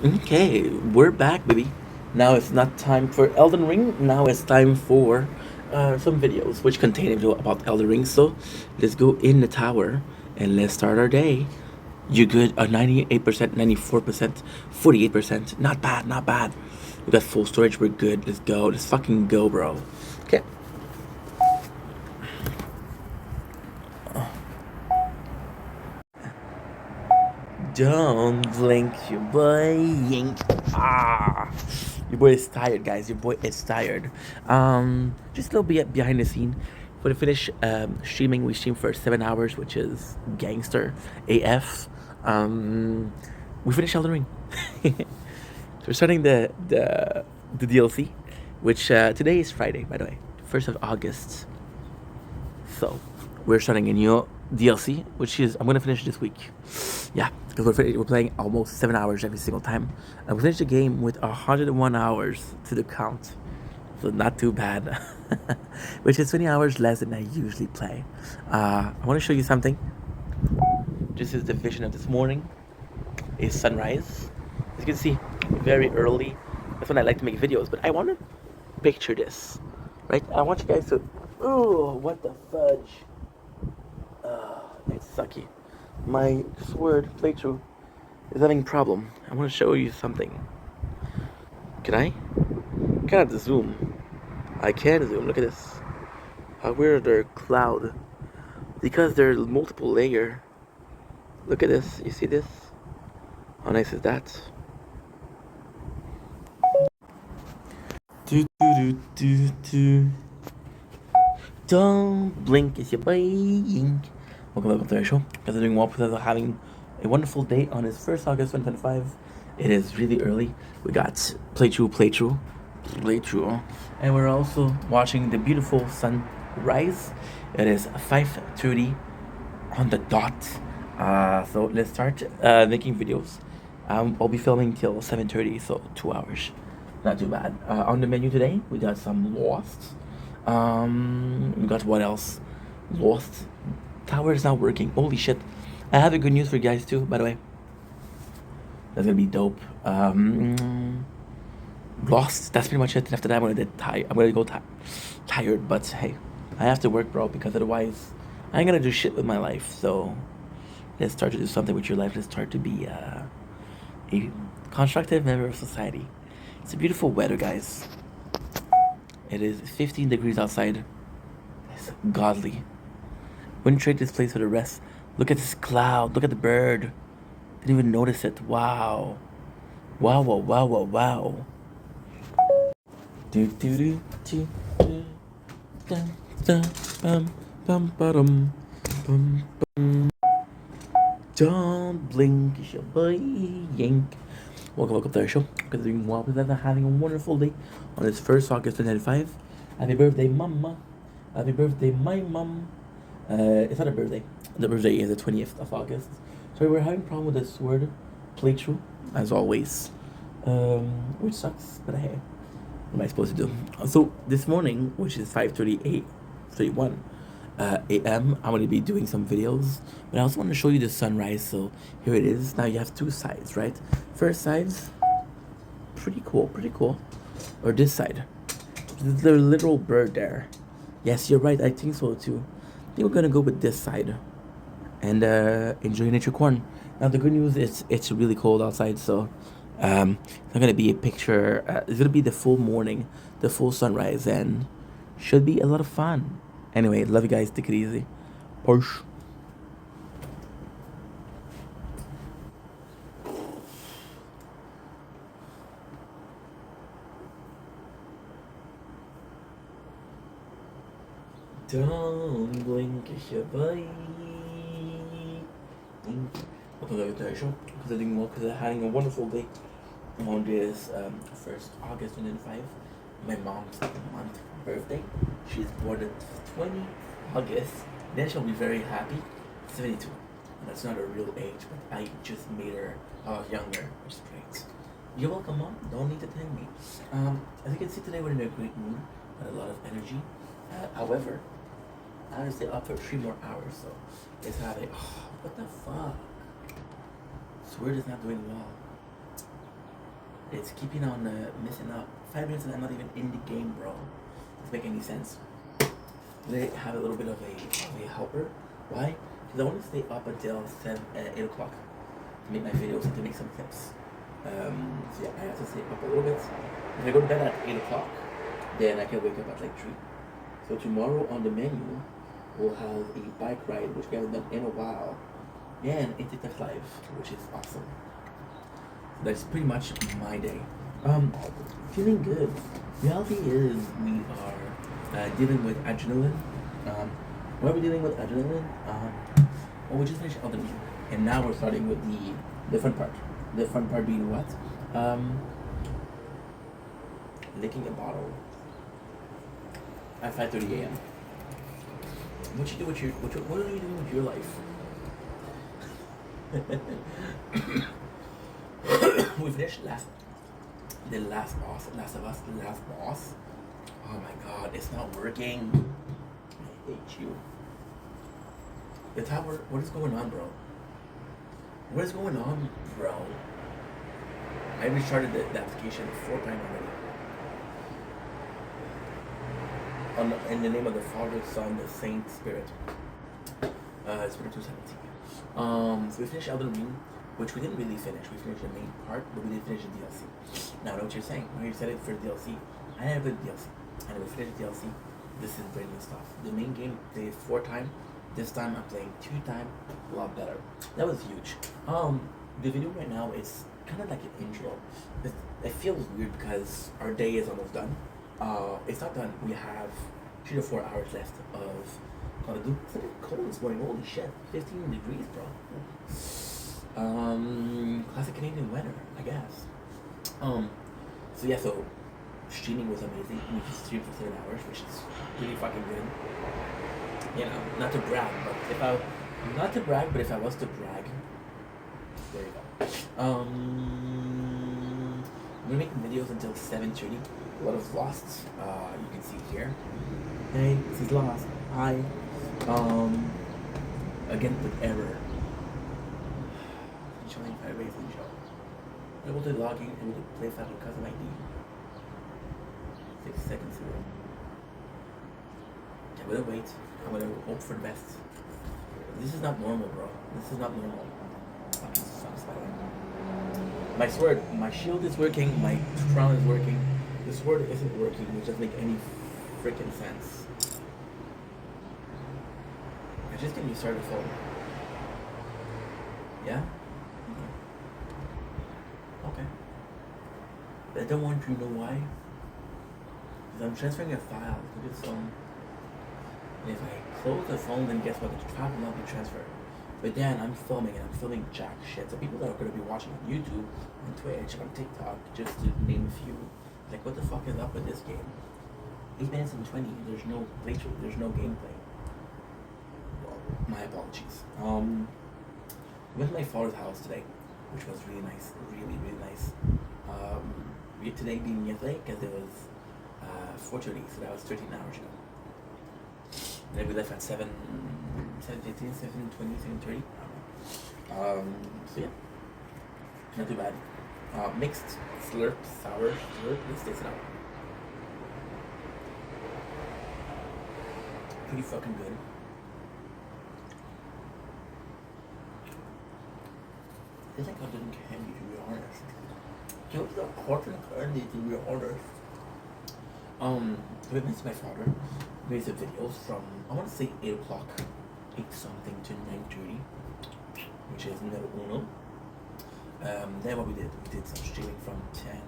Okay, we're back, baby. Now it's not time for Elden Ring. Now it's time for some videos which contain info about Elden Ring. So let's go in the tower and let's start our day. You good? 98%, 94%, 48%. Not bad, not bad. We got full storage. We're good. Let's go. Let's fucking go, bro. Okay. Don't blink, your boy. Yink. Ah, your boy is tired, guys. Your boy is tired. Just a little bit behind the scene. For the finish streaming, we streamed for 7 hours, which is gangster AF. We finished Elden Ring. So we're starting the DLC, which today is Friday, by the way, 1st of August. So we're starting a new DLC, which is I'm gonna finish this week. Yeah, because we're playing almost 7 hours every single time. And we finished the game with 101 hours to the count, so not too bad. Which is 20 hours less than I usually play. I want to show you something. This is the vision of this morning. Is sunrise. As you can see, very early. That's when I like to make videos. But I want to picture this, right? I want you guys to. Oh, what the fudge! It's sucky. My sword playthrough is having a problem. I want to show you something. Can I? Cannot zoom. I can zoom. Look at this. How weird their cloud. Because there's multiple layer. Look at this. You see this? How nice is that? Do do do do do. Don't blink, it's your boy. Welcome to our show. Guys are doing well because of having a wonderful day on his 1st August 2025. It is really early. We got playthrough, and we're also watching the beautiful sunrise. It is 5:30 on the dot. So let's start making videos. I'll be filming till 7:30, so 2 hours. Not too bad. On the menu today, we got some Lost. We got what else? Lost. Tower is not working. Holy shit! I have a good news for you guys too. By the way, that's gonna be dope. Lost. That's pretty much it. After that, I'm gonna get tired. I'm gonna go tired. But hey, I have to work, bro, because otherwise, I ain't gonna do shit with my life. So let's start to do something with your life. Let's start to be a constructive member of society. It's a beautiful weather, guys. It is 15 degrees outside. It's godly. Wouldn't trade this place for the rest. Look at this cloud. Look at the bird. Didn't even notice it. Wow. Wow, wow, wow, wow, wow. Do do do do do dum dum bum bum ba-dum bum bum. Don't blink, it's your boy Yank. Welcome to our show. Because doing well with that, having a wonderful day on this 1st August 2025. Happy birthday, mama. Happy birthday, my mom. It's not a birthday. The birthday is the 20th of August. So we're having a problem with the sword playthrough, as always. Which sucks, but hey, what am I supposed to do? So this morning, which is 5:38, 31 a.m., I'm going to be doing some videos. But I also want to show you the sunrise. So here it is. Now you have two sides, right? First side's pretty cool, pretty cool. Or this side. The literal bird there. Yes, you're right. I think so too. I think we're gonna go with this side and enjoy nature corn. Now the good news is it's really cold outside, so it's not gonna be a picture. It's gonna be the full morning, the full sunrise, and should be a lot of fun. Anyway, love you guys. Take it easy. Push. Don't blink, it's your boy. Welcome to the show. Because I'm doing well, because I'm having a wonderful day on this 1st August 2025. My mom's month birthday. She's born at 20 August. Then she'll be very happy. 72. That's not a real age, but I just made her a lot younger, which is great. You're welcome, mom. Don't need to thank me. As you can see today, we're in a great mood, got a lot of energy. However, I have to stay up for 3 more hours, so it's having. Oh, what the fuck? Sword is not doing well. It's keeping on missing up. 5 minutes and I'm not even in the game, bro. Doesn't make any sense. They have a little bit of a helper. Why? Because I want to stay up until 8 o'clock to make my videos and to make some clips. So yeah, I have to stay up a little bit. If I go to bed at 8 o'clock, then I can wake up at like 3. So tomorrow on the menu, we'll have a bike ride, which we haven't done in a while, and a TikTok live, which is awesome. So that's pretty much my day. Feeling good. Reality is we are dealing with adrenaline. Why are we dealing with adrenaline? Well, we just finished Elden Ring, and now we're starting with the fun part. The fun part being what? Licking a bottle at 5:30 a.m. What you do with your what are you doing with your life? We finished the last boss, Last of Us, the last boss. Oh my god, it's not working. I hate you. The tower, what is going on, bro? What is going on, bro? I restarted the application 4 times already. In the name of the Father, Son, the Saint, Spirit. Spirit 217. So we finished Elden Ring, which we didn't really finish. We finished the main part, but we didn't finish the DLC. Now I know what you're saying. Why are you excited for the DLC? I have a DLC. And if we finish the DLC, this is brand new stuff. The main game played 4 times. This time I'm playing 2 times, a lot better. That was huge. The video right now is kind of like an intro. It feels weird because our day is almost done. It's not done. We have 3 to 4 hours left of Call of Duty. It's a bit cold this morning. Holy shit, 15 degrees, bro. Classic Canadian weather, I guess. So yeah, so streaming was amazing. We just streamed for 7 hours, which is really fucking good. You know, not to brag, but if I was to brag, there you go. We're making videos until 7:30. A lot of Lost. You can see here. Hey, this is Lost. Hi. Again with error. Showing Firebase in show. Able to log in, able to play file with custom ID. 6 seconds ago. I'm gonna wait. I'm gonna hope for the best. This is not normal, bro. This is not normal. Fucking sucks, by the way. My sword, my shield is working, my crown is working. The sword isn't working, which doesn't make any freaking sense. I just get me started full. Yeah? Okay. But I don't want you to know why. Because I'm transferring a file to this phone. And if I close the phone, then guess what? The file will not be transferred. But then I'm filming and I'm filming jack shit. So people that are going to be watching on YouTube, on Twitch, on TikTok, just to name a few, like what the fuck is up with this game? 8 minutes and 20, there's no playthrough, there's no gameplay. Well, my apologies. Went to my father's house today, which was really nice, really, really nice. Today being yesterday, because it was 4:30, so that was 13 hours ago. And then we left at 7:15, 7:20, 7:30. So yeah, not too bad. Mixed slurp, sour slurp. Let's taste it out. Pretty fucking good. It's like cotton candy, to be honest. It's like cotton candy, to be honest. We missed my father. Made some videos from, I want to say 8 o'clock, 8 something to 9:30, which is numero uno. Then what we did some streaming from 10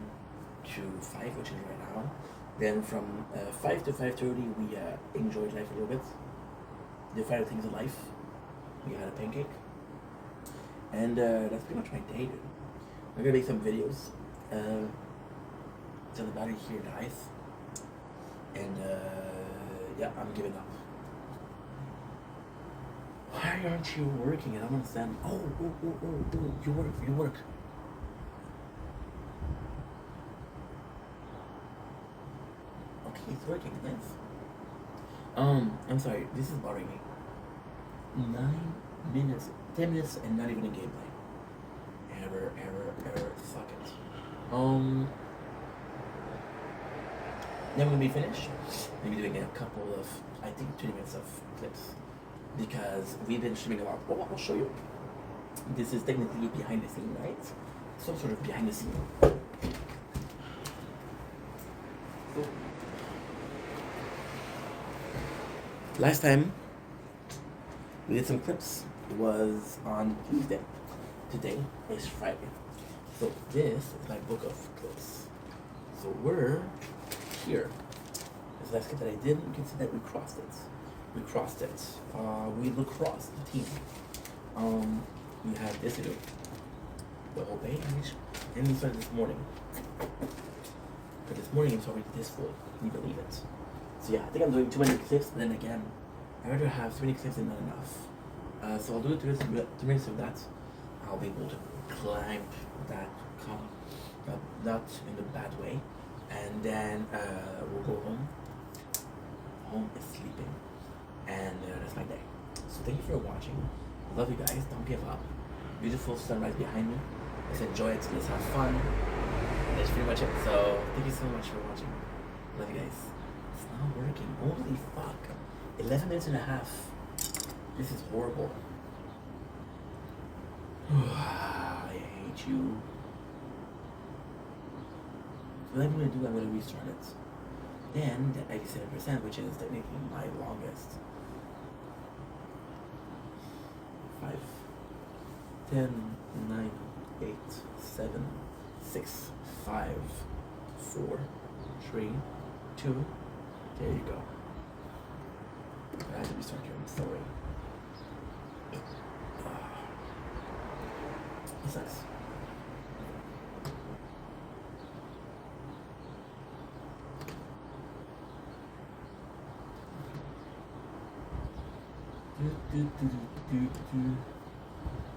to 5, which is right now. Then from 5 to 5:30, we enjoyed life a little bit. Did 5 things in life. We had a pancake. And that's pretty much my day, dude. I'm gonna make some videos till the battery here dies. And yeah, I'm giving up. Why aren't you working? I don't understand. Oh, you work. Okay, it's working, nice. I'm sorry, this is bothering me. 9 minutes, 10 minutes, and not even a gameplay. Error, fuck it. Um, then we'll be finished. Maybe doing a couple of, I think, 20 minutes of clips because we've been streaming a lot. Oh, I'll show you. This is technically behind the scene, right? Some sort of behind the scene. So, last time we did some clips was on Tuesday. Today is Friday. So this is my book of clips. So we're here. This last clip that I did, you can see that we crossed it. We crossed it. We lacrosse the team. We had this to do. The whole page. And we started this morning. But this morning it's already this full. Can you believe it? So yeah, I think I'm doing too many clips, but then again, I'd rather have too many clips and not enough. So I'll do 2 minutes of that. I'll be able to climb that column, not in the bad way. And then we'll go home. Home is sleeping. And that's my day. So thank you for watching. Love you guys. Don't give up. Beautiful sunrise behind me. Let's enjoy it. Let's have fun. That's pretty much it. So thank you so much for watching. Love you guys. It's not working. Holy fuck. 11 minutes and a half. This is horrible. I hate you. So what I'm gonna do, I'm gonna restart it. Then that 87%, which is technically my longest. 5, 10, 9, 8, 7, 6, 5, 4, 3, 2. There you go. I had to restart here, I'm sorry. It sucks.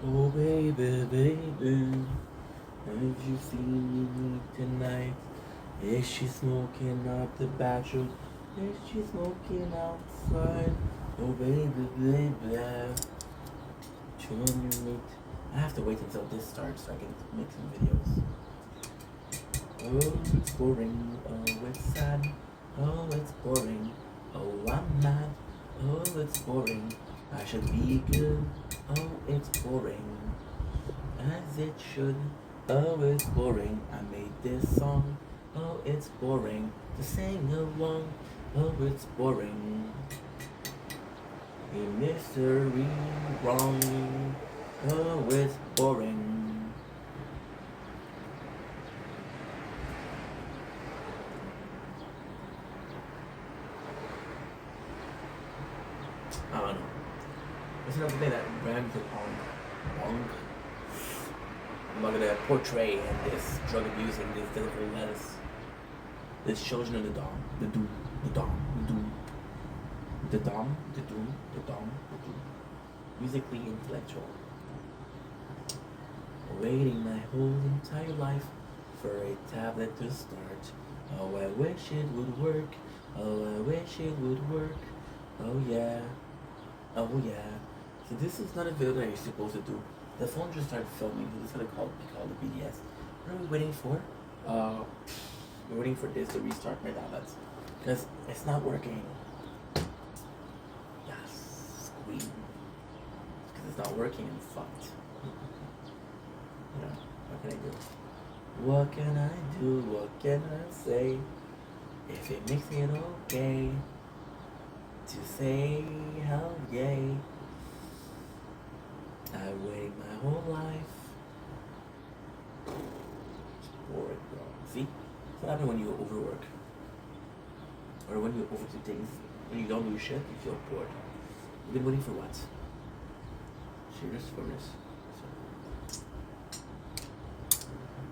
Oh baby, baby, have you seen me tonight? Is she smoking up the bathroom? Is she smoking outside? Oh baby, baby, should you meet? I have to wait until this starts so I can make some videos. Oh, it's boring. Oh, it's sad. Oh, it's boring. Oh, I'm mad. Oh, it's boring. I should be good. Oh, it's boring. As it should. Oh, it's boring. I made this song. Oh, it's boring. To sing along. Oh, it's boring. A mystery wrong. Oh, it's boring. I don't know. It's another thing that rhymes with Wong. I'm not gonna portray in this drug abusing, this delivery lettuce, this children of the dawn, the doom, the dawn, the doom, the dawn, the doom, the dawn, the doom. Musically intellectual. Waiting my whole entire life for a tablet to start. Oh, I wish it would work. Oh, I wish it would work. Oh yeah. Oh yeah. So this is not a video that you're supposed to do. The phone just started filming. This is gonna be called the BDS. What are we waiting for? We're waiting for this to restart my tablet. Because it's not working. Yes, squeeze. Because it's not working, I'm fucked. You know, what can I do? What can I do? What can I say? If it makes it okay to say hell yay. I waited my whole life for it, bro. See? What happens when you overwork? Or when you overdo things? When you don't do shit, you feel bored. You've been waiting for what? Cheers for this.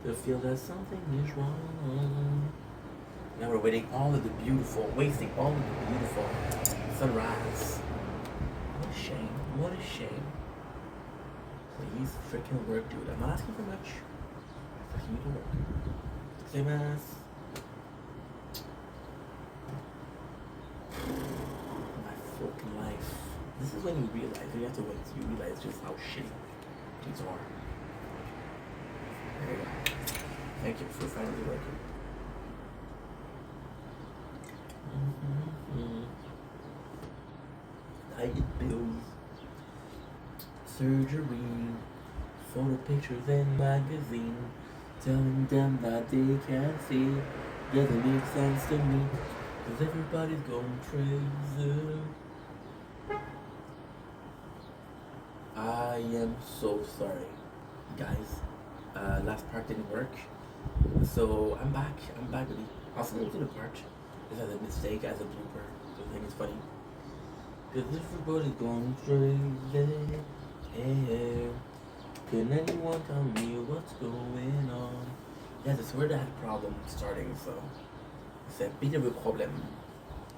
To feel that something is wrong. Now we're waiting all of the beautiful, wasting all of the beautiful sunrise. What a shame. What a shame. Please freaking work, dude. I'm not asking for much. I'm asking you to work. Same as my fucking life. This is when you realize, you have to wait till you realize just how shitty things are. There you go. Thank you for finally working. Diet pills, surgery, photo pictures and magazine, telling them that they can't see. Doesn't make sense to me, cause everybody's going crazy. I am so sorry, guys. Last part didn't work, so I'm back. I'm back with the. I'll send you to the part. This as a mistake, as a blooper. I think it's funny. Cause everybody's going crazy. Hey, can anyone tell me what's going on? Yeah, this word I had a problem starting, so c'est un bit of a problem.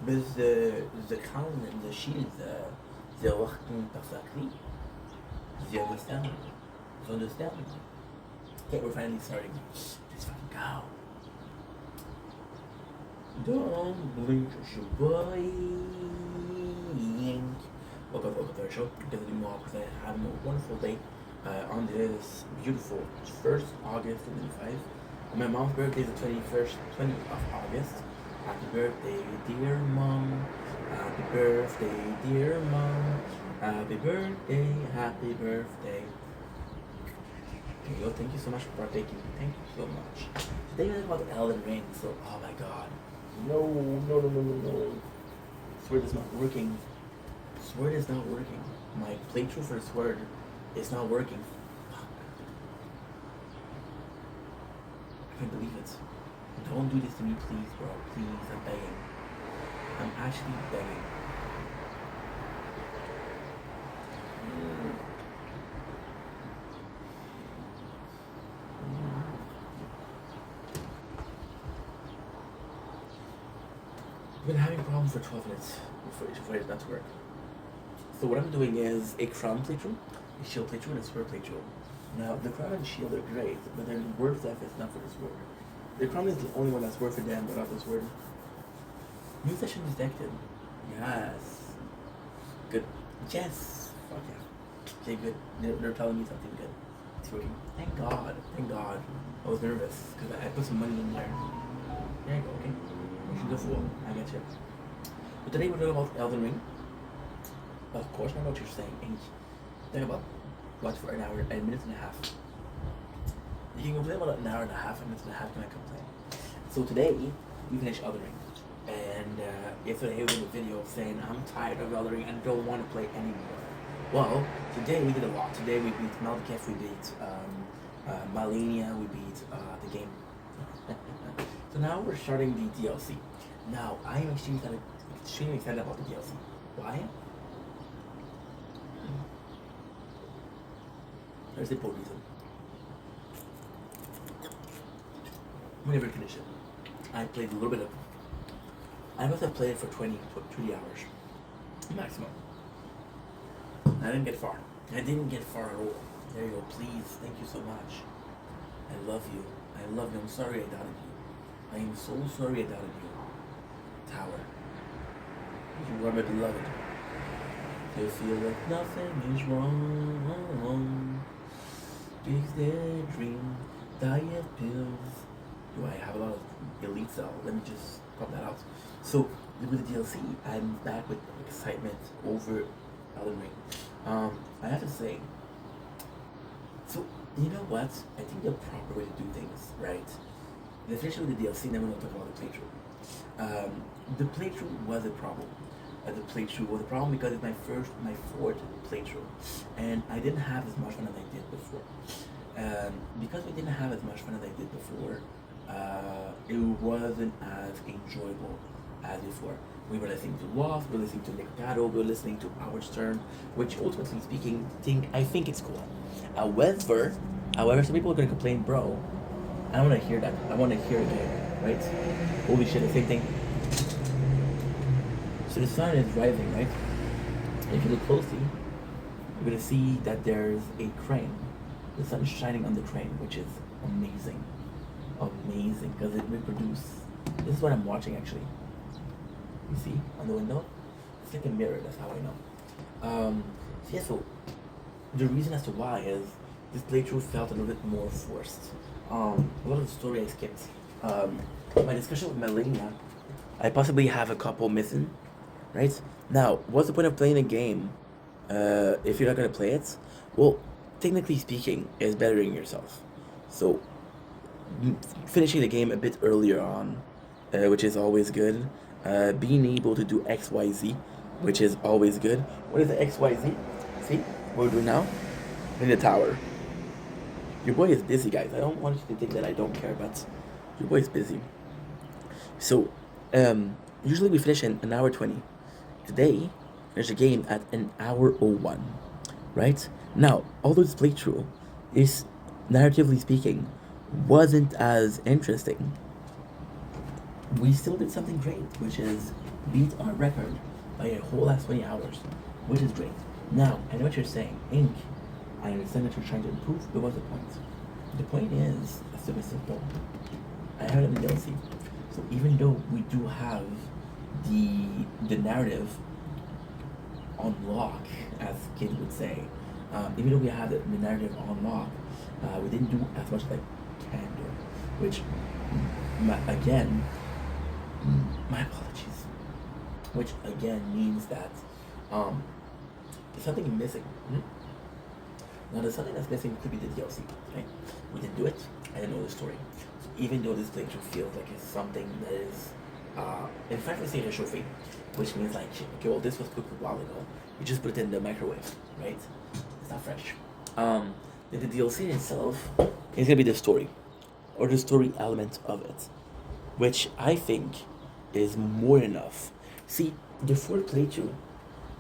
But the crown and the shield, they're working perfectly. Do you understand? Do you understand? Okay, we're finally starting. Let's fucking go. Don't blink your boy. Welcome to our show. I'm gonna do more because I had a wonderful day on this beautiful 1st August 2025. My mom's birthday is the 20th of August. Happy birthday, dear mom. Happy birthday, dear mom. Happy birthday, happy birthday. There you go. Thank you so much for partaking. Thank you so much. Today is about Elden Ring, so oh my god. No. Sword is not working. Sword is not working. My playthrough for Sword is not working. Fuck. I can't believe it. Don't do this to me, please, bro. Please, I'm begging. I'm actually begging. I've been having problems for 12 minutes for it not to work. So what I'm doing is a crown playthrough, a shield playthrough, and a sword playthrough. Now, the crown and shield are great, but they're worth if it's not for the sword. The crown is the only one that's worth a damn without the sword. New session detected. Yes. Good. Yes. Fuck yeah. Okay, good. They're telling me something good. It's working. Thank God. Thank God. I was nervous because I put some money in there. There you go, okay? You should go for one. I get you. But today we're talking about Elden Ring. Of course, I know what you're saying. And think about watch for an hour, a minute and a half. You can complain about an hour and a half, a minute and a half, can I complain? So today, we finished Elden Ring. And yesterday we did a video saying I'm tired of Elden Ring and don't want to play anymore. Well, today we did a lot. Today we beat Malekith, we beat Malenia, we beat the game. So now we're starting the DLC. Now, I am extremely excited about the DLC. Why? There's the poor reason. We never finished it. I played a little bit of. I must have played it for 20 hours maximum. I didn't get far. I didn't get far at all. There you go. Please, thank you so much. I love you. I love you. I'm sorry I doubted you. I am so sorry I doubted you. Tower. You are my beloved. You feel like nothing is wrong. Gigs their dream, diet pills. Do I have a lot of elite cell? Let me just pop that out. So with the DLC, I'm back with excitement over Elden Ring. I have to say, so you know what? I think the proper way to do things, right? Especially with the DLC, then we're gonna talk about the playthrough. The playthrough was a problem. The playthrough was a problem because it's my fourth playthrough, and I didn't have as much fun as I did before. Because we didn't have as much fun as I did before, it wasn't as enjoyable as before. We were listening to Lost, we were listening to Nick Gatto, we were listening to Howard Stern, which ultimately speaking, I think it's cool. However, some people are gonna complain, bro. I don't want to hear that. I want to hear it again, right? Holy shit, the same thing. So the sun is rising, right? If you look closely, you're gonna see that there's a crane. The sun is shining on the crane, which is amazing. Amazing, because it reproduces. This is what I'm watching actually. You see on the window? It's like a mirror, that's how I know. So the reason as to why is this playthrough felt a little bit more forced. A lot of the story I skipped. My discussion with Melania, I possibly have a couple missing, right? Now, what's the point of playing a game if you're not gonna play it? Well, technically speaking, it's bettering yourself. So, finishing the game a bit earlier on, which is always good. Being able to do XYZ, which is always good. What is the XYZ? See what we're doing now? In the tower. Your boy is busy, guys. I don't want you to think that I don't care, but your boy is busy. So, usually we finish in an hour 20. Today, finish the game at an hour 01. Right? Now, although this playthrough is, narratively speaking, wasn't as interesting, we still did something great, which is beat our record by a whole last 20 hours, which is great. Now, I know what you're saying. Ink, I understand that you're trying to improve, but what's the point? The point is, it's super simple. I have it in the DLC. So even though we do have the narrative on lock, as kids would say, even though we have the narrative on lock, we didn't do as much as I can do, which, again, my apologies. Which again means that there's something missing. Now, there's something that's missing could be the DLC, right? We didn't do it. I didn't know the story. So even though this playthrough feels like it's something that is, in fact, we say a trophy, which means like, okay, well, this was cooked a while ago. We just put it in the microwave, right? It's not fresh. Then the DLC itself is gonna be the story, or the story element of it, which I think is more than enough. See, the fourth playthrough,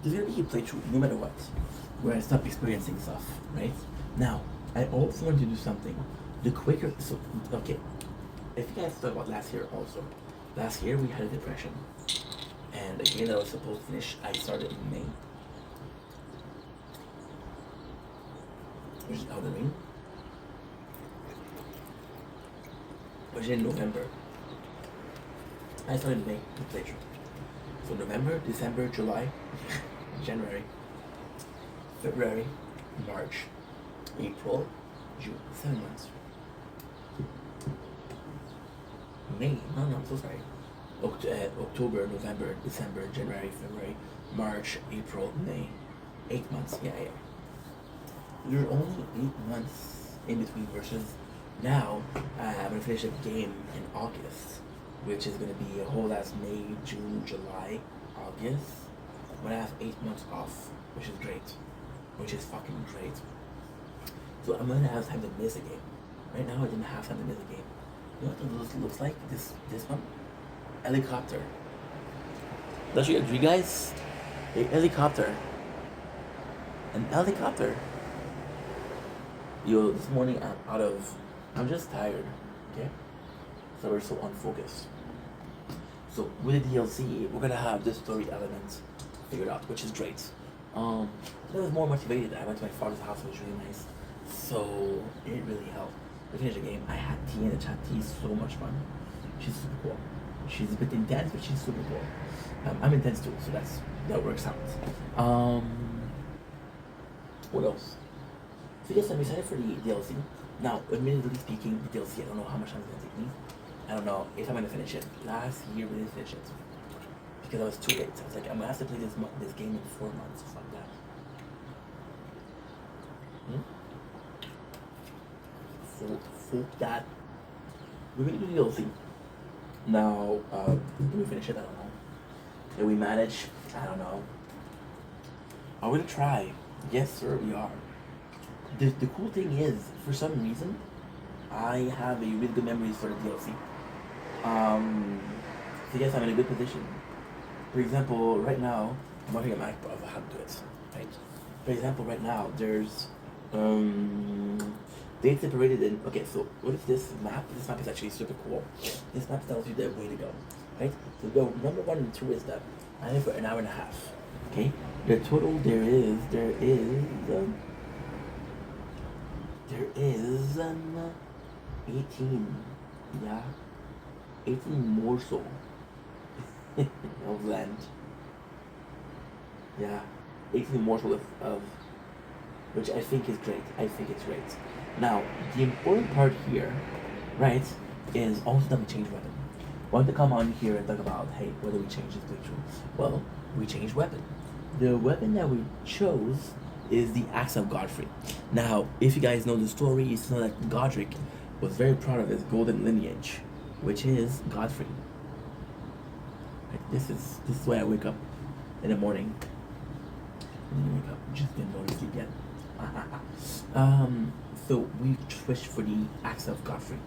there's gonna be a playthrough no matter what, where I stop experiencing stuff, right? Now, I also want to do something. The quicker, so, okay, if you guys thought about last year also, last year we had a depression, and the game that I was supposed to finish, I started in May, which is Elden Ring, which is in November. I started in May, the playthrough. So November, December, July, January, February, March, April, June, 7 months. May, no, I'm so sorry. October, November, December, January, February, March, April, May. 8 months, yeah. There's only 8 months in between versus now I'm gonna finish a game in August, which is gonna be a whole ass May, June, July, August. I'm gonna have 8 months off, which is great. Which is fucking great. So I'm gonna have time to miss a game. Right now I didn't have time to miss a game. You know what this looks like? This one? Helicopter. Don't you agree, guys? A helicopter. An helicopter. Yo, this morning I'm just tired, okay? So we're so unfocused. So with the DLC, we're gonna have this story element figured out, which is great. I was more motivated. I went to my father's house, it was really nice. So it really helped. To finish the game, I had tea in the chat. Tea is so much fun. She's super cool. She's a bit intense, but she's super cool. I'm intense too, so that works out. What else? So yes, I'm excited for the DLC. Now, admittedly speaking, the DLC, I don't know how much time it's gonna take me. I don't know if I'm gonna finish it. Last year we didn't finish it because I was too late. I was like, I'm gonna have to play this game in 4 months, or something like that. For that, we're gonna do the DLC. Now, do we finish it? I don't know. Did we manage? I don't know. Are we gonna try? Yes, sir, we are. The cool thing is, for some reason, I have a really good memories for the DLC. So yes, I'm in a good position. For example, right now, I'm watching a Mac of how to do it. Right? For example, right now, there's they separated in. Okay, so what is this map? This map is actually super cool. This map tells you the way to go. Right? So the number 1 and 2 is that I have for an hour and a half. Okay? The total there is 18, yeah, 18 morsel of land. Yeah, 18 morsel of which I think is great. I think it's great. Now, the important part here, right, is also that we change weapon. Want to come on here and talk about, hey, what do we change this picture? Well, we changed weapon. The weapon that we chose is the Axe of Godfrey. Now, if you guys know the story, you know that Godric was very proud of his golden lineage, which is Godfrey. Right, this is why I wake up in the morning. And then wake up, just didn't go to sleep yet. So we switched for the Axe of Godfrey,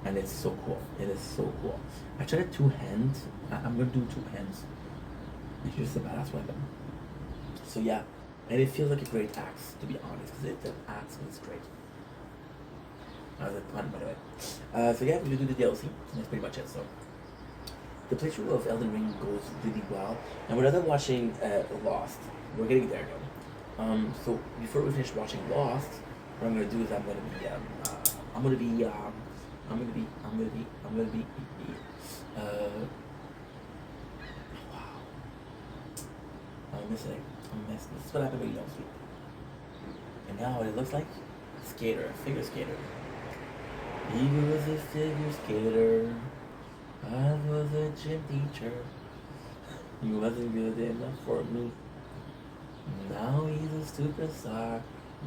and it's so cool. It is so cool. I tried it two hands. I'm gonna do two hands. It's just a badass weapon. So yeah, and it feels like a great axe, to be honest, because the axe was great. That was a pun, by the way. So yeah, we do the DLC, and that's pretty much it. So the playthrough of Elden Ring goes really well, and we're rather watching Lost. We're getting there though. So before we finish watching Lost, what I'm gonna do is I'm gonna be wow. I'm missing. This is what happened when you don't sleep. And now what it looks like? Skater, figure skater. He was a figure skater. I was a gym teacher. He wasn't good enough for me. Now he's a superstar,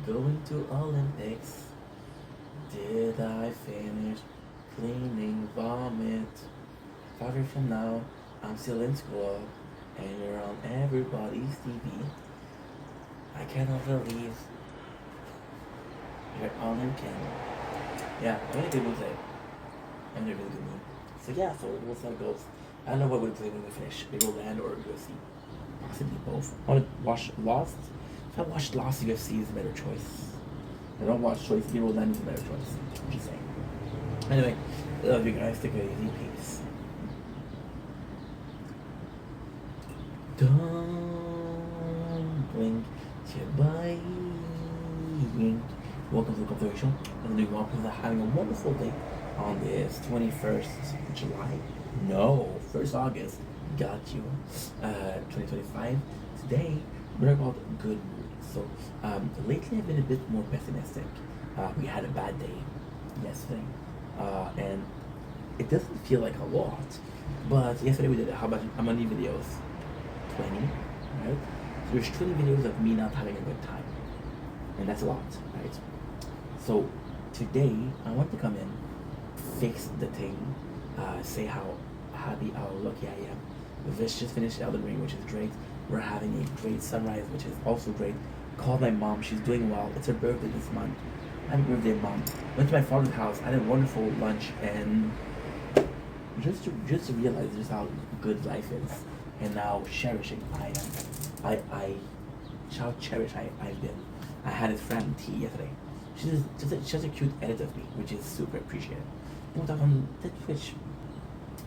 going to Olympics. Did I finish cleaning vomit? 5 years from now, I'm still in school, and you're on everybody's TV. I cannot believe you're on in Canada. Yeah, I'm in a good mood today. I'm in a really good mood. So yeah, so we'll see how it goes. I don't know what we're playing when we finish. Maybe we'll land or UFC. Possibly both. I want to watch Lost. If I watch Lost, UFC is a better choice. If I don't watch Choice, Hero Land is a better choice. I'm just saying. Anyway, love you guys. Take it easy. Peace. Don't blink your buying. Welcome to the Comfort Show. And we welcome to having a wonderful day on this 21st July. No, 1st August. Got you. 2025. Today, we're about good mood. So, lately I've been a bit more pessimistic. We had a bad day yesterday. And it doesn't feel like a lot. But yesterday we did how many videos? 20, right? So there's 20 videos of me not having a good time. And that's a lot, right? So today I want to come in, fix the thing, say how happy, how lucky I am. Vish just finished Elden Ring, which is great. We're having a great sunrise, which is also great. Called my mom, she's doing well. It's her birthday this month. Happy birthday, Mom. Went to my father's house, had a wonderful lunch, and just to realize just how good life is. And now cherishing I am. How cherished I've been. I had a friend T yesterday. She's just a cute edit of me, which is super appreciated. We'll talk on the Twitch.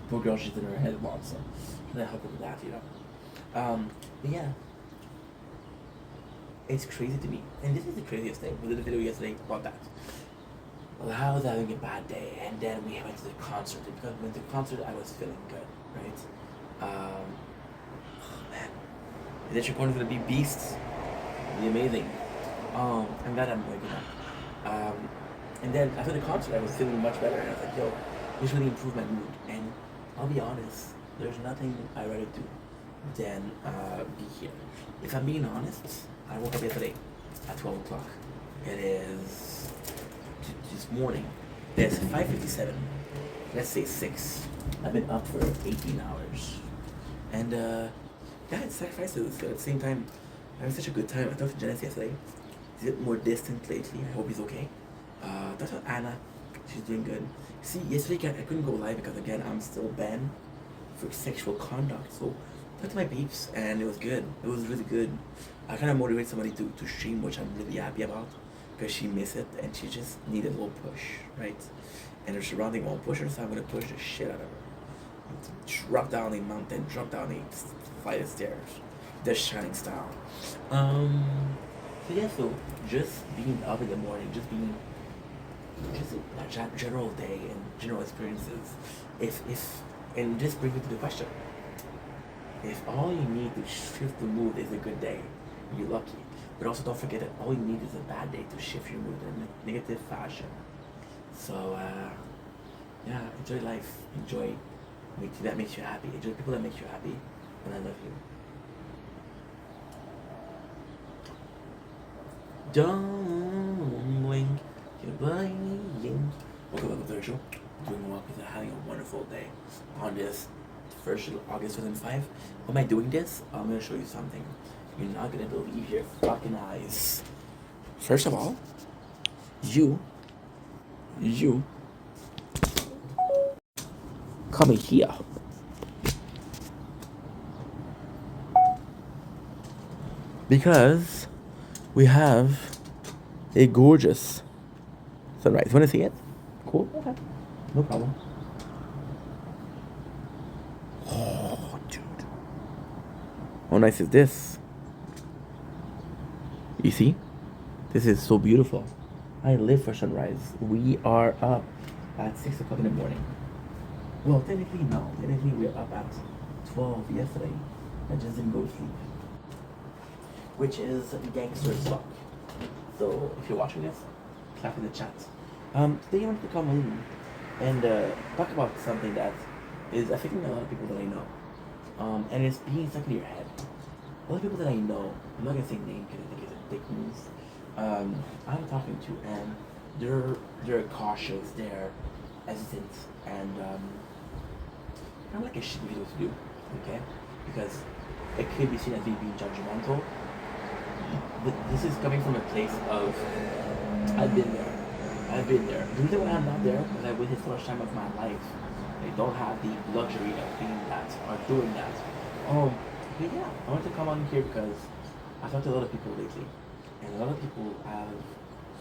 Poor girl, she's in her head a lot, so I'm gonna help her with that, you know. But yeah, it's crazy to me, and this is the craziest thing. We did a video yesterday about that. Well, I was having a bad day, and then we went to the concert. And because we went to the concert, I was feeling good, right? Oh man, is this recording gonna be beasts? Be amazing. I'm glad I'm waking up. And then after the concert, I was feeling much better, and I was like, yo, this really improved my mood. And I'll be honest, there's nothing I'd rather do than be here. If I'm being honest, I woke up yesterday at 12 o'clock. It is this morning. It's 5:57. Let's say 6. I've been up for 18 hours. And yeah, it's sacrifices. At the same time, I had such a good time. I talked to Janice yesterday. He's a bit more distant lately. I hope he's okay. Talked to Anna. She's doing good. See, yesterday I couldn't go live because again I'm still banned for sexual conduct. So I talked to my peeps and it was good. It was really good. I kind of motivate somebody to stream, which I'm really happy about because she missed it and she just needed a little push, right? And her surrounding won't push her, so I'm gonna push the shit out of her. Drop down a mountain, drop down a flight of stairs, the Shining style. So yeah, so just being up in the morning, just a general day and general experiences. And just bring me to the question. If all you need to shift the mood is a good day, you're lucky. But also don't forget that all you need is a bad day to shift your mood in a negative fashion. So yeah, enjoy life. Enjoy that makes you happy. Enjoy people that make you happy. And I love you. Don't blink, you're blinding. Welcome to the show. Doing well because I'm having a wonderful day on this first of August 2005. Why am I doing this? I'm gonna show you something. You're not gonna believe your fucking eyes. First of all, you come here. Because we have a gorgeous sunrise. Wanna see it? Cool? Okay. No problem. Oh, dude. How nice is this? You see? This is so beautiful. I live for sunrise. We are up at 6 o'clock in the morning. Well, technically, no. Technically, we are up at 12 yesterday. I just didn't go to sleep. Which is gangster fuck. So, if you're watching this, clap in the chat. Today I wanted to come in and talk about something that is affecting a lot of people that I know. And it's being stuck in your head. A lot of people that I know, I'm not gonna say name because I think it's a big news. I'm talking to, and they're cautious, they're hesitant, and kind of like a shit video to do, okay? Because it could be seen as me being judgmental. But this is coming from a place of I've been there. The reason why I'm not there is I waited so much time of my life. I don't have the luxury of being that or doing that. But yeah, I wanted to come on here because I've talked to a lot of people lately, and a lot of people have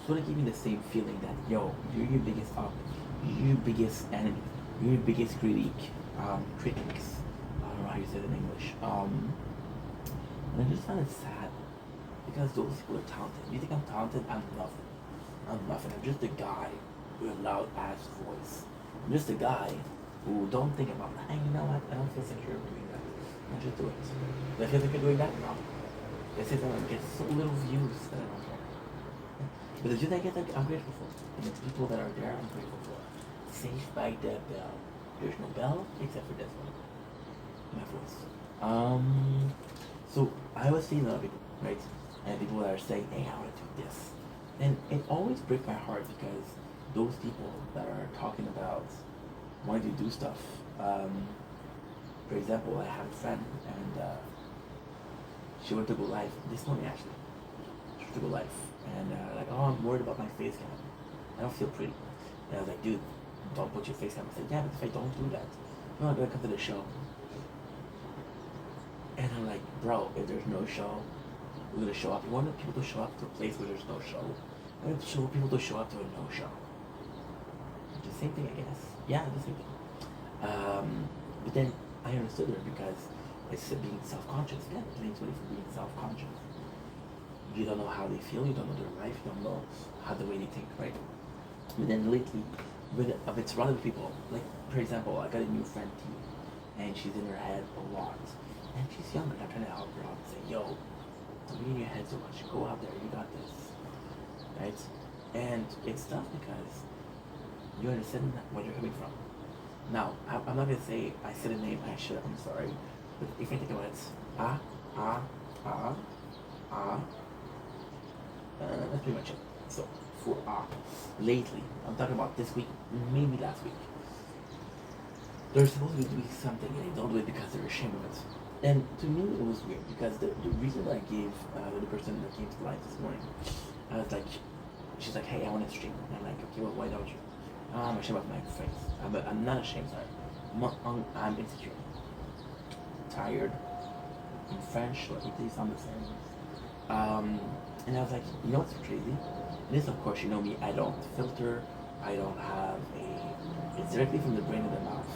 sort of given me the same feeling that yo, you're your biggest you're your biggest enemy, you're your biggest critics. I don't know how you say it in English. And I just find it sad because those people are talented. You think I'm talented? I'm nothing. I'm just a guy with a loud ass voice. I'm just a guy who don't think about, hey, you know what? I don't feel secure doing that. I just do it. Do I feel secure doing that? No. This is I get so little views that I don't care. But the views I get, I'm grateful for. And the people that are there, I'm grateful for. Saved by the bell. There's no bell except for this one. My voice. So I was seeing a lot of people, right? And people that are saying, hey, I want to do this. And it always breaks my heart because those people that are talking about wanting to do stuff. For example, I have a friend and she went to go live this morning actually. She went to go live and like, oh, I'm worried about my face cam. I don't feel pretty. And I was like, dude, don't put your face cam. I said, yeah, but if I don't do that, I'm not gonna come to the show. And I'm like, bro, if there's no show, we're gonna show up. You want people to show up to a place where there's no show. I want people to show up to a no show. The same thing, I guess. Yeah, the same thing. But then I understood her because it's being self-conscious. Yeah, it blames somebody for being self-conscious. You don't know how they feel. You don't know their life. You don't know how the way they think, right? But then lately, I've been surrounded with people. Like, for example, I got a new friend, T, and she's in her head a lot. And she's younger. I'm trying to help her out and say, yo, don't be in your head so much. Go out there. You got this. Right? And it's tough because you understand where you're coming from. Now, I'm not going to say I said a name, I should, I'm sorry. But if you think about it, that's pretty much it. So, for lately, I'm talking about this week, maybe last week. They're supposed to be doing something and they don't do it because they're ashamed of it. And to me, it was weird because the reason that I gave the person that came to life this morning, I was like, she's like, hey, I want to stream. And I'm like, okay, well, why don't you? I'm ashamed of my face. I'm not ashamed, sorry. I'm insecure. Tired. In French, or Italy, sound the same. And I was like, you know what's crazy? This, of course, you know me, I don't filter. I don't have it's directly from the brain to the mouth.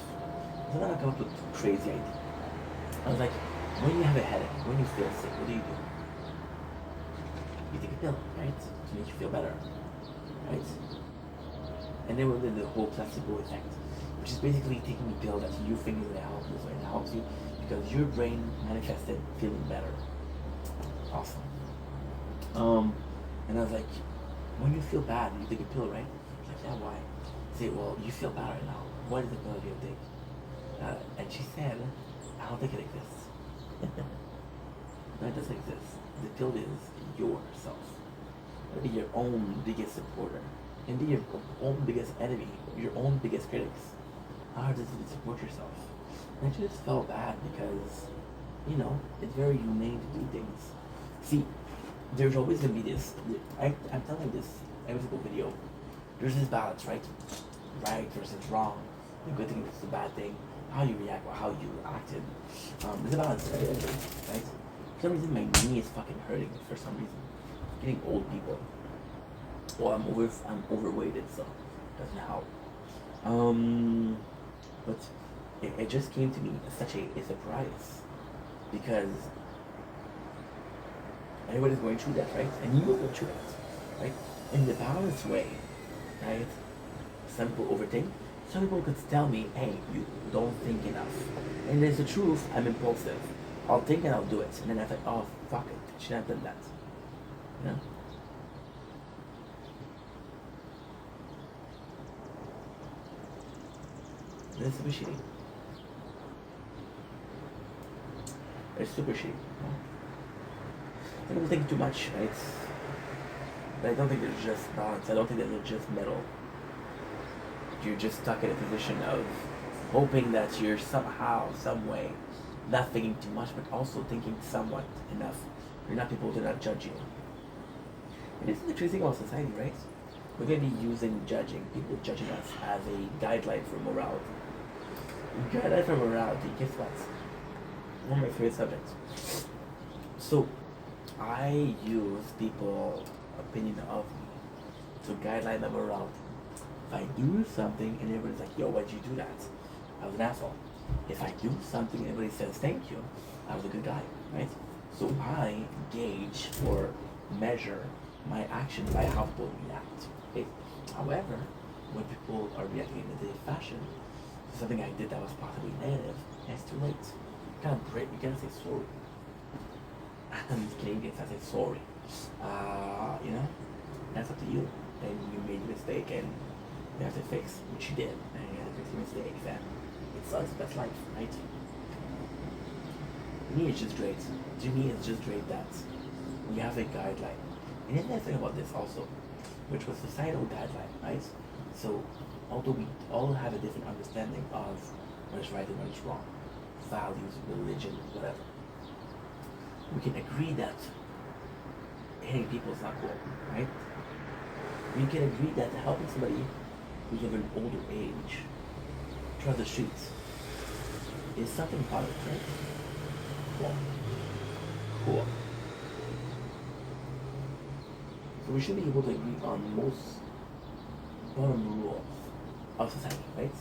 So then I come up with a crazy idea. I was like, when you have a headache, when you feel sick, what do? You take a pill, right? To make you feel better, right? And then within the whole placebo effect, which is basically taking a pill that you think is going to help you, so it helps you because your brain manifested feeling better. Awesome. Um, and I was like, when you feel bad, you take a pill, right? She's like, yeah, why? I say, well, you feel bad right now. What is the pill you take? And she said, I don't think it exists. No, it doesn't exist. The pill is yourself. Be your own biggest supporter. And be your own biggest enemy, your own biggest critics. How hard is it to support yourself? And I just felt bad because, it's very humane to do things. See, there's always gonna be this. I'm telling this every single video. There's this balance, right? Right versus wrong. The good thing versus the bad thing. How you react or how you acted. There's a balance, right? For some reason, my knee is fucking hurting. For some reason, getting old people. Well, I'm overweighted, so it doesn't help. But it just came to me as such a surprise because everybody's going through that, right? And you will go through that, right? In the balanced way, right? Some people overthink. Some people could tell me, hey, you don't think enough. And there's the truth, I'm impulsive. I'll think and I'll do it. And then I think, oh, fuck it. Shouldn't have done that. You know? And it's super shitty. It's super shitty. Some people think too much, right? But I don't think there's just balance. I don't think that there's just middle. You're just stuck in a position of hoping that you're somehow, some way, not thinking too much, but also thinking somewhat enough. You're not people to not judge you. And this is the crazy thing about society, right? We're going to be using judging, people judging us as a guideline for morality. Guideline for morality, guess what? One of my favorite subjects. So, I use people's opinion of me to guideline my morality. If I do something and everybody's like, yo, why'd you do that? I was an asshole. If I do something and everybody says thank you, I was a good guy, right? So I gauge or measure my action by how people react. Okay? However, when people are reacting in a negative fashion to something I did that was possibly negative, it's too late. You gotta break, you gotta say sorry. And Canadians, I say sorry. That's up to you. And you made a mistake and you have to fix what you did. And you have to fix your mistakes. And it sucks, but that's life, right? To me, it's just great. To me, it's just great that we have a guideline. And then the thing about this also, which was societal guideline, right? So, although we all have a different understanding of what is right and what is wrong, values, religion, whatever, we can agree that hitting people is not cool, right? We can agree that helping somebody who's of an older age cross the streets is something positive, right? Cool. So we should be able to agree on most bottom rules of society, right?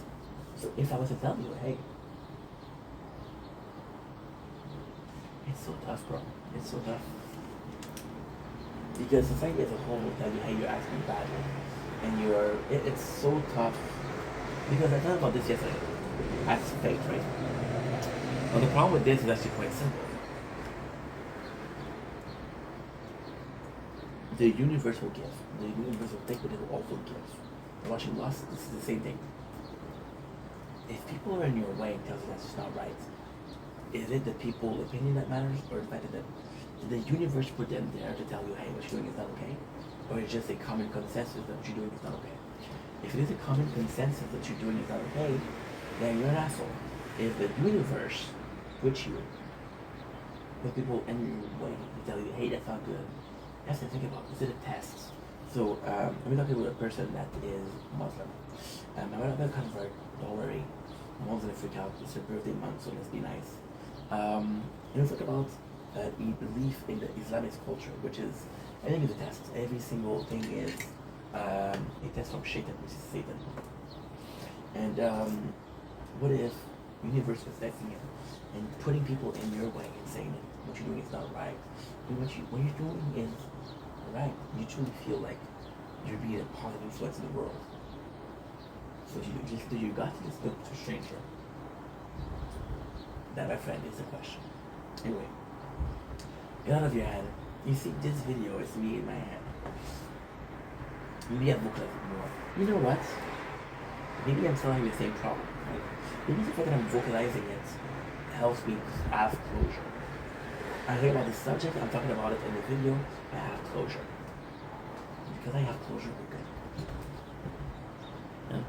So if I was to tell you, hey, it's so tough, bro. It's so tough. Because society as a whole will tell you, hey, you're acting badly. And it's so tough. Because I talked about this yesterday. As fate, right? Well, the problem with this is actually quite simple. The universe will give. The universe will take, but it will also give. Watching Lost, this is the same thing. If people are in your way and tells you that's just not right, is it the people's opinion that matters, or the fact that the universe put them there to tell you, hey, what you're doing is not okay? Or it's just a common consensus that what you're doing is not okay? If it is a common consensus that you're doing is not okay, then you're an asshole. If the universe puts you with people in your way to tell you, hey, that's not good, that's to think about. Is it a test? So, I'm talking with a person that is Muslim. I'm not going to convert, don't worry. Mom's going to freak out. It's her birthday month, so let's be nice. Let's talk about a belief in the Islamic culture, which is, I think it's a test. Every single thing is a test from Shaitan, which is Satan. And what if universe was testing you and putting people in your way and saying that what you're doing is not right? And what you're doing is right. You truly feel like you're being a positive influence in the world. So you got to just look to a stranger. That, my friend, is the question. Anyway, get out of your head, You see, this video is me in my head. Maybe I'm vocalizing more. You know what? Maybe I'm still having the same problem. Right? Maybe the fact that I'm vocalizing it helps me have closure. I hear about this subject, I'm talking about it in the video, I have closure. Because I have closure, we're good. Yeah?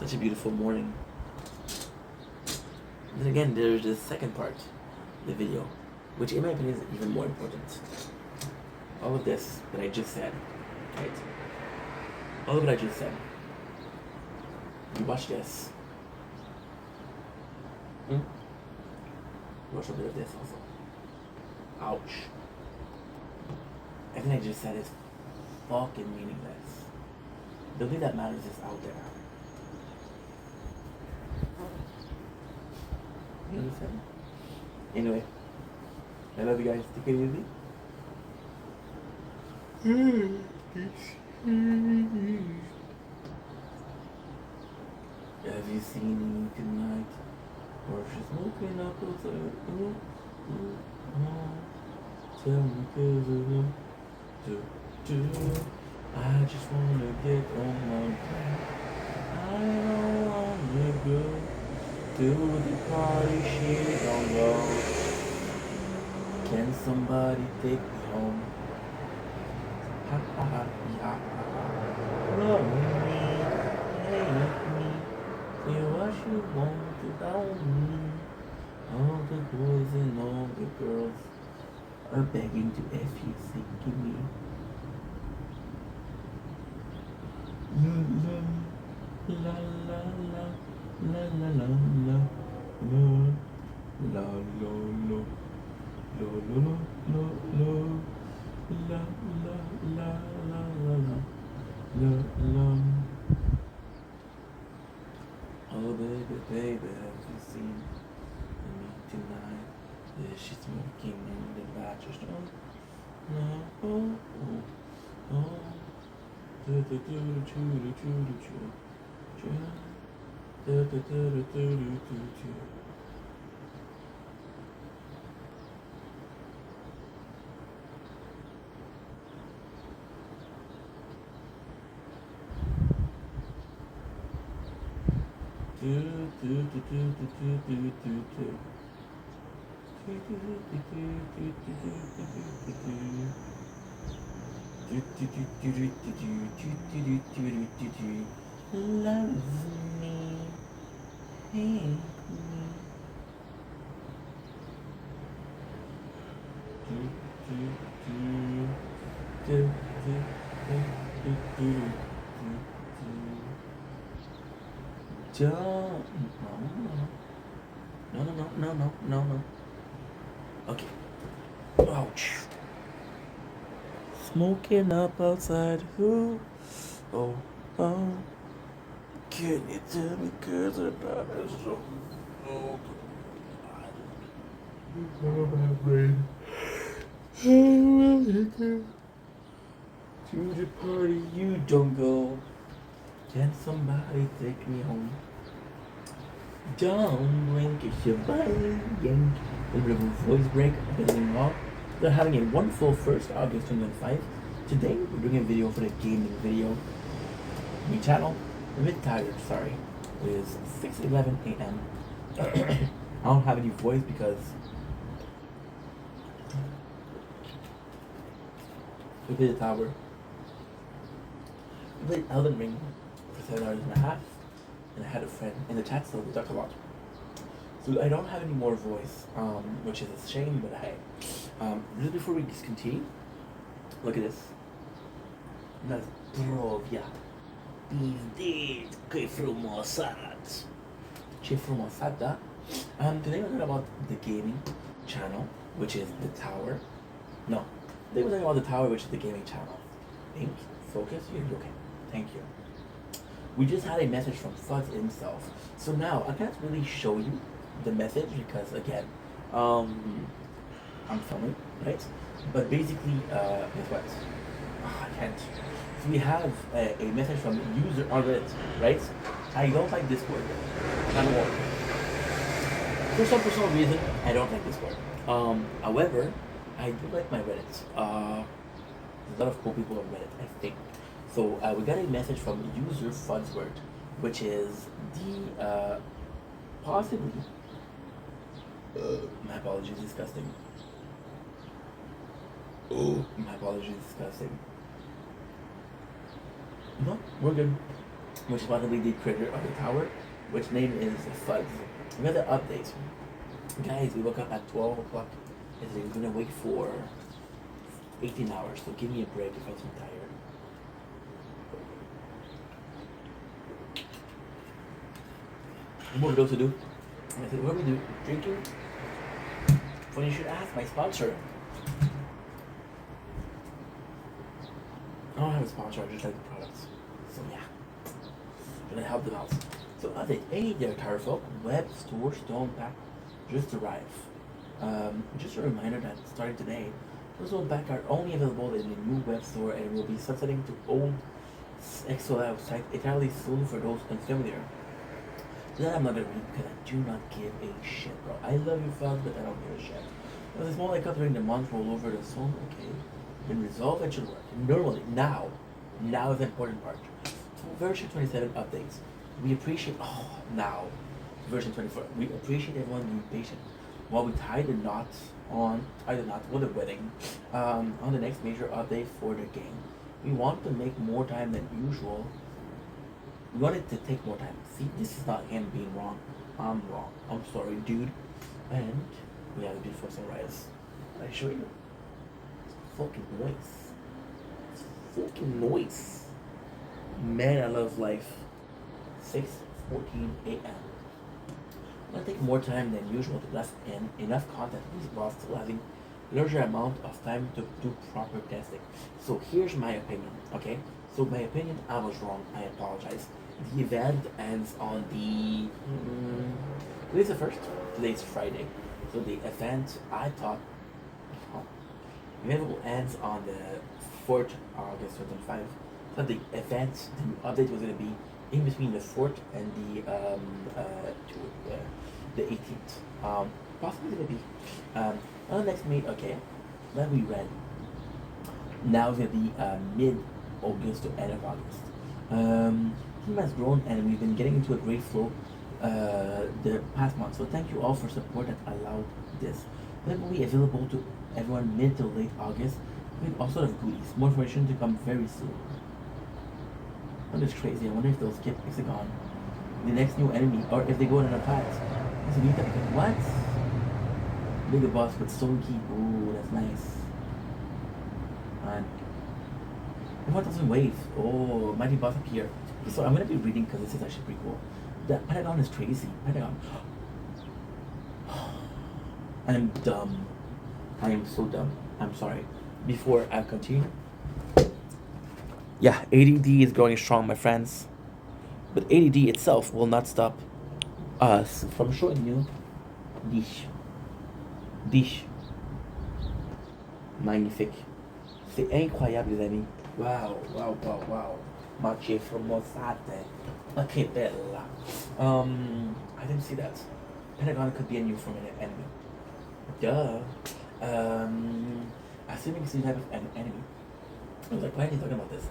Such a beautiful morning. Then again, there's the second part, the video, which in my opinion is even more important. All of this that I just said, right? All of what I just said. You watch this. Watch a bit of this also. Ouch. Everything I just said is fucking meaningless. The thing that matters is out there. You understand? Anyway, I love you guys. Take it easy. Have you seen me tonight? Or she's smoking up outside? Tell me cause I just wanna get on my plane. I wanna go to the party, she don't go. Can somebody take me home? Ha ha ha ha ha. Love me, hate me, say what you want about me. All the boys and all the girls are begging to FUC me. La la la la la la la la la la la la la la. Oh baby, baby, have you seen me tonight? Yeah, she's smoking in the bathroom. No, oh, oh, oh. Do do do do do do do do do do do do. Love me, hate me. Don't. No. Okay. Ouch. Smoking up outside. Who? Oh. Can you tell me cause I'm not so. Oh. My brain. To the party, you don't go. Can somebody take me home? Don't blink if you're buying. A bit of a voice break, a bit of wrong. They're having a wonderful 1st August 2025. Today we're doing a video for the gaming video. My channel, I'm a bit tired, sorry. It is 6:11 a.m. I don't have any voice because we played the tower. We played Elden Ring for 7 hours and a half, and I had a friend in the chat, so we talked a lot. So I don't have any more voice, which is a shame, but hey. Just before we discontinue, look at this. That's brovia. Bizdeed, Kefrumosat. Chefrumosata. Today we're talking about the gaming channel, which is the tower. No, today we're talking about the tower, which is the gaming channel. Think, focus, you're okay. Thank you. We just had a message from Fuzz himself. So now I can't really show you the message because again, I'm filming, right? But basically, guess what? I can't. So we have a message from user on Reddit, right? I don't like Discord. Not more. For some personal reason, I don't like Discord. However, I do like my Reddit. There's a lot of cool people on Reddit, I think. So we got a message from user Fudsword, which is the possibly. My apologies, disgusting. Oh, my apologies, disgusting. No, we're good. Which is possibly the creator of the tower, which name is Fuds. We got the update. Guys, we woke up at 12 o'clock and we're gonna wait for 18 hours, so give me a break if I'm too tired. What are we to do? I said, what do we do? Drinking? Well, you should ask my sponsor. I don't have a sponsor, I just like the products. So yeah, gonna help them out. So update, hey there Tarfel, web store stone pack just arrived. Just a reminder that starting today, those old pack are only available in the new web store and will be sunsetting to old XOL site entirely soon for those unfamiliar. So that I'm not gonna read because I do not give a shit, bro. I love you fans, but I don't give a shit. It was more like during the month roll over the phone, okay. Then resolve it should work. Normally, now is the important part. Version 27 updates. We appreciate now. Version 24. We appreciate everyone being patient while we tie the knot with the wedding on the next major update for the game. We want to make more time than usual. We want it to take more time. See, this is not him being wrong. I'm wrong. I'm sorry, dude. And we have a beautiful sunrise. I show you. Fucking noise. Fucking noise. Man, I love life. 6:14 a.m. I'm gonna take more time than usual to blast in enough content while still having larger amount of time to do proper testing. So here's my opinion, okay? So my opinion, I was wrong. I apologize. The event ends on the today's the first. Today's Friday. So the event I thought event ends on the 4th August 2025. So the event, the update was gonna be in between the 4th and the 18th. Possibly gonna be on the next May. Okay, then we read. Now it's gonna be mid-August to end of August. Team has grown and we've been getting into a great flow the past month. So thank you all for support that allowed this. It will be available to everyone mid to late August with all sort of goodies. More information to come very soon. That is crazy. I wonder if they'll skip Hexagon, the next new enemy, or if they go on another path. It's a new type of what? Bigger boss with Stone Key. Ooh, that's nice. And 1000 waves. Oh, mighty boss appear. So I'm gonna be reading because this is actually pretty cool. The Pentagon is crazy. Pentagon. I'm dumb. I am so dumb. I'm sorry. Before I continue. Yeah, ADD is growing strong, my friends. But ADD itself will not stop us from showing you Dish. Magnifique. C'est incroyable, les amis. Wow. Marche formosate. Okay, bella. I didn't see that. Pentagon could be a new form of enemy. Duh. Assuming it's a type of an enemy. I was like, why are you talking about this?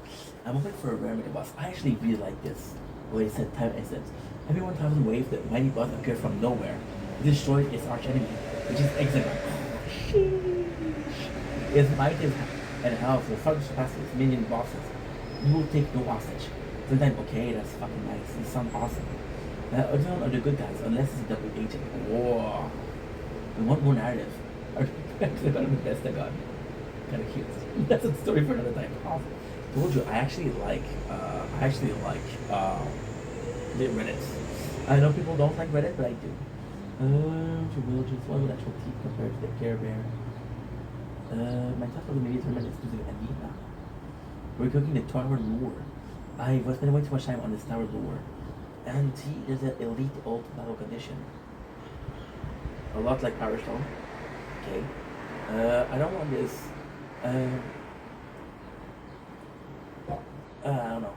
I'm hoping for a rare mega boss. I actually really like this. Where it said time instance. Every 1000 waves, the mighty boss appeared from nowhere. It destroyed its arch enemy, which is Hexagon. Sheesh. Its might is and health will far surpass its minion bosses. You will take no hostage. Sometimes, okay, that's fucking nice. You sound awesome. Everyone are the good guys, unless it's a double agent. Whoa. We want more narrative. They're gonna be best of God. Kinda cute. That's a story for another time. Awesome. Told you, I actually like the Reddit. I know people don't like Reddit, but I do. To villages, what would actual teeth compared to the Care Bear? My top of the maybe tournament exclusive enemy now. We're cooking the tower lore. I was spending way too much time on this tower lore. And he is an elite ult battle condition. A lot like Power Stone. Okay. I don't want this. I don't know.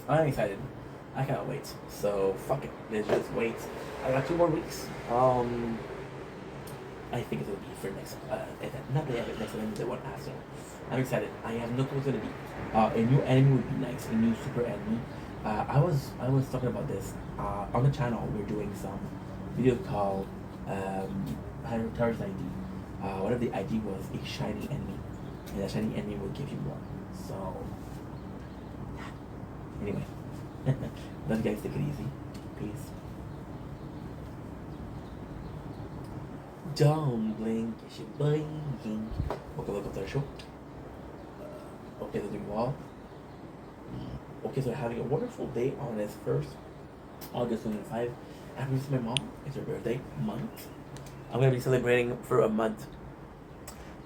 I'm excited. I cannot wait. So fuck it. Let's just wait. I got 2 more weeks. I think it's gonna be for next event. Not the event, next event, the one after. I'm excited. I have no clue what's gonna be. A new enemy would be nice. A new super enemy. I was talking about this on the channel. We're doing some video called Terrorist ID. One of the ID was a shiny enemy, and that shiny enemy will give you more. So anyway, love you guys. Take it easy. Peace. Don't blink, you're blinking. Okay, look at the show. Okay, they're doing well. Okay, so having a wonderful day on this first August 2025. Happy to my mom. It's her birthday month. I'm gonna be celebrating for a month.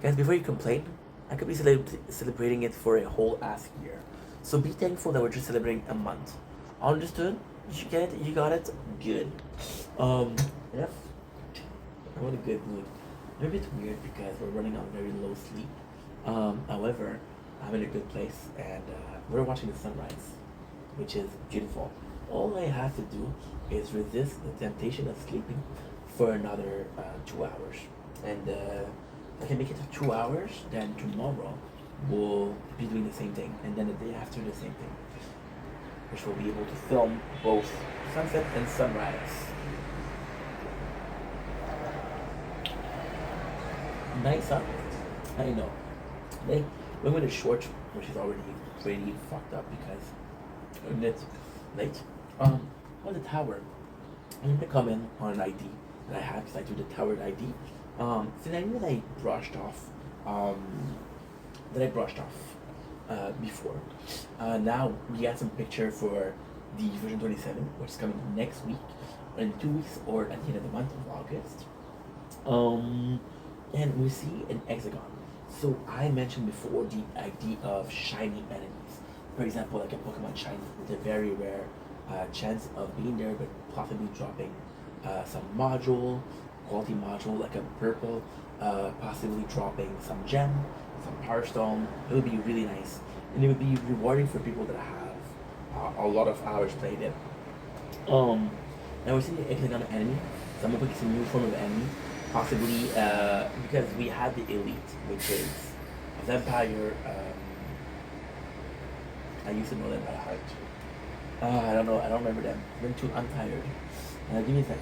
Guys, before you complain, I could be celebrating it for a whole ass year. So be thankful that we're just celebrating a month. Understood? Did you get it? You got it? Good. Yep. I'm in a good mood. I'm a bit weird because we're running on very low sleep. However, I'm in a good place and we're watching the sunrise, which is beautiful. All I have to do is resist the temptation of sleeping for another 2 hours. And if I can make it to 2 hours, then tomorrow we'll be doing the same thing. And then the day after, the same thing, which we'll be able to film both sunset and sunrise. Nice, huh? I know. They went with a short, which is already pretty fucked up because it's late. On the tower, I'm gonna come in on an ID that I have because I do the tower ID. It's an ID that I brushed off. Before. Now we got some picture for the version 27, which is coming next week, in 2 weeks, or at the end of the month of August. And we see an hexagon. So I mentioned before the idea of shiny enemies. For example, like a Pokemon shiny with a very rare chance of being there, but possibly dropping some module, quality module like a purple, possibly dropping some gem, some power stone. It would be really nice, and it would be rewarding for people that have a lot of hours played it. Now we're seeing the hexagon enemy. So I'm gonna pick some new form of enemy. Possibly because we had the elite, which is a vampire. I used to know them by heart. I don't know. I don't remember them. I'm tired. Give me a sec.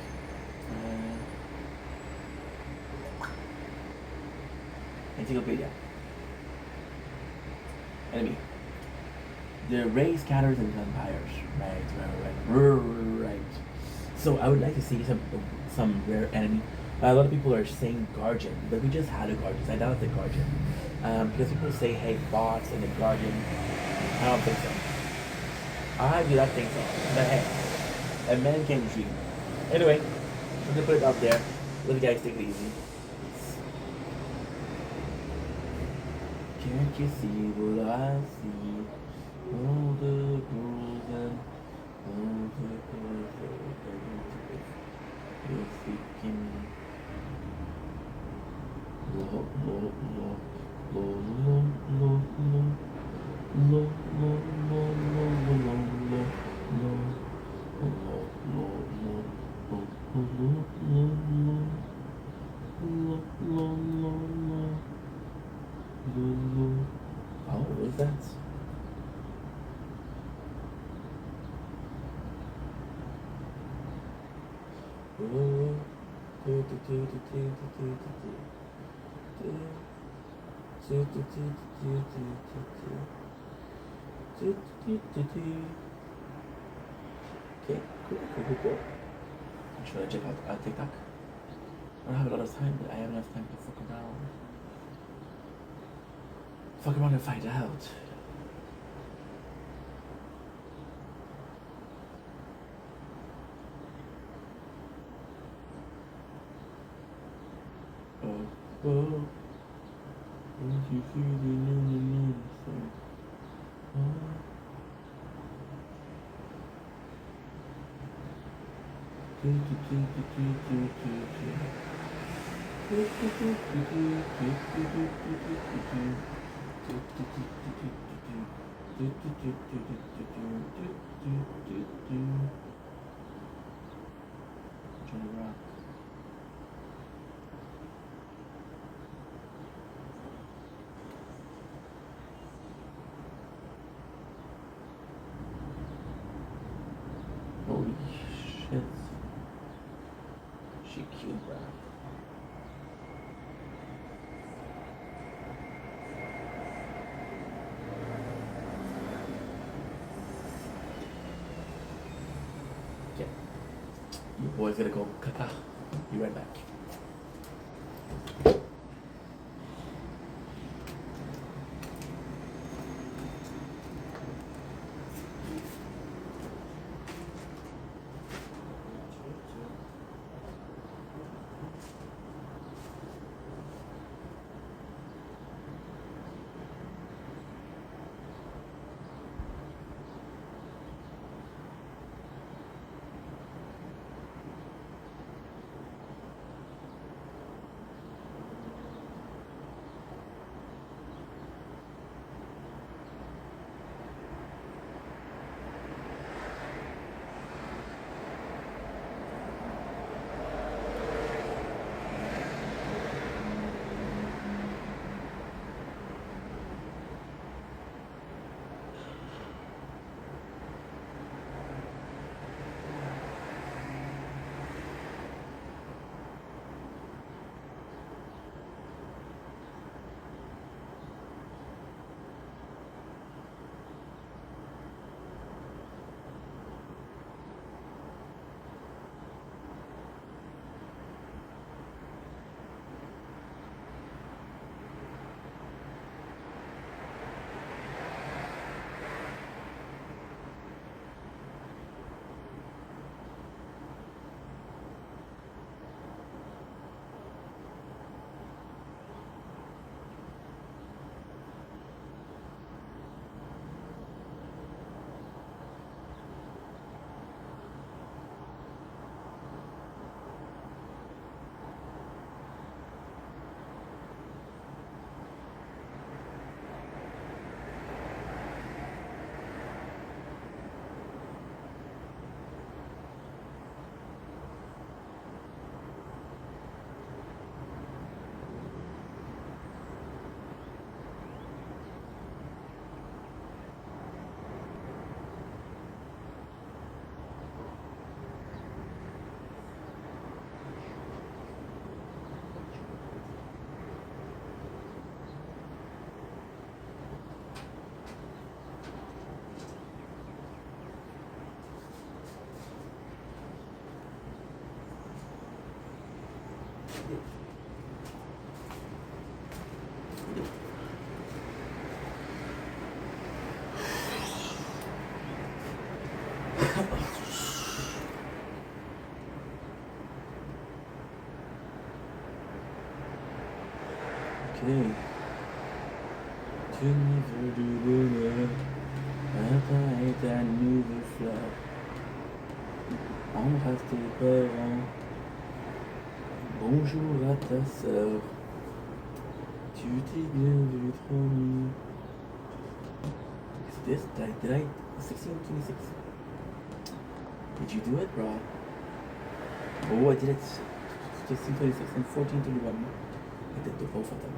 Encyclopedia. Enemy. The ray scatters and vampires. Right. So I would like to see some rare enemy. A lot of people are saying Guardian, but we just had a Guardian. So I doubt it's a Guardian. Because people say, hey, bots and the Guardian. I don't think so. I do not think so. But hey, a man can dream. Anyway, I'm gonna put it out there. Let you guys take it easy. Can't you see what I see? All the girls and all the girls you're freaking lo lo lo lo lo lo lo lo lo lo lo lo oh, what is that? Okay, cool. Should I check out TikTok? I don't have a lot of time, but I have enough time to fuck around. Fuck around and find out. Oh, if you feel the new song. Johnny Rock. Holy shit. She cute, bro. Okay. Your boy's gonna go caca. Be right back. Okay. Tu ne veux du bonheur, apparaît un nouveau fleur. Embrasse tes parents, bonjour à ta sœur. Tu t'es bien vu trop nu. Is this? Did I 1626? Did you do it, bro? Oh, I did it 1626 and 1421. I did the both of them.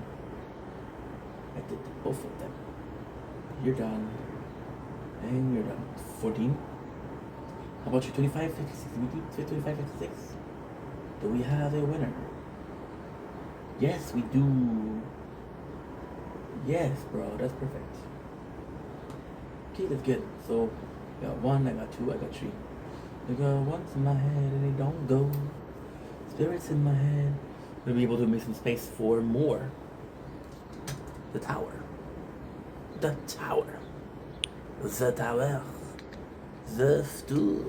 I did both of them. You're done. And you're done. 14. How about you? 25, 56? Did we do 25, 56? Do we have a winner? Yes, we do. Yes, bro. That's perfect. Okay, that's good. So, I got 1, I got 2, I got 3. I got ones in my head and they don't go. Spirits in my head. We'll be able to make some space for more. The tower. The tower. The tower. The stool.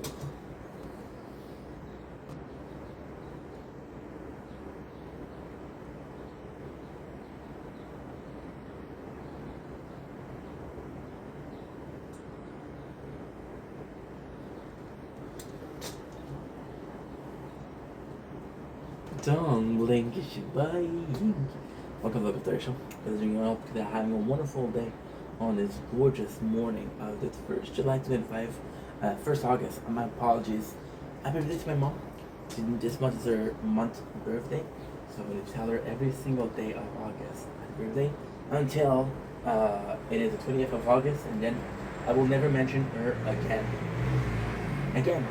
Don't blink, bye. Welcome to the third show. Guys, are doing well. They're having a wonderful day, on this gorgeous morning of the 1st July 2025, 1st August. My apologies. Happy birthday to my mom. This month is her month birthday, so I'm going to tell her every single day of August happy birthday until it is the 20th of August, and then I will never mention her again. Again.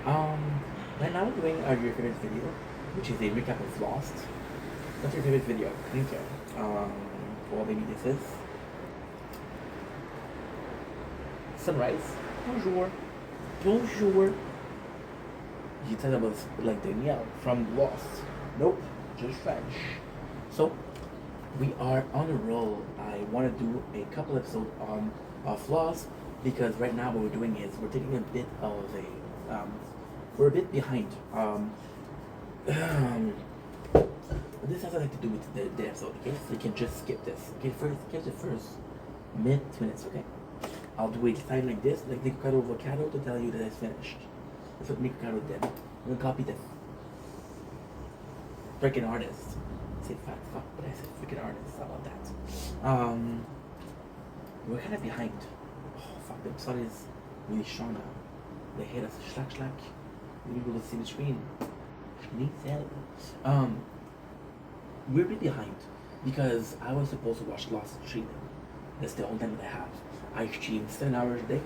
Right now we're doing our your favorite video, which is a recap of Lost. What's your favorite video? Okay. Well, maybe this is Sunrise. Bonjour. Bonjour. You thought it was like Danielle from Lost. Nope, just French. So, we are on a roll. I want to do a couple episodes on Lost because right now what we're doing is we're taking a bit of a we're a bit behind. This has nothing to do with the episode, okay? So you can just skip this. Okay, skip the first minutes, okay? I'll do a sign like this, like Nikocado Avocado, to tell you that it's finished. That's what Nikocado did. I'm gonna copy this. Freaking artist. I said fat fuck, but I said freaking artist. How about that? We're kind of behind. Oh fuck, the sun is really strong now. They hit us. Schlack schlack. We will see the screen. We're a bit behind because I was supposed to watch Lost streaming. That's the only time that I have. I stream 7 hours a day.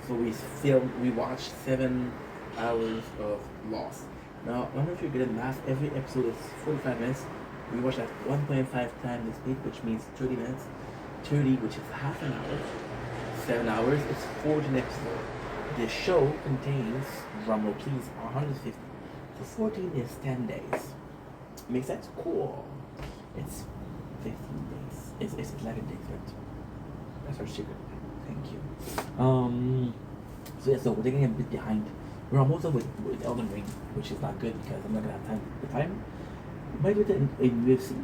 So we watched 7 hours of Lost. Now, I don't know if you're good at math. Every episode is 45 minutes. We watch that 1.5 times the speed, which means 30 minutes. 30, which is half an hour. 7 hours is 14 episodes. The show contains, drumroll please, 150. So 14 is 10 days. Makes sense? Cool. It's 15 days. It's 11 days, right? That's our secret. Thank you. So yeah, so we're getting a bit behind. We're almost done with Elden Ring, which is not good because I'm not gonna have time. The time might do it in UFC,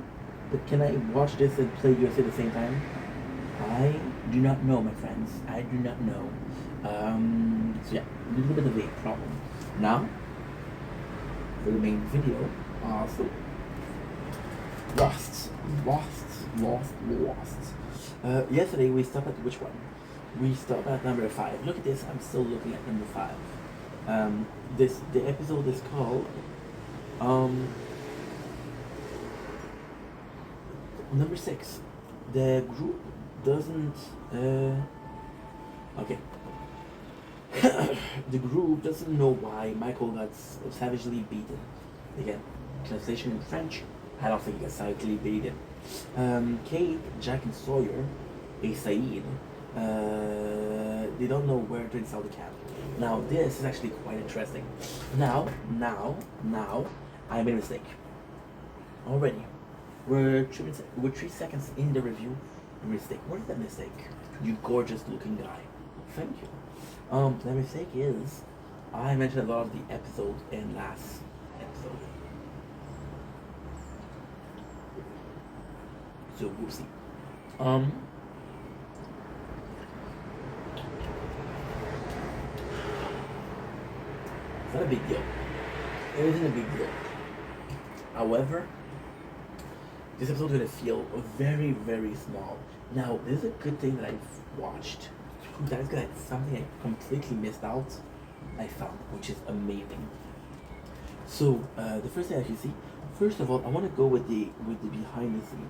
but can I watch this and play UFC at the same time? I do not know, my friends. I do not know. So yeah, a little bit of a problem. Now, for the main video, so Lost. Yesterday we stopped at which one? We stopped at number 5. Look at this. I'm still looking at number 5. The episode is called number 6. The group doesn't okay. The group doesn't know why Michael got savagely beaten. Again, translation in French. I don't think he got savagely beaten. Kate, Jack, and Sawyer, a Saeed, they don't know where to install the camp. Now, this is actually quite interesting. Now, I made a mistake. Already. We're 3 seconds in the review. Mistake. What is that mistake? You gorgeous looking guy. Thank you. The mistake is, I mentioned a lot of the episodes in last episode. So we'll see. It's not a big deal. It isn't a big deal. However, this episode is gonna feel very, very small. Now, this is a good thing that I've watched. That is something I completely missed out. I found, which is amazing. So the first thing I can see, first of all, I want to go with the behind the scene,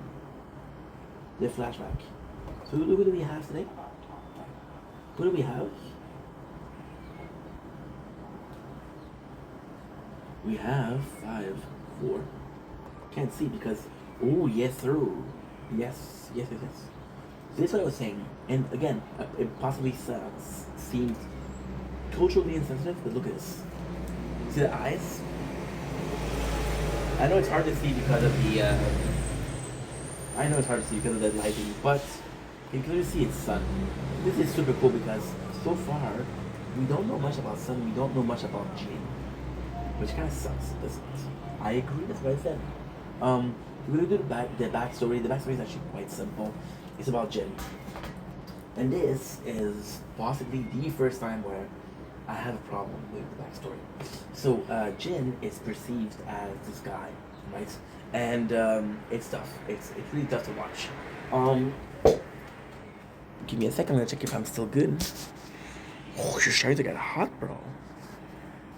the flashback. So who do we have today? Who do we have? We have 5, 4. Can't see because yes, through. Yes. So this is what I was saying, and again, it possibly seems culturally insensitive, but look at this. See the eyes? I know it's hard to see because of the lighting, but you can clearly see it's sun. This is super cool because so far we don't know much about Sun, we don't know much about Jin, which kind of sucks, doesn't it? I agree, that's what I said. We're gonna do the backstory. The backstory is actually quite simple. It's about Jin. And this is possibly the first time where I have a problem with the backstory. So Jin is perceived as this guy, right? And it's tough. It's really tough to watch. Give me a second, I'm gonna check if I'm still good. Oh, you're starting to get hot, bro.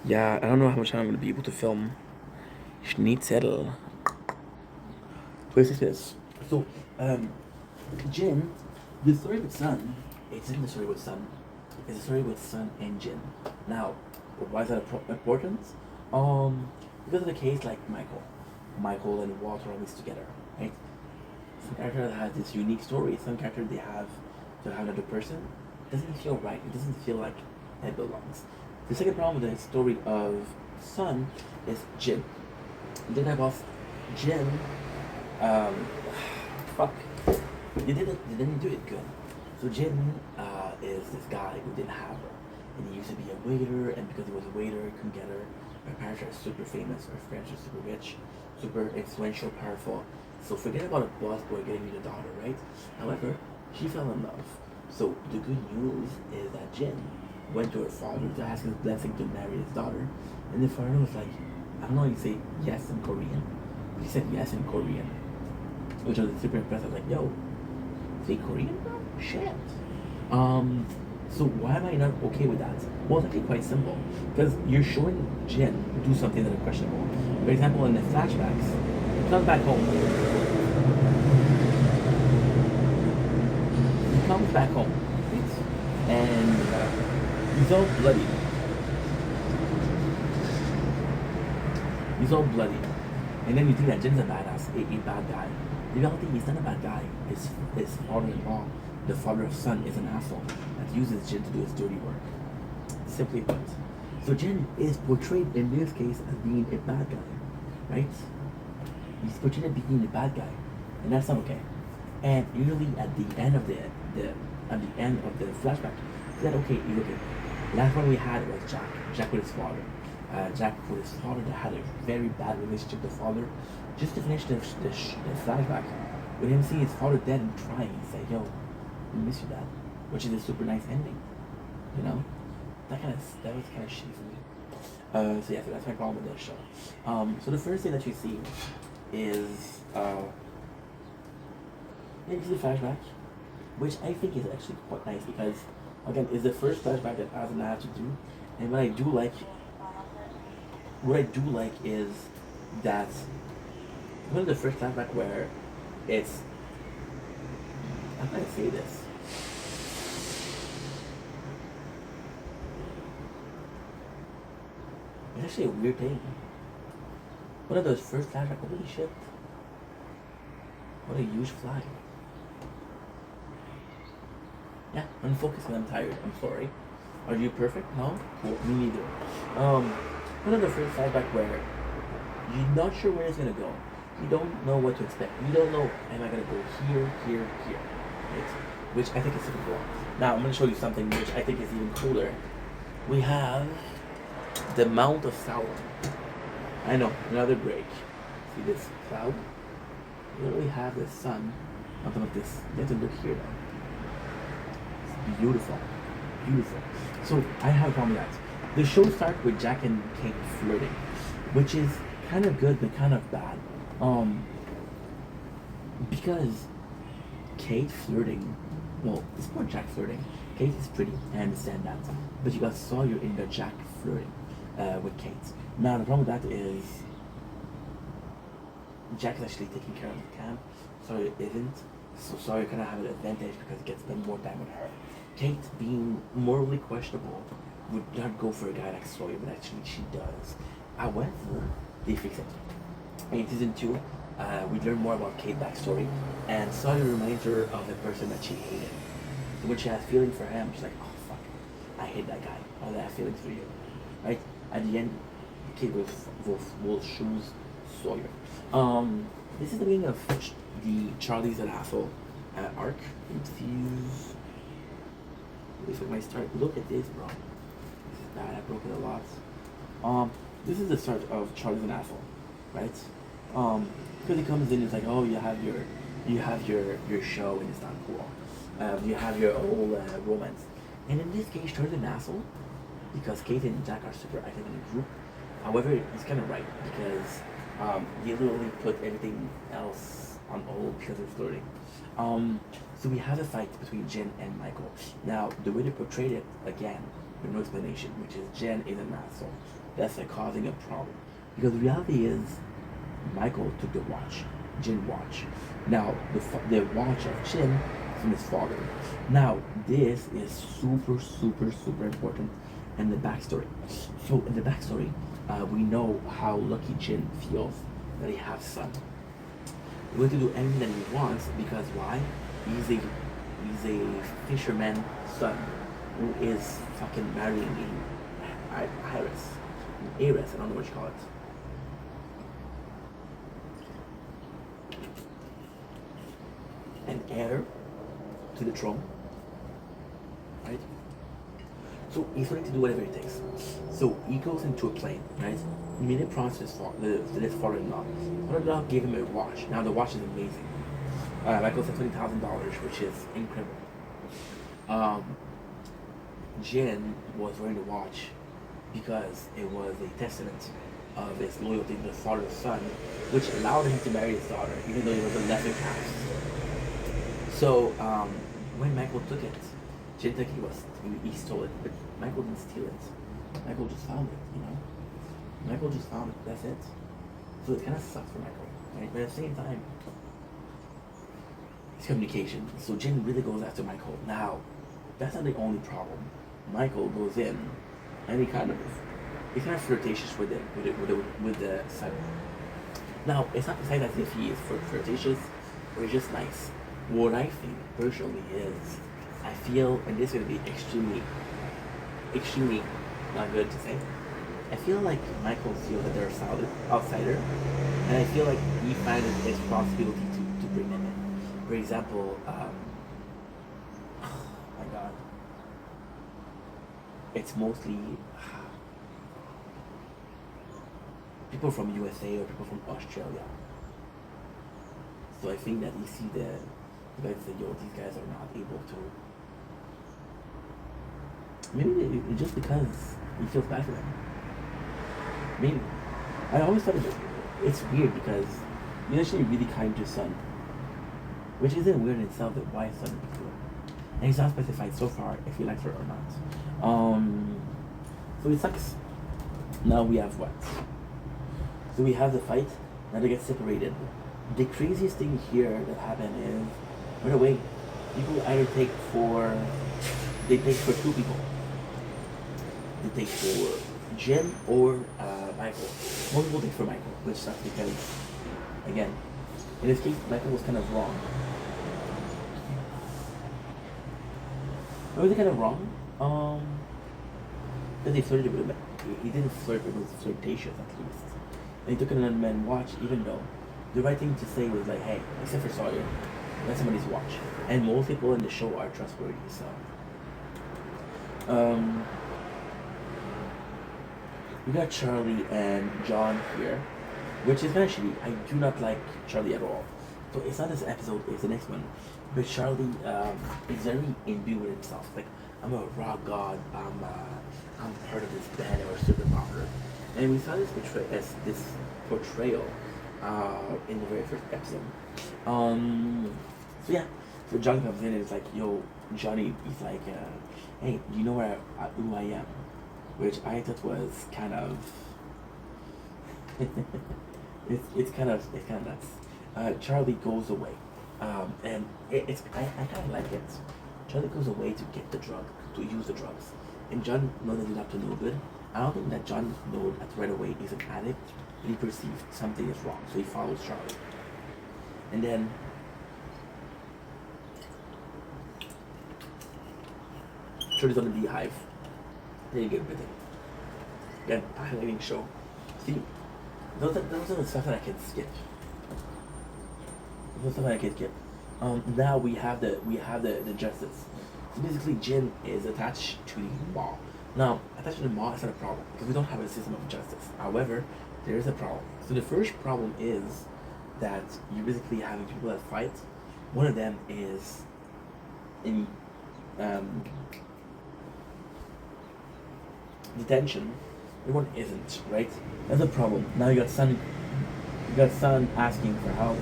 Yeah, I don't know how much time I'm gonna be able to film. Schnitzel. Pues this. So, Jin, the story with Sun, it's in the story with Sun. It's a story with Sun and Jin. Now, why is that important? Because of the case like Michael. Michael and Walter are always together, right? Some character that has this unique story, some character they have to have another person, it doesn't feel right. It doesn't feel like it belongs. The second problem with the story of Sun is Jin. Jin have off Jin, fuck. They didn't do it good. So Jin is this guy who didn't have her. And he used to be a waiter, and because he was a waiter, he couldn't get her. Her parents are super famous, her parents are super rich, super influential, powerful. So forget about a boss boy getting you the daughter, right? However, she fell in love. So the good news is that Jin went to her father to ask his blessing to marry his daughter. And the father was like, I don't know how you say yes in Korean. He said yes in Korean. Which was super impressive. I was like, yo, say Korean, bro? Shit. So why am I not okay with that? Well, it's actually quite simple. Because you're showing Jin do something that is questionable. For example, in the flashbacks, he comes back home. He comes back home. Right? And he's all bloody. He's all bloody. And then you think that Jin's a badass, a bad guy. In reality, he's not a bad guy. His father-in-law, the father of Sun, is an asshole that uses Jin to do his dirty work. Simply put. So Jin is portrayed in this case as being a bad guy, right? He's portrayed as being a bad guy, and that's not okay. And usually at the end of the flashback, that okay, you look at last one we had was Jack with his father. Jack with his father that had a very bad relationship with the father. Just to finish the flashback, with him seeing his father dead and crying, he said, "Yo, we miss you, Dad," which is a super nice ending. You know, that was kind of shitty for me. So yeah, so that's my problem with this show. So the first thing that you see is you see the flashback, which I think is actually quite nice because again, it's the first flashback that Asuna has to do, and what I do like is that one of the first flashback where it's how can I say this? It's actually a weird thing. One of those first flashbacks, holy shit. What a huge fly. Yeah, unfocused and I'm tired. I'm sorry. Are you perfect? No? Cool. Me neither. One of the first flashback where you're not sure where it's gonna go. You don't know what to expect. You don't know, am I gonna go here, right? Which I think is super cool. Now I'm gonna show you something which I think is even cooler. We have the Mount of Sauron. I know, another break. See this cloud? You literally have the sun on top of this. You have to look here though. It's beautiful. Beautiful. So I have a problem with that. The show starts with Jack and Kate flirting, which is kind of good but kind of bad. Because Kate flirting, well, it's more Jack flirting. Kate is pretty, I understand that. But you got Sawyer in the Jack flirting with Kate. Now the problem with that is Jack is actually taking care of the camp, Sawyer isn't. So Sawyer kind of have an advantage because he gets to spend more time with her. Kate, being morally questionable, would not go for a guy like Sawyer, but actually she does. However, they fix it. In season 2, we learn more about Kate's backstory, and Sawyer reminds her of the person that she hated. So when she has feelings for him, she's like, oh fuck, I hate that guy. Why do I have feelings for you? Right? At the end, Kate will choose Sawyer. This is the beginning of the Charlie's an Asshole arc. If I start, look at this, bro. This is bad. I broke it a lot. This is the start of Charlie's an Asshole, right? Because he comes in, it's like, oh, you have your show, and it's not cool. You have your old romance, and in this case, Charlie's an asshole because Kate and Jack are super active in the group. However, he's kind of right because he literally put everything else on all because they're flirting. So we have a fight between Jen and Michael. Now, the way they portrayed it, again, with no explanation, which is Jen is an asshole. That's like causing a problem. Because the reality is, Michael took the watch, Jen watch. Now, the watch of Jen is from his father. Now, this is super, super, super important in the backstory. So, in the backstory, we know how lucky Jin feels that he has a son. He's going to do anything that he wants because why? He's a fisherman son who is fucking marrying a heiress, I don't know what you call it. An heir to the throne, right? So he's willing to do whatever it takes. So he goes into a plane, right? He made a promise to his father-in-law. Father-in-law gave him a watch. Now the watch is amazing. Michael said $20,000, which is incredible. Jin was wearing the watch because it was a testament of his loyalty to the father's son, which allowed him to marry his daughter, even though he was a lesser caste. So when Michael took it, Jin took he stole it, but Michael didn't steal it. Michael just found it, Michael just found it, that's it. So it kind of sucks for Michael, right? But at the same time, it's communication. So Jin really goes after Michael. Now, that's not the only problem. Michael goes in and he's kind of flirtatious with the son. Now, it's not to say that if he is flirtatious or he's just nice. What I think personally is, I feel, and this is going to be extremely not good to say. I feel like Michael feels that they're an outsider, and I feel like he finds it his responsibility to bring them in. For example, oh my God, it's mostly people from USA or people from Australia. So I think that you see the guys say, yo, these guys are not able to. Maybe just because he feels bad for them. Maybe. I always thought it's weird because he's actually really kind to his son. Which isn't weird in itself, that why his son would be cruel. And he's not specified so far if he likes her or not. So it sucks. Now we have what? So we have the fight, now they get separated. The craziest thing here that happened is, right away, people either take for two people. They take for Jin or Michael. Most people take for Michael, which sucks because, again, in this case, Michael was kind of wrong. Why was he kind of wrong? That they flirted with him. He didn't flirt, but it was flirtatious at least. And he took another man's watch, even though the right thing to say was like, hey, except for Sawyer, that's somebody's watch. And most people in the show are trustworthy, so. We got Charlie and John here, which is actually, I do not like Charlie at all. So it's not this episode, it's the next one. But Charlie is very imbued with himself. Like, I'm a rock god, I'm part of this band or superpower. And we saw this portrayal in the very first episode. So yeah, so Johnny comes in and it's like, yo, Johnny, he's like, hey, do you know who I am? Which I thought was kind of, it's kind of nuts. Charlie goes away, and I kind of like it. Charlie goes away to get the drug, to use the drugs, and John knows that he's up to no good. I don't think that John knows that right away he's an addict, but he perceives something is wrong, so he follows Charlie. And then Charlie's on the beehive. Then you get with it. Again, highlighting show. See, those are the stuff that I can skip. Those are stuff that I can skip. Now we have the justice. So basically, Jin is attached to the mall. Now, attached to the mall is not a problem because we don't have a system of justice. However, there is a problem. So the first problem is that you're basically having people that fight. One of them is in detention. The one isn't, right? That's a problem. Now you got son asking for help.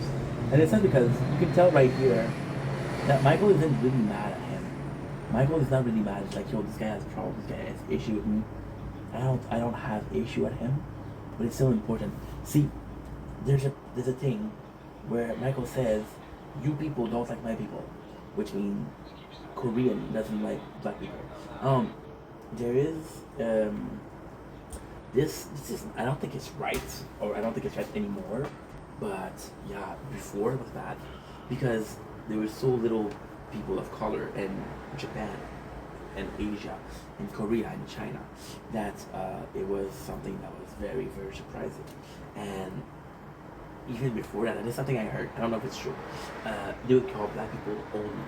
And it's not because you can tell right here that Michael isn't really mad at him. Michael is not really mad. It's like, yo, this guy has problems. This guy has issue with me. I don't have issue at him, but it's still important. See, there's a thing where Michael says, "You people don't like my people," which means Korean doesn't like black people. There is this is, I don't think it's right, or I don't think it's right anymore. But yeah, before it was bad because there were so little people of color in Japan and Asia and Korea and China that it was something that was very, very surprising. And even before that, and it's something I heard, I don't know if it's true, they would call black people only,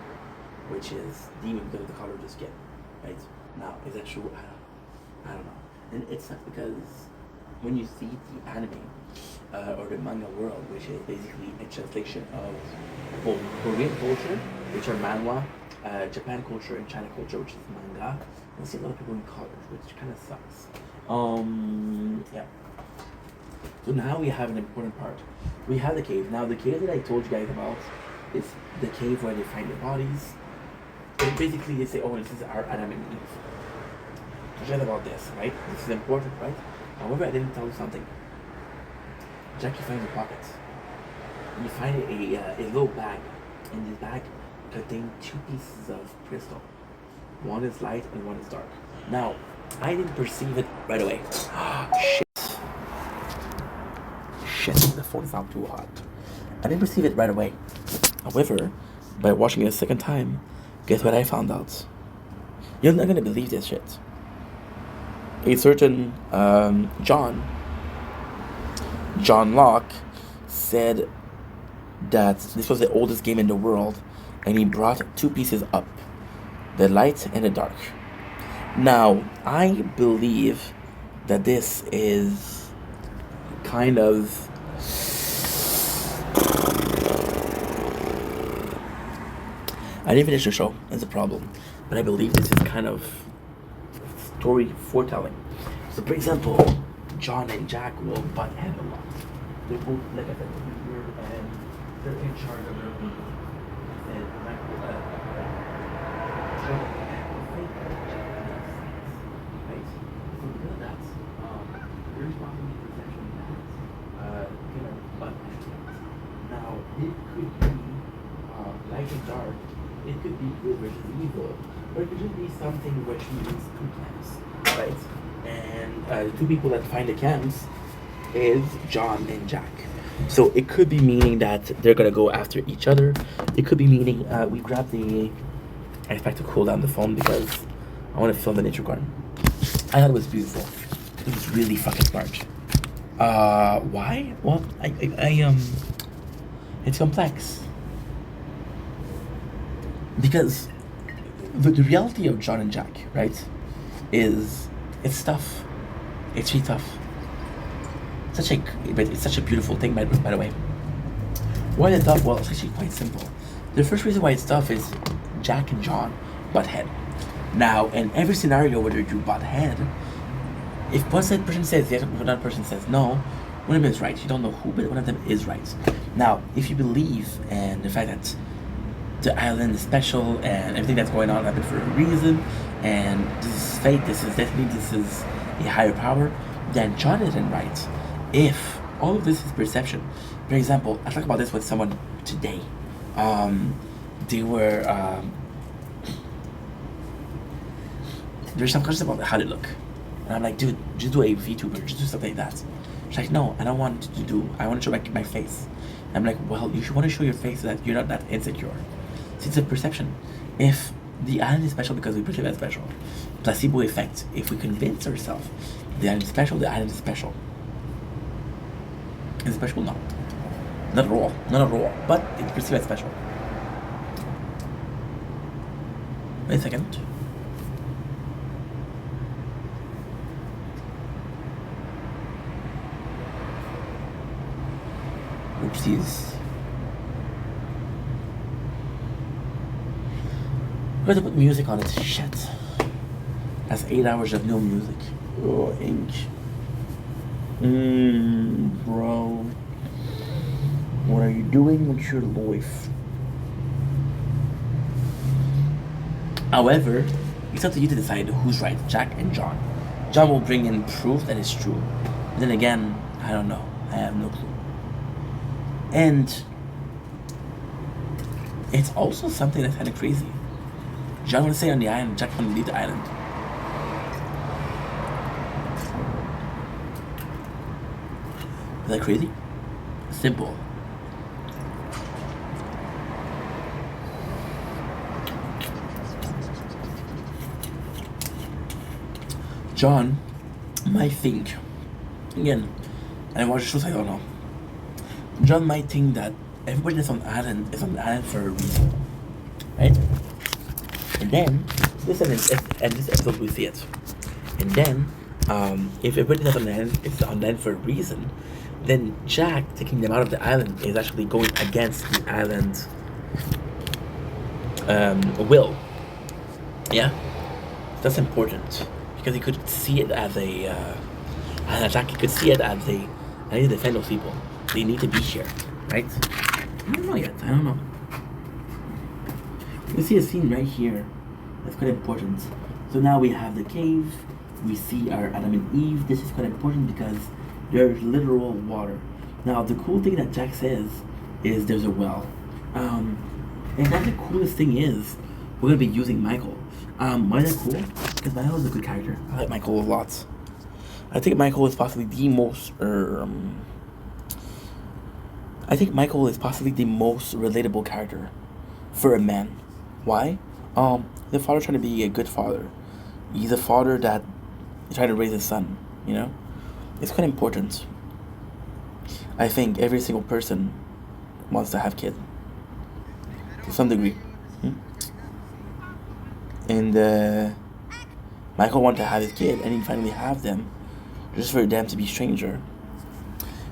which is demon because of the color of the skin, right? Now, is that true? I don't know. And it's not because when you see the anime or the manga world, which is basically a translation of both Korean culture, which are manhwa, Japan culture, and China culture, which is manga, you see a lot of people in colors, which kind of sucks. Yeah. So now we have an important part. We have the cave. Now the cave that I told you guys about is the cave where they find the bodies. And basically they say, oh, this is our Adam and Eve. Forget about this, right? This is important, right? However, I didn't tell you something. Jackie finds a pocket. You find a little bag. In this bag contains two pieces of crystal. One is light and one is dark. Now, I didn't perceive it right away. Shit. Shit, the phone is not too hot. I didn't perceive it right away. However, by watching it a second time, guess what I found out? You're not gonna believe this shit. A certain John Locke said that this was the oldest game in the world, and he brought two pieces up, the light and the dark. Now, I believe that this is kind of I didn't finish the show, that's a problem. But I believe this is kind of story foretelling. So, for example, John and Jack will butt head a lot. They're both, like I said, weird and they're in charge of their own. And Michael, John and fake right? So because of that, there's probably perception that, butt heads. Now, it could be light and dark. It could be good versus evil, or it could just be something which means two camps, right? And the two people that find the camps is John and Jack. So it could be meaning that they're gonna go after each other. It could be meaning we grab the. I expect to cool down the phone because I want to film the nature garden. I thought it was beautiful. It was really fucking smart. Why? Well, it's complex. Because the reality of John and Jack, right, is it's tough. It's really tough. But it's such a beautiful thing, by the way. Why is it tough? Well, it's actually quite simple. The first reason why it's tough is Jack and John butt head. Now, in every scenario where you butt head, if one person says yes, another person says no, one of them is right. You don't know who, but one of them is right. Now, if you believe in the fact that the island is special and everything that's going on happened for a reason, and this is fate, this is destiny, this is a higher power, then John isn't right. If all of this is perception, for example, I talked about this with someone today. They were there's some questions about how they look, and I'm like, dude, just do a VTuber, just do something like that. She's like, no, I don't want to do. I want to show my face. I'm like, well, you should want to show your face so that you're not that insecure. It's a perception. If the island is special because we perceive it as special, placebo effect. If we convince ourselves the island is special, the island is special. Is it special? No, not at all. Not at all. But it's perceived as special. Wait a second. Oopsies. I'm going to put music on it. Shit. That's 8 hours of no music. Oh, ink. Bro. What are you doing with your life? However, it's up to you to decide who's right, Jack and John. John will bring in proof that it's true. But then again, I don't know. I have no clue. And it's also something that's kind of crazy. John want to stay on the island. Jack want to leave the island. Is that crazy? Simple. John might think, again, I watch shows, I don't know. John might think that everybody that's on the island is on the island for a reason, right? And then, this episode we see it. And then, if everybody that's on the island is on the island for a reason, then Jack taking them out of the island is actually going against the island's will. Yeah, that's important because he could see it as an attack. He could see it as I need to defend those people. They need to be here, right? I don't know yet. I don't know. We see a scene right here that's quite important. So now we have the cave. We see our Adam and Eve. This is quite important because there's literal water. Now the cool thing that Jack says is there's a well. And then the coolest thing is we're gonna be using Michael. Why is that cool? Because Michael is a good character. I like Michael a lot. I think Michael is possibly the most relatable character for a man. Why? The father trying to be a good father. He's a father that is trying to raise his son, you know? It's quite important. I think every single person wants to have kids. To some degree. And Michael wanted to have his kid, and he finally have them, just for them to be stranger.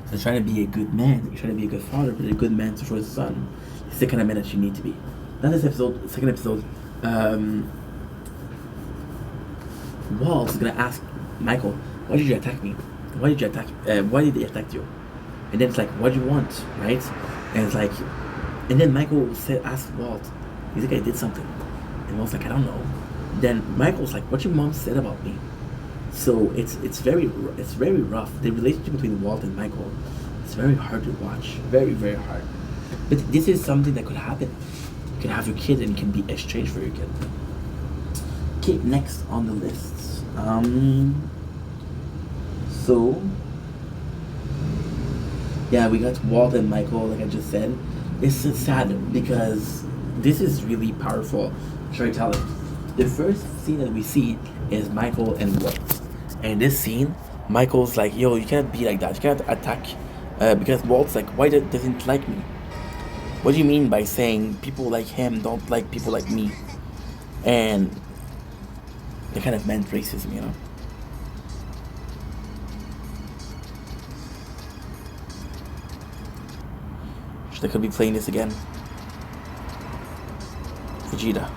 So he's trying to be a good man, he's trying to be a good father, but a good man to show his son. It's the kind of man that you need to be. Now this episode, second episode, Walt is gonna ask Michael, why did you attack me? Why did they attack you? And then it's like, what do you want, right? And it's like, and then Michael asked Walt, he's like, I did something. And Walt's like, I don't know. Then Michael's like, what your mom said about me? So it's very rough. The relationship between Walt and Michael, it's very hard to watch. Very, very hard. But this is something that could happen. You can have your kid and it can be exchanged for your kid. Okay, next on the list. So yeah, we got Walt and Michael, like I just said. It's sad because this is really powerful storytelling. The first scene that we see is Michael and Walt. And this scene, Michael's like, yo, you can't be like that. You can't attack. Because Walt's like, why doesn't like me? What do you mean by saying people like him don't like people like me? And they kind of meant racism, you know? They could be playing this again. Vegeta.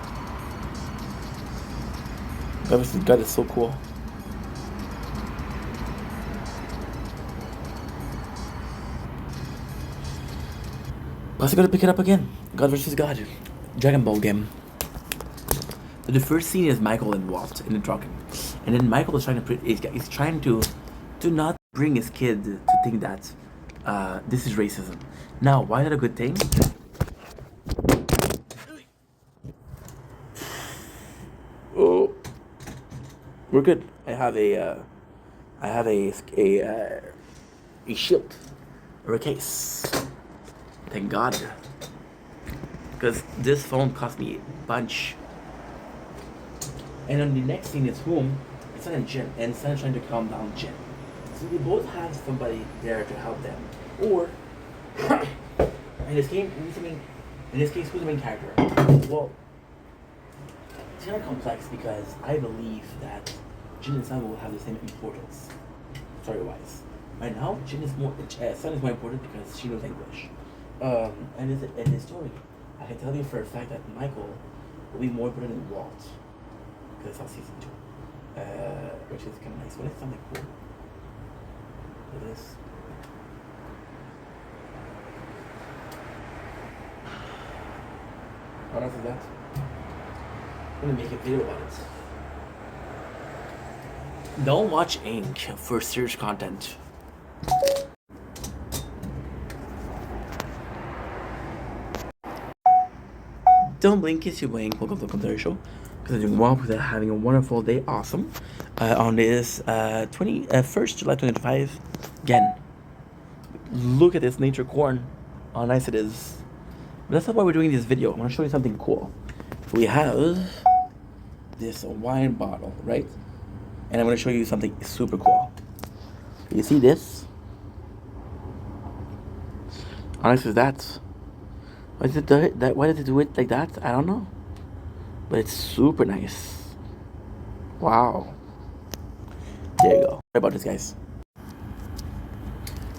God is so cool. Plus, I gotta pick it up again. God vs. God. Dragon Ball game. So the first scene is Michael and Walt in the talking, and then Michael is trying to not bring his kid to think that this is racism. Now, why is that a good thing? Oh, we're good. I have a shield or a case. Thank God, because this phone cost me a bunch. And on the next scene is home. It's not in Jin, and Sun's trying to calm down Jin. So they both have somebody there to help them, or. In this case, who's the main character? Well, it's kind of complex because I believe that Jin and Sun will have the same importance, story-wise. Right now, Sun is more important because she knows English. And in this story, I can tell you for a fact that Michael will be more important than Walt because it's season 2, which is kind of nice. What is something cool? Look at this. How nice is that? I'm gonna make a video about it. Don't watch Ink for serious content. Don't blink, kiss you blink. Welcome to the Commentary Show. Because I'm doing well, because I'm having a wonderful day. Awesome. On this 1st July 2025. Again, look at this nature corn. How nice it is. But that's not why we're doing this video. I'm going to show you something cool. We have this wine bottle, right? And I'm going to show you something super cool. You see this? How nice is that? Why does it do it like that? I don't know. But it's super nice. Wow. There you go. Sorry about this, guys.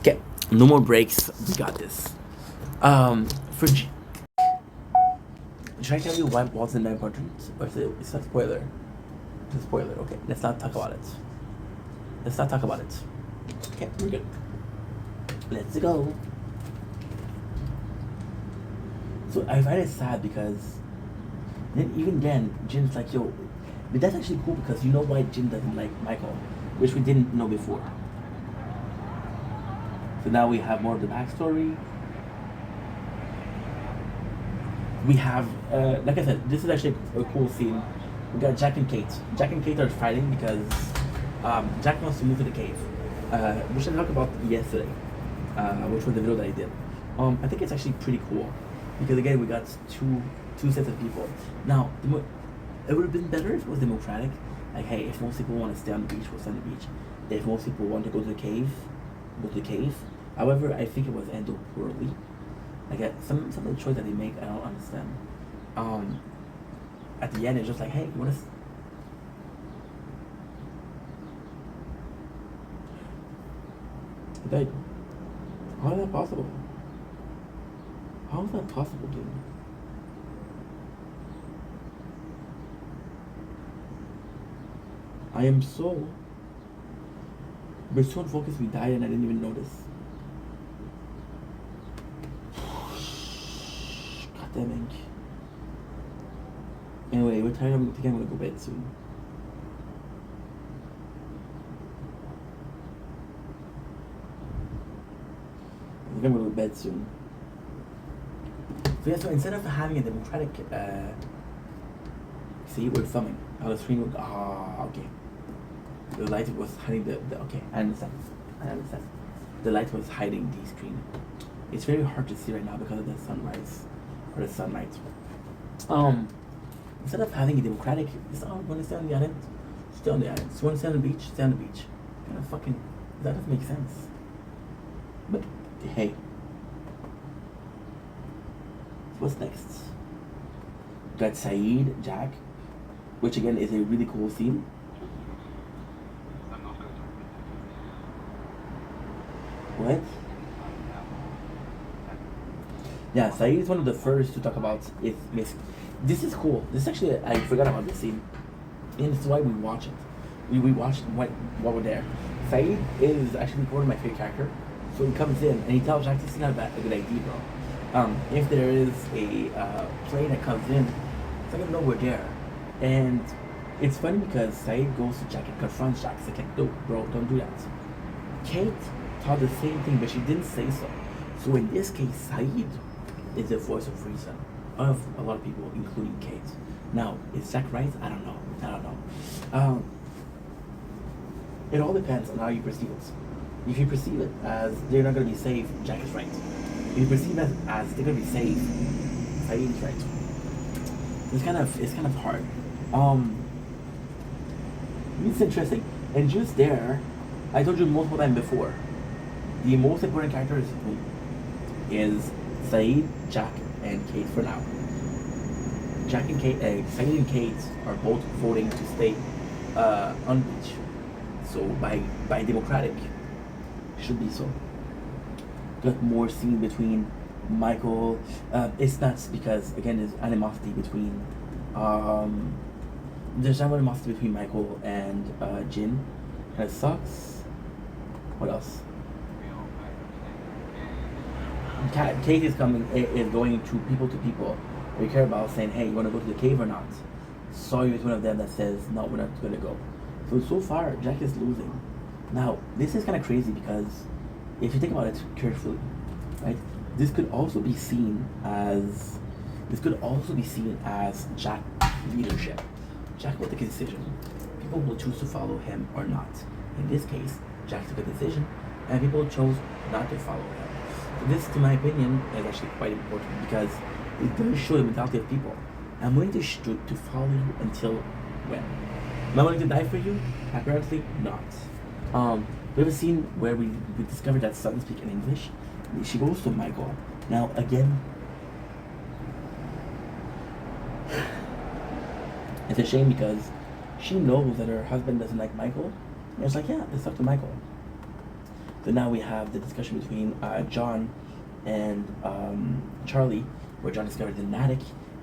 Okay. No more breaks. We got this. Should I tell you why wasn't that important? Or is it's a spoiler? It's a spoiler. Okay. Let's not talk about it. Okay. We're good. Let's go. So I find it sad because even then, Jin's like, yo, but that's actually cool because you know why Jin doesn't like Michael, which we didn't know before. So now we have more of the backstory. We have, like I said, this is actually a cool scene. We got Jack and Kate. Jack and Kate are fighting because Jack wants to move to the cave, which I talked about yesterday, which was the video that I did. I think it's actually pretty cool. Because again, we got two sets of people. Now, it would have been better if it was democratic. Like, hey, if most people want to stay on the beach, we'll stay on the beach. If most people want to go to the cave, go to the cave. However, I think it was handled poorly. Like, some of the choice that they make, I don't understand. At the end, it's just like, hey, you want to... Like, how is that possible? How is that possible, dude? I am so... We're so unfocused, we died and I didn't even notice. God damn it. Anyway, we're tired. I think I'm gonna go to bed soon. I think I'm gonna go to bed soon. So yeah, so instead of having a democratic, see, we're thumbing. Now the screen would, okay. The light was hiding the okay, I understand. The light was hiding the screen. It's very hard to see right now because of the sunrise, or the sunlight. Instead of having a democratic, want to stay on the island? Stay on the island. So you want to stay on the beach? Stay on the beach. Kind of fucking, that doesn't make sense. But, hey. What's next? Got Saeed, Jack, which again is a really cool scene. What? Yeah, Saeed is one of the first to talk about if Miss. This is cool. This actually, I forgot about this scene, and it's why we watch it. We watched while we're there. Saeed is actually one of my favorite characters. So he comes in and he tells Jack, "This is not a good idea, bro. If there is a plane that comes in, it's like, no, we're there." And it's funny because Saeed goes to Jack and confronts Jack. He's like, "No, bro, don't do that." Kate thought the same thing, but she didn't say so. So in this case, Saeed is the voice of reason of a lot of people, including Kate. Now, is Jack right? I don't know. It all depends on how you perceive it. If you perceive it as they're not going to be safe, Jack is right. If you perceive it as they're going to be safe, Saeed is right. It's kind of hard. It's interesting. And just there, I told you multiple times before, the most important character is Saeed, Jack, and Kate for now. Jack and Kate, Saeed and Kate are both voting to stay on the beach. So by democratic, should be so. Got more scene between Michael. It's nuts because again there's animosity between there's animosity between Michael and Jin. Kind of sucks. What else? Kate is going to people, or you care about saying, hey, you want to go to the cave or not? Sawyer is one of them that says, no, we're not going to go. So far, Jack is losing. Now, this is kind of crazy because if you think about it carefully, right, this could also be seen as Jack's leadership. Jack will take a decision. People will choose to follow him or not. In this case, Jack took a decision, and people chose not to follow him. So this, to my opinion, is actually quite important because it does show the mentality of people. I'm willing to follow you until when? Am I willing to die for you? Apparently not. We have a scene where we discovered that Sutton speaks in English. She goes to Michael. Now, again, it's a shame because she knows that her husband doesn't like Michael. And it's like, yeah, let's talk to Michael. So now we have the discussion between John and Charlie, where John discovers an attic,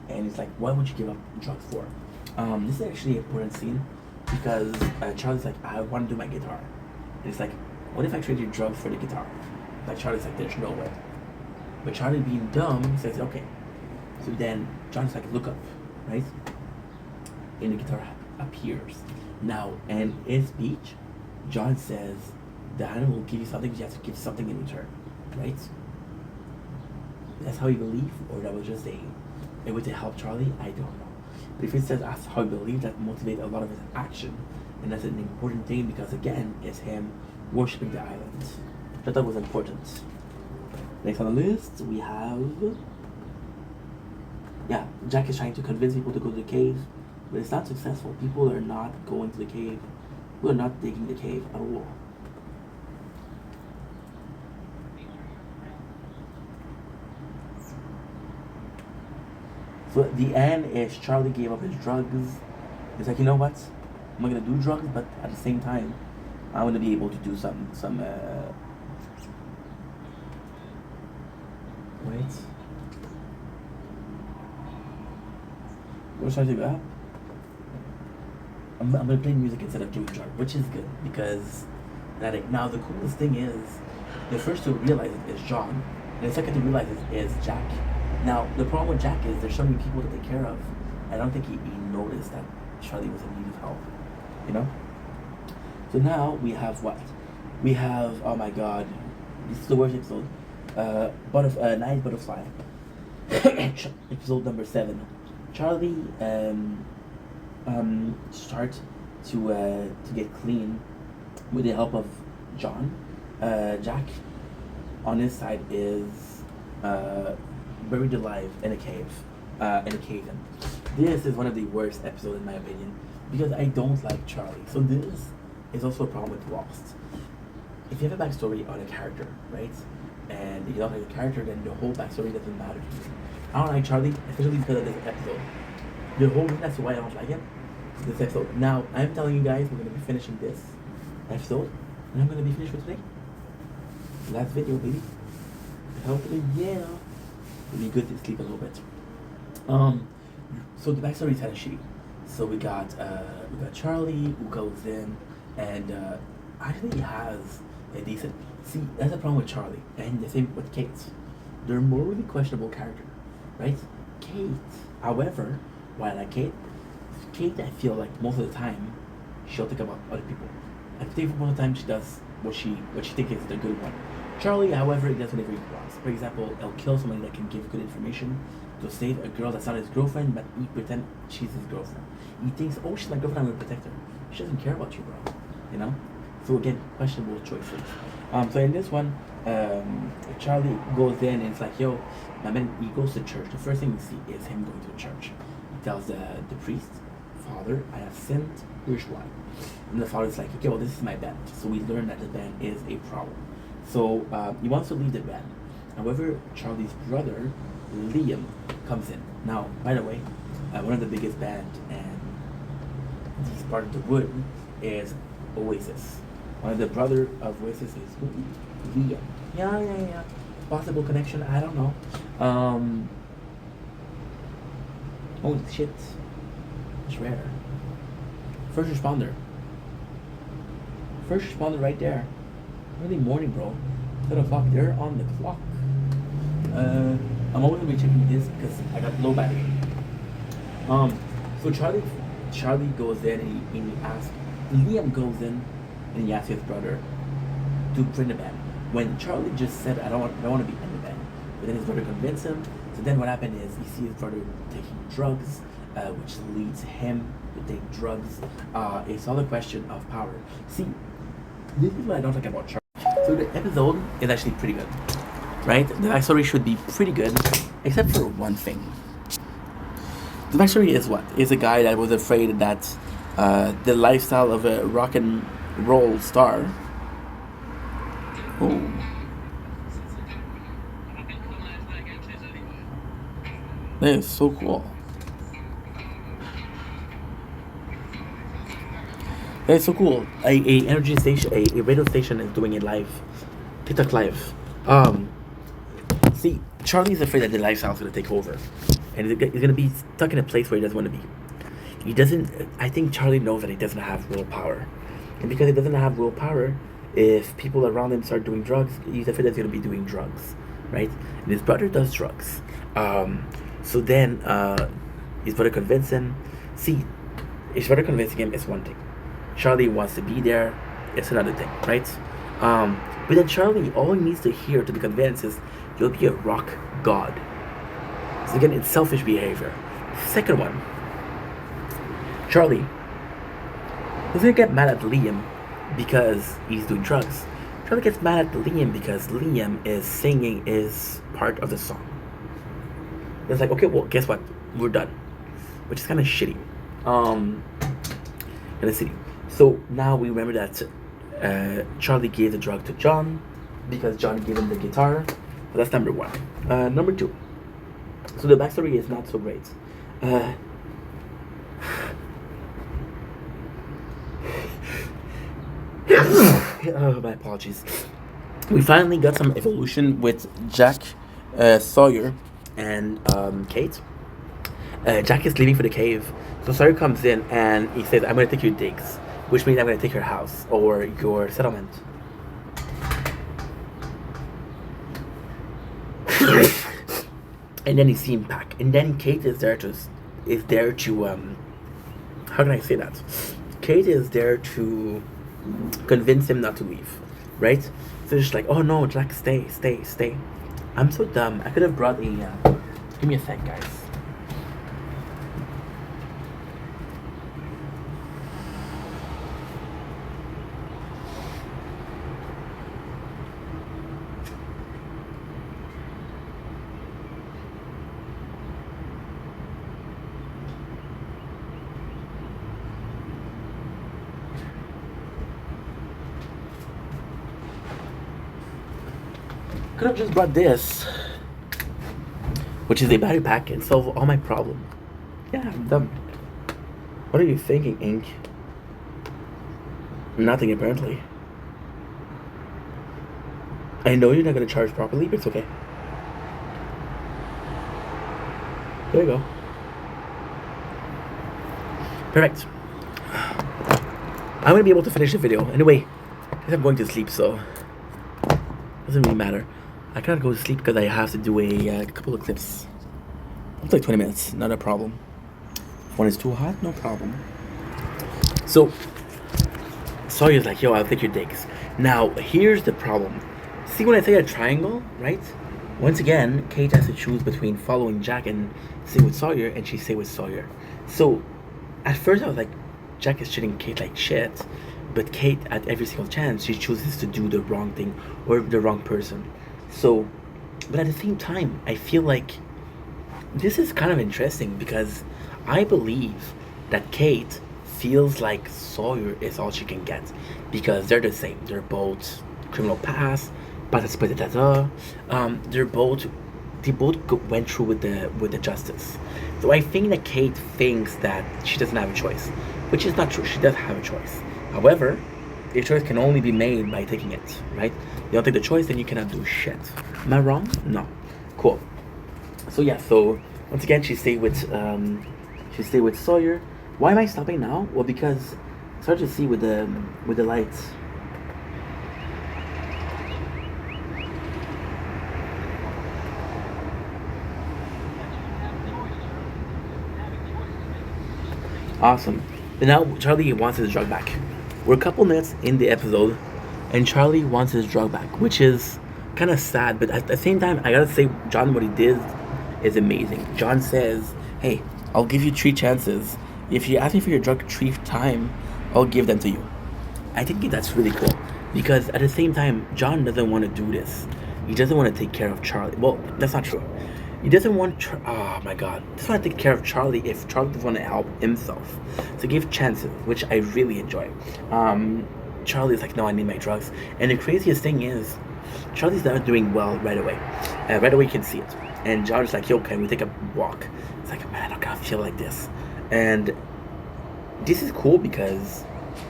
and he's like, why would you give up drugs for? This is actually an important scene because Charlie's like, I want to do my guitar. And it's like, what if I trade you drugs for the guitar? Like, Charlie's like, there's no way. But Charlie, being dumb, says, okay. So then John's like, look up, right? And the guitar appears. Now, in his speech, John says, the animal will give you something, you have to give something in return, right? That's how you believe, or that was just a way to help Charlie? I don't know. But if it says that's how you believe, that motivates a lot of his action. And that's an important thing because, again, it's him worshipping the island. Which I thought was important. Next on the list, we have... Yeah, Jack is trying to convince people to go to the cave, but it's not successful. People are not going to the cave. People are not digging the cave at all. So at the end is Charlie gave up his drugs. It's like, you know what? I'm not gonna do drugs, but at the same time, I want to be able to do some wait. What should I do that? I'm gonna play music instead of doing drugs, which is good because now the coolest thing is the first to realize it is John, and the second to realize it is Jack. Now, the problem with Jack is there's so many people to take care of. I don't think he noticed that Charlie was in need of help, you know? So now we have what? We have, oh my god, this is the worst episode. Night Butterfly. Episode number 7. Charlie start to get clean with the help of John. Jack, on his side, is buried alive in a cave. This is one of the worst episodes in my opinion because I don't like Charlie. So this is also a problem with Lost. If you have a backstory on a character, right, and you don't like the character, then the whole backstory doesn't matter to me. I don't like Charlie, especially because of this episode. The whole reason as to why I don't like him is this episode. Now, I'm telling you guys, we're going to be finishing this episode, and I'm going to be finished with today. Last video, baby. Hopefully, yeah. It'll be good to sleep a little bit. So the backstory is kind of shitty. So we got Charlie who goes in and actually has a decent. See, that's the problem with Charlie, and the same with Kate. They're morally questionable character, right? Kate, however, while I like Kate, I feel like most of the time she'll think about other people. I think most of the time she does what she thinks is the good one. Charlie, however, he does whatever he wants. For example, he'll kill somebody that can give good information to save a girl that's not his girlfriend, but he pretend she's his girlfriend. He thinks, oh, she's my girlfriend, I'm gonna protect her. She doesn't care about you, bro. You know? So again, questionable choices. So in this one, Charlie goes in and it's like, yo, my man, he goes to church. The first thing we see is him going to church. He tells the priest, Father, I have sinned, here's why. And the father's like, okay, well, this is my band. So we learn that the band is a problem. So he wants to leave the band. However, Charlie's brother, Liam, comes in. Now, by the way, one of the biggest bands and this part of the wood is Oasis. One of the brother of Oasis is Liam. Yeah. Possible connection, I don't know. Holy shit. It's rare. First responder right there. Early morning, bro. 10 o'clock. They're on the clock. I'm always gonna be checking this because I got low battery. Um, so Charlie goes in and he asks, Liam goes in and he asks his brother to bring the band. When Charlie just said, I don't want to be in the band. But then his brother convinced him. So then what happened is he sees his brother taking drugs, which leads him to take drugs. It's all a question of power. See, this is what I don't like about Charlie. So the episode is actually pretty good, right? The backstory should be pretty good, except for one thing. The backstory is what? Is a guy that was afraid that the lifestyle of a rock and roll star. Oh. That is so cool. That is so cool. A energy station, a radio station is doing it live. TikTok live. See, Charlie's afraid that the lifestyle is gonna take over, and he's gonna be stuck in a place where he doesn't want to be. He doesn't. I think Charlie knows that he doesn't have willpower, and because he doesn't have willpower, if people around him start doing drugs, he's afraid that he's gonna be doing drugs, right? And his brother does drugs. So then his brother convinces him. See, his brother convincing him is one thing. Charlie wants to be there. It's another thing, right? But then Charlie, all he needs to hear to be convinced is, you'll be a rock god. So again, it's selfish behavior. Second one, Charlie doesn't get mad at Liam because he's doing drugs. Charlie gets mad at Liam because Liam is singing his part of the song. It's like, okay, well, guess what? We're done. Which is kind of shitty. In the city. So now we remember that Charlie gave the drug to John because John gave him the guitar. So that's number one. Number two. So the backstory is not so great. Oh, my apologies. We finally got some evolution with Jack, Sawyer, and Kate. Jack is leaving for the cave. So Sawyer comes in and he says, I'm going to take your digs, which means I'm going to take your house or your settlement. And then he sees him back. And then Kate is there to how can I say that? Kate is there to convince him not to leave, right? So she's like, oh no, Jack, stay. I'm so dumb. I could have brought a give me a sec, guys. Could have just brought this, which is a battery pack, and solve all my problem. Yeah, I'm dumb. What are you thinking, Ink? Nothing, apparently. I know you're not gonna charge properly, but it's okay. There you go. Perfect. I'm gonna be able to finish the video. Anyway, because I'm going to sleep, so it doesn't really matter. I cannot go to sleep because I have to do a couple of clips. It's like 20 minutes, not a problem. If one is too hot, no problem. So, Sawyer's like, yo, I'll take your digs. Now, here's the problem. See, when I say a triangle, right? Once again, Kate has to choose between following Jack and stay with Sawyer, and she stay with Sawyer. So, at first I was like, Jack is treating Kate like shit. But Kate, at every single chance, she chooses to do the wrong thing or the wrong person. So, but at the same time, I feel like this is kind of interesting because I believe that Kate feels like Sawyer is all she can get because they're the same. They're both criminal past, they're both went through with the justice. So I think that Kate thinks that she doesn't have a choice, which is not true. She does have a choice. However, the choice can only be made by taking it, right? You don't take the choice, then you cannot do shit. Am I wrong? No. Cool. So yeah, so once again, she stayed with Sawyer. Why am I stopping now? Well, because it's hard to see with the lights. Awesome. And now Charlie wants his drug back. We're a couple minutes in the episode, and Charlie wants his drug back, which is kind of sad. But at the same time, I gotta say, John, what he did is amazing. John says, "Hey, I'll give you 3 chances. If you ask me for your drug 3 times, I'll give them to you." I think that's really cool because at the same time, John doesn't want to do this. He doesn't want to take care of Charlie. Well, that's not true. He doesn't want. Oh my God! He doesn't want to take care of Charlie if Charlie doesn't want to help himself. So give chances, which I really enjoy. Charlie's like, no, I need my drugs. And the craziest thing is, Charlie's not doing well right away. Right away, you can see it. And John's like, yo, can we take a walk? It's like, man, I don't gotta feel like this. And this is cool because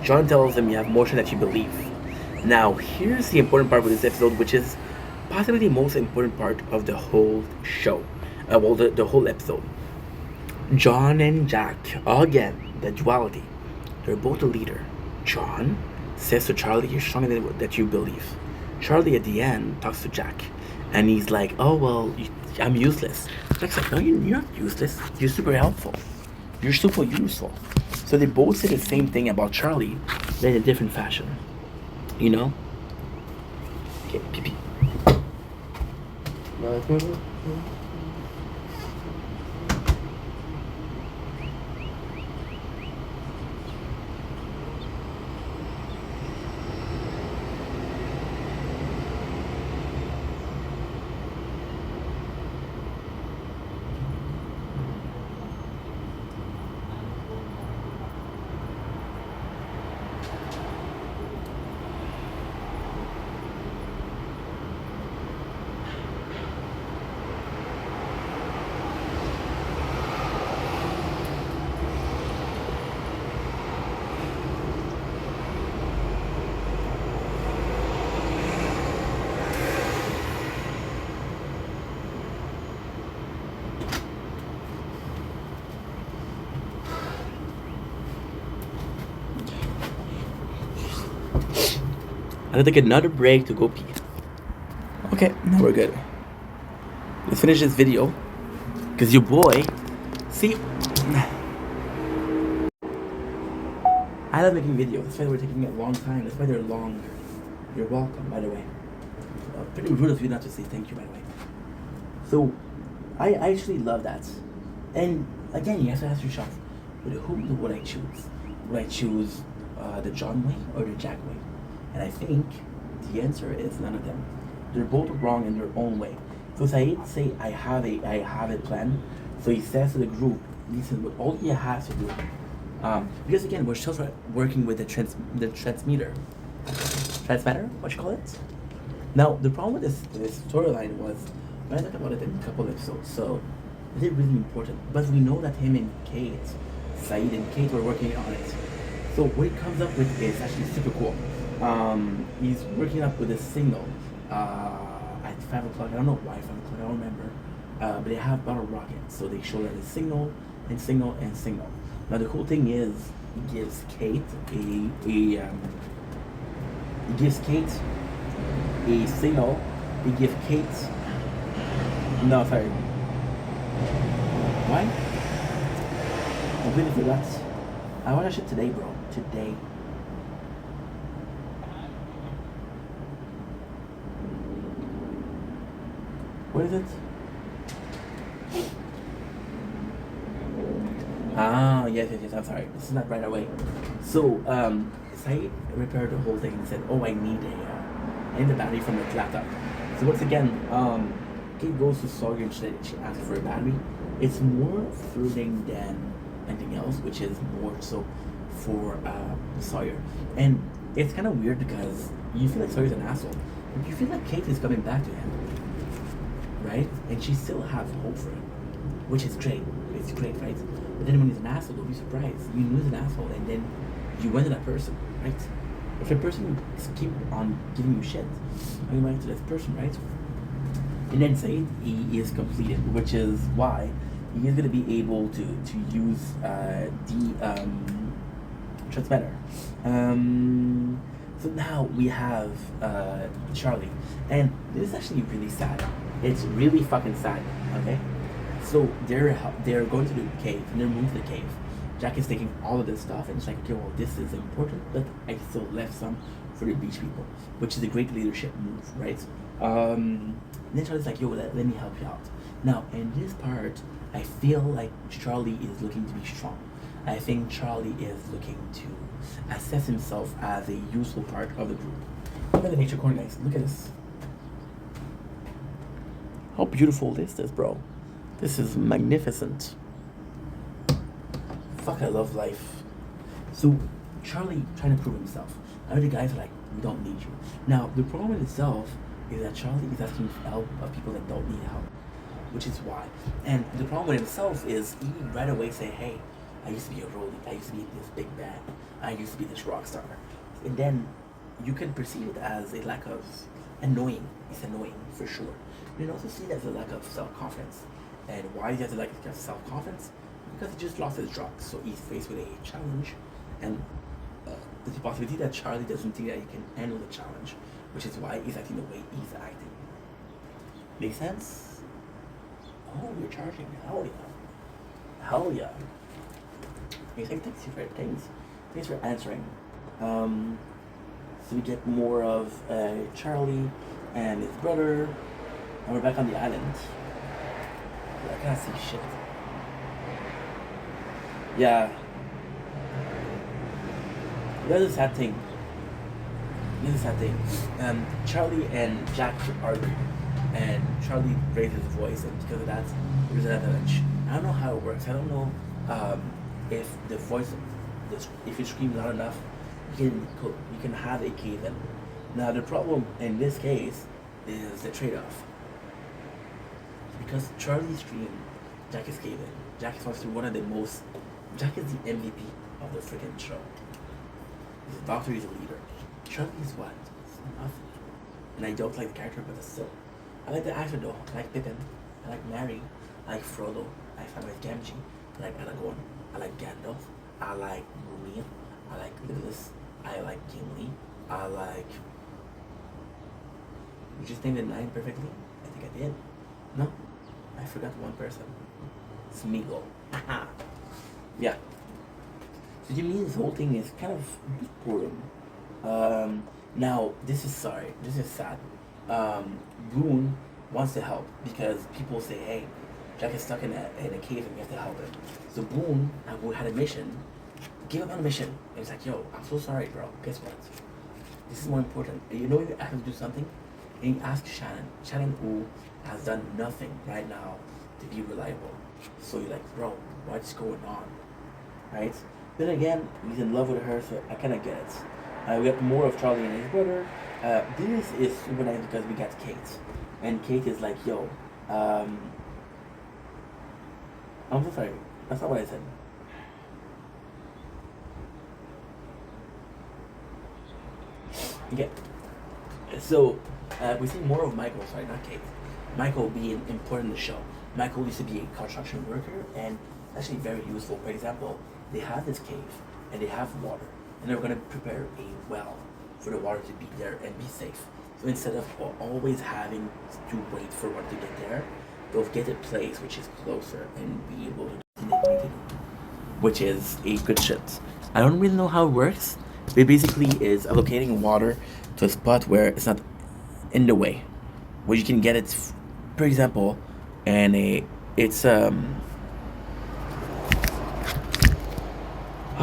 John tells him you have more that you believe. Now, here's the important part with this episode, which is possibly the most important part of the whole show. Well, the whole episode. John and Jack, again, the duality. They're both a leader. John says to Charlie, you're stronger than that you believe. Charlie at the end talks to Jack, and he's like, oh, well, I'm useless. Jack's like, no, you're not useless. You're super helpful. You're super useful. So they both say the same thing about Charlie, but in a different fashion. You know? Okay, pee pee. I have to take another break to go pee. Okay, now we're good. Let's finish this video. Because your boy, see, I love making videos. That's why we're taking a long time. That's why they're long. You're welcome, by the way. Pretty rude of you not to say thank you, by the way. So, I actually love that. And again, you have to ask yourself, who would I choose? Would I choose the John way or the Jack way? And I think the answer is none of them. They're both wrong in their own way. So Saeed say, I have a plan. So he says to the group, listen, what all you have to do, because again, we're still working with the transmitter. Transmitter? What you call it? Now, the problem with this storyline was, I talked about it in a couple episodes, so it is really important. But we know that him and Kate, Saeed and Kate were working on it. So what he comes up with is actually super cool. He's working up with a signal at 5 o'clock. I don't know why 5 o'clock, I don't remember. But they have bottle rockets, so they show that it's signal and signal and signal. Now the cool thing is, he gives Kate a signal. He gives Kate. No, sorry. Why? I completely forgot. I want that shit today, bro. Today. What is it? Ah, yes, I'm sorry. This is not right away. So, Saeed repaired the whole thing and said, oh, I need the battery from the laptop. So once again, Kate goes to Sawyer and she asks for a battery. It's more flirting than anything else, which is more so for Sawyer. And it's kind of weird because you feel like Sawyer's an asshole, but you feel like Kate is coming back to him, right? And she still has hope for him, which is great. It's great, right? But then when he's an asshole, don't be surprised. You knew he's an asshole, and then you went to that person, right? If a person keep on giving you shit, you went to that person, right? And then Saeed, he is completed, which is why he is going to be able to use the transmitter. So now we have Charlie, and this is actually really sad. It's really fucking sad. Okay, so they're going to the cave, and they're moving to the cave. Jack is taking all of this stuff, and it's like, okay, well, this is important, but I still left some for the beach people, which is a great leadership move, right? Then Charlie's like, yo, let me help you out. Now, in this part, I feel like Charlie is looking to be strong. I think Charlie is looking to assess himself as a useful part of the group. Look at the nature corner, guys. Look at this. How beautiful is this, bro? This is magnificent. Fuck, I love life. So, Charlie trying to prove himself. Other guys are like, we don't need you. Now, the problem in itself is that Charlie is asking for help of people that don't need help, which is why. And the problem with himself is he right away say, hey, I used to be a roadie, I used to be this big band, I used to be this rock star. And then you can perceive it as a lack of annoying. It's annoying for sure. You can also see it as a lack of self-confidence. And why he has a lack of self-confidence? Because he just lost his drugs, so he's faced with a challenge, and there's the possibility that Charlie doesn't think that he can handle the challenge, which is why he's acting the way he's acting. Make sense? Oh, you're charging. Hell yeah. Hell yeah. He's like, thanks for answering. So we get more of Charlie and his brother, and we're back on the island. I can't see shit. Yeah. That's a sad thing. Charlie and Jack argue, and Charlie raises his voice, and because of that, there's an avalanche. I don't know how it works. I don't know if the voice, if you scream loud enough, you can have a cave-in. Now the problem in this case is the trade-off. Because Charlie screamed, Jack is caving. Jack is obviously one of the most. Jack is the MVP of the freaking show. He's a doctor, he's a leader. Charlie is what? It's nothing. And I don't like the character, but still. I like the actor though. I like Pippin. I like Merry. I like Frodo. I like Gamgee. I like Aragorn. I like Gandalf. I like Boromir. I like Legolas. I like Gimli. I like. You just named the 9 perfectly? I think I did. No? I forgot one person. Smeagol. Yeah. So to me, this whole thing is kind of boring. Now, this is sad. Boone wants to help because people say, hey, Jack is stuck in a cave and we have to help him. So Boone had a mission. Give him on a mission. And he's like, yo, I'm so sorry, bro. Guess what? This is more important. You know you ask him to do something? And you ask Shannon. Shannon, who has done nothing right now to be reliable. So you're like, bro, what's going on? Right? Then again, he's in love with her, so I kind of get it. We got more of Charlie and his brother. This is super nice because we got Kate. And Kate is like, yo, I'm so sorry. That's not what I said. Okay. So, we see more of Michael, sorry, not Kate. Michael being important in the show. Michael used to be a construction worker and actually very useful. For example, they have this cave and they have water and they're going to prepare a well for the water to be there and be safe. So instead of always having to wait for water to get there, they'll get a place which is closer and be able to do it, which is a good shit. I don't really know how it works, but it basically is allocating water to a spot where it's not in the way, where you can get it, for example, and it's how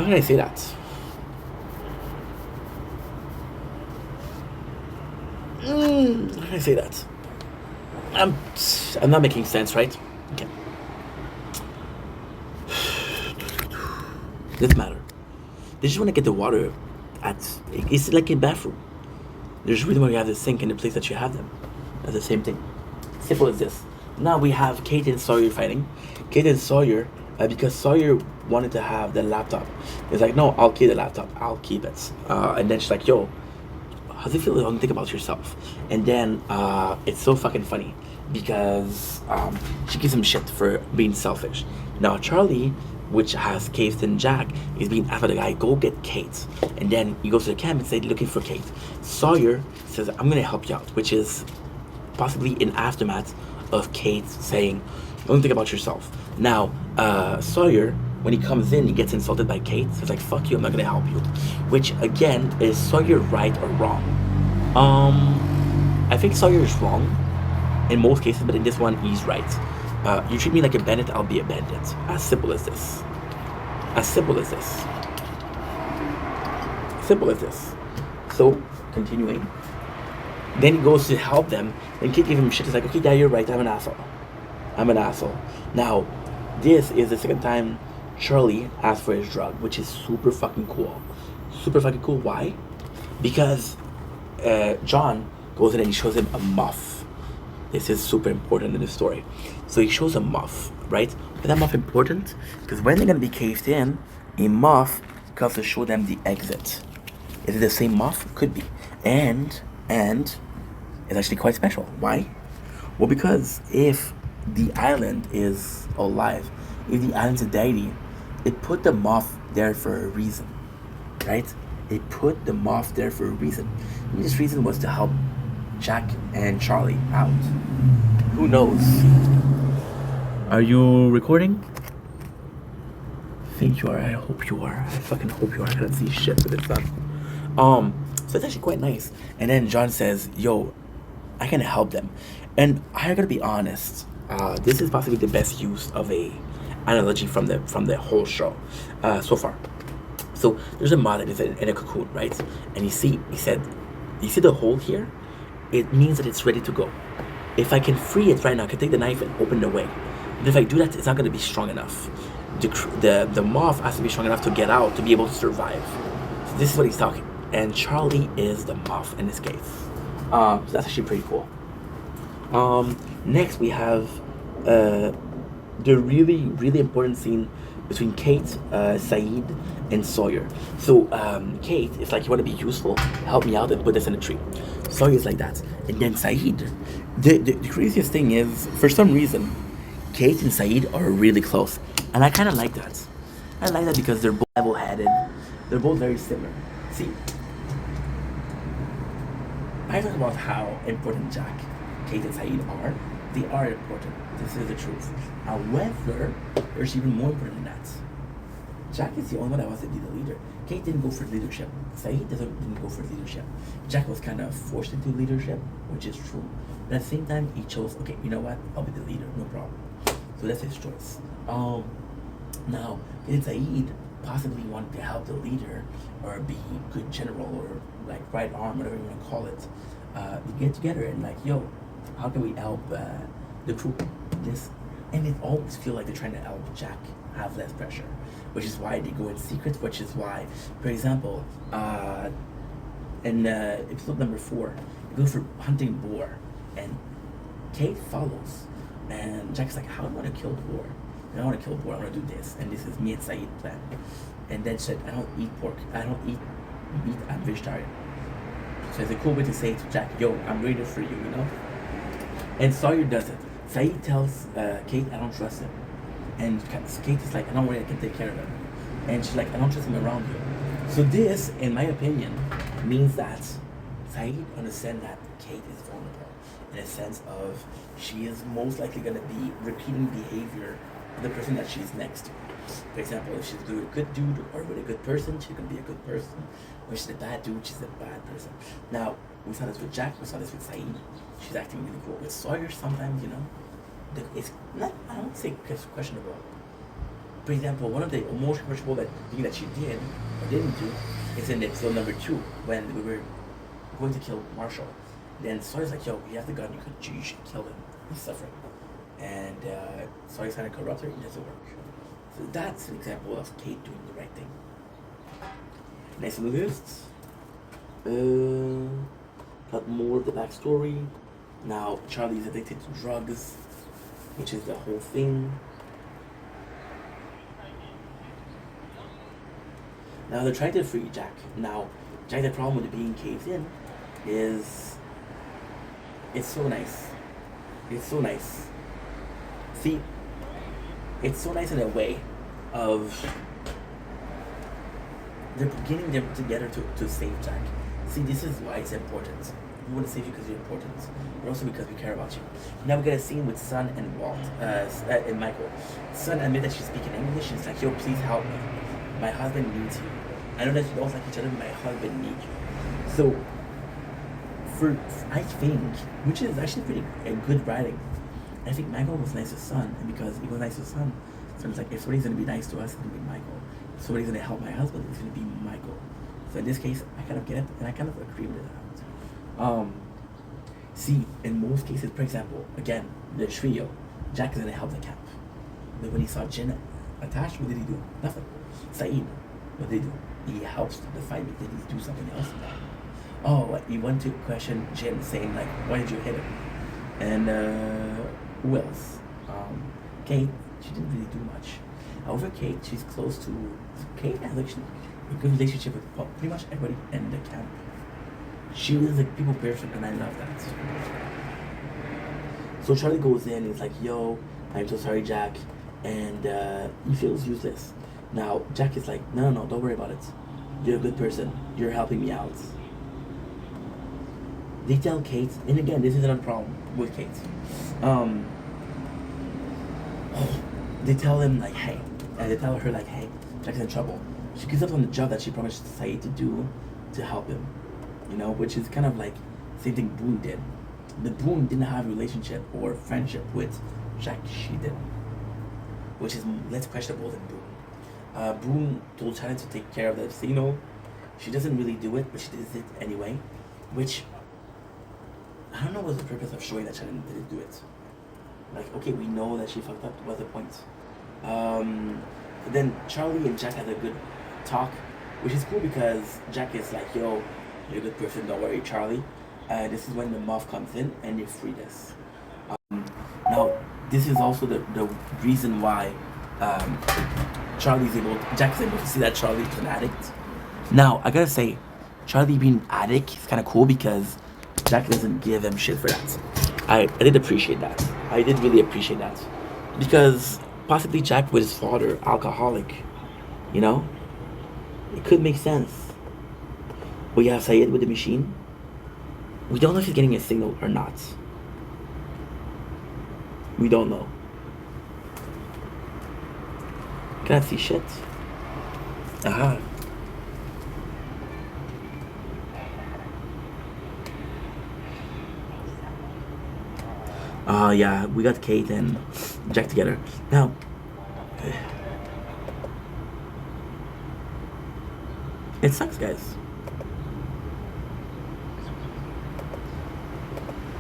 can I say that? How can I say that? I'm not making sense, right? Okay. Doesn't matter. They just want to get the water it's like a bathroom. There's a reason why you have the sink in the place that you have them. That's the same thing. Simple as this. Now we have Kate and Sawyer fighting. Kate and Sawyer, because Sawyer wanted to have the laptop. He's like, no, I'll keep the laptop. I'll keep it. And then she's like, yo, how does it feel to think about yourself? And then it's so fucking funny because she gives him shit for being selfish. Now Charlie, which has Kate and Jack, is being asked by the guy, go get Kate. And then he goes to the camp and says, looking for Kate. Sawyer says, I'm gonna help you out, which is possibly in aftermath of Kate saying, don't think about yourself. Now, Sawyer when he comes in, he gets insulted by Kate. So it's like, fuck you, I'm not gonna help you. Which again is Sawyer right or wrong? I think Sawyer is wrong in most cases, but in this one, he's right. You treat me like a bandit, I'll be a bandit. As simple as this. As simple as this. Simple as this. So, continuing. Then he goes to help them, and Kate gives him shit. He's like, okay, yeah, you're right, I'm an asshole. I'm an asshole. Now, this is the second time Charlie asked for his drug, which is super fucking cool. Super fucking cool. Why? Because John goes in and he shows him a muff. This is super important in the story. So he shows a muff, right? Is that muff important? Because when they're going to be caved in, a muff comes to show them the exit. Is it the same muff? Could be. And it's actually quite special. Why? Well, because if the island is alive, if the island's a deity, it put the muff there for a reason, right? It put the muff there for a reason. And this reason was to help Jack and Charlie out. Who knows? Are you recording? I think you are. I hope you are. I fucking hope you are. I can't see shit with it's done. So it's actually quite nice. And then John says, yo, I can help them. And I gotta be honest, this is possibly the best use of a analogy from the whole show so far. So there's a mod that is in a cocoon, right? And he said, you see the hole here? It means that it's ready to go. If I can free it right now, I can take the knife and open the way. But if I do that, it's not going to be strong enough. The moth has to be strong enough to get out, to be able to survive. So this is what he's talking. And Charlie is the moth in this case. So that's actually pretty cool. Next we have the really, really important scene between Kate, Saeed, and Sawyer. So Kate is like, you want to be useful? Help me out and put this in a tree. Sawyer is like that. And then Saeed, the craziest thing is, for some reason, Kate and Saeed are really close. And I kind of like that. I like that because they're both level-headed. They're both very similar. See, I talk about how important Jack, Kate, and Saeed are. They are important. This is the truth. However, there's even more important than that. Jack is the only one that wants to be the leader. Kate didn't go for leadership. Saeed didn't go for leadership. Jack was kind of forced into leadership, which is true. But at the same time, he chose, okay, you know what? I'll be the leader, no problem. So that's his choice. Now, Kate and Saeed possibly want to help the leader or be good general or like right arm, whatever you want to call it. They get together and like, yo, how can we help the crew? This, and it always feel like they're trying to help Jack have less pressure, which is why they go in secret. Which is why, for example, in episode number 4, they go for hunting boar, and Kate follows, and Jack's like, "How do I want to kill boar? I don't want to kill boar. I want to do this, and this is me and Saeed plan." And then said, "I don't eat pork. I don't eat meat. I'm vegetarian." So it's a cool way to say to Jack, "Yo, I'm ready for you," you know. And Sawyer does it. Saeed tells Kate, "I don't trust him," and Kate is like, "I don't worry, I can take care of him." And she's like, "I don't trust him around you." So this, in my opinion, means that Saeed understands that Kate is vulnerable in a sense of she is most likely going to be repeating behavior of the person that she's next to. For example, if she's with a good dude or with a good person, she can be a good person. Or she's a bad dude, she's a bad person. Now, we saw this with Jack, we saw this with Saeed. She's acting really cool. With Sawyer, sometimes, you know, it's not, I don't say it's questionable. For example, one of the most questionable thing that she did or didn't do is in episode number 2 when we were going to kill Marshall. Then Sawyer's like, "Yo, you have the gun, you should kill him. He's suffering." And Sawyer's kind of corrupt her, it doesn't work. So that's an example of Kate doing the right thing. Next on the list, got more of the backstory. Now Charlie's addicted to drugs, which is the whole thing. Now they're trying to free Jack. Now, Jack, the problem with being caved in is it's so nice. It's so nice. See, it's so nice in a way of they're getting them together to save Jack. See, this is why it's important. we want to save you because you're important, but also because we care about you. Now we got a scene with Sun and and Michael. Sun admit that she's speaking English, and it's like, yo, please help me. My husband needs you. I know that you don't like each other, but my husband needs you. So, I think, which is actually pretty good writing, I think Michael was nice to Sun, and because he was nice to Sun, so it's like, if somebody's gonna be nice to us, it's gonna be Michael. If somebody's gonna help my husband, it's gonna be Michael. So in this case, I kind of get it, and I kind of agree with it. See, in most cases, for example, again, the trio, Jack is gonna help the camp. But when he saw Jin attached, what did he do? Nothing. Saeed, what did he do? He helps the fight, but did he do something else? Oh, he went to question Jin, saying like, why did you hit him? And who else? Kate, she didn't really do much. However, Kate, she's close to... Kate has actually a good relationship with pretty much everybody in the camp. She is a people person, and I love that. So Charlie goes in, he's like, yo, I'm so sorry, Jack. And he feels useless. Now, Jack is like, no, don't worry about it. You're a good person. You're helping me out. They tell Kate, and again, this isn't a problem with Kate. They tell him, like, hey. And they tell her, like, hey, Jack's in trouble. She gives up on the job that she promised Saeed to do to help him. You know, which is kind of like same thing Boone did. But Boone didn't have a relationship or friendship with Jack. She did, which is less questionable than Boone. Boone told Shannon to take care of the casino. She doesn't really do it, but she does it anyway. Which I don't know what's the purpose of showing that Shannon didn't do it. Like, okay, we know that she fucked up. What's the point? But then Charlie and Jack had a good talk, which is cool because Jack is like, yo, you're a good person, don't worry, Charlie. This is when the moth comes in and they free this. Now, this is also the reason why Jack's able to see that Charlie is an addict. Now, I gotta say, Charlie being an addict is kind of cool because Jack doesn't give him shit for that. I did appreciate that. I did really appreciate that. Because possibly Jack with his father, alcoholic, you know? It could make sense. We have Saeed with the machine. We don't know if he's getting a signal or not. We don't know. Can't see shit. Aha. Yeah, we got Kate and Jack together. Now, it sucks, guys.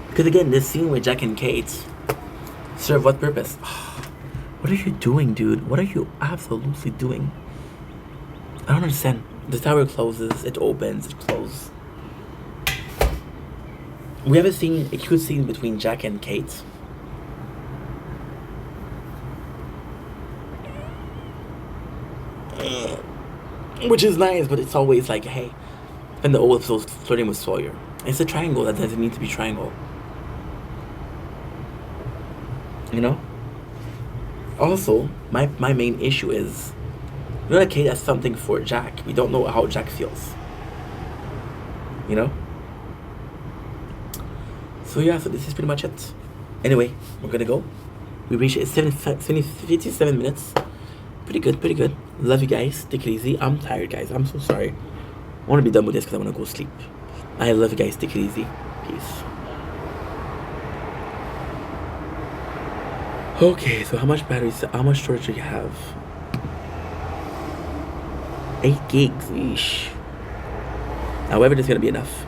Because again, this scene with Jack and Kate serve what purpose? What are you doing, dude? What are you absolutely doing? I don't understand. The tower closes, it opens, it closes. We have a cute scene between Jack and Kate. Which is nice, but it's always like, hey, and the old episode's flirting with Sawyer. It's a triangle that doesn't need to be triangle. You know? Also, my main issue is, you know that Kate has something for Jack. We don't know how Jack feels. You know? So yeah, so this is pretty much it. Anyway, we're gonna go. We reached 57 minutes. Pretty good. Love you guys. Take it easy. I'm tired, guys. I'm so sorry. I want to be done with this because I want to go sleep. I love you guys. Take it easy. Peace. Okay, so how much storage do you have? 8 gigs. Eesh. However, this is gonna be enough.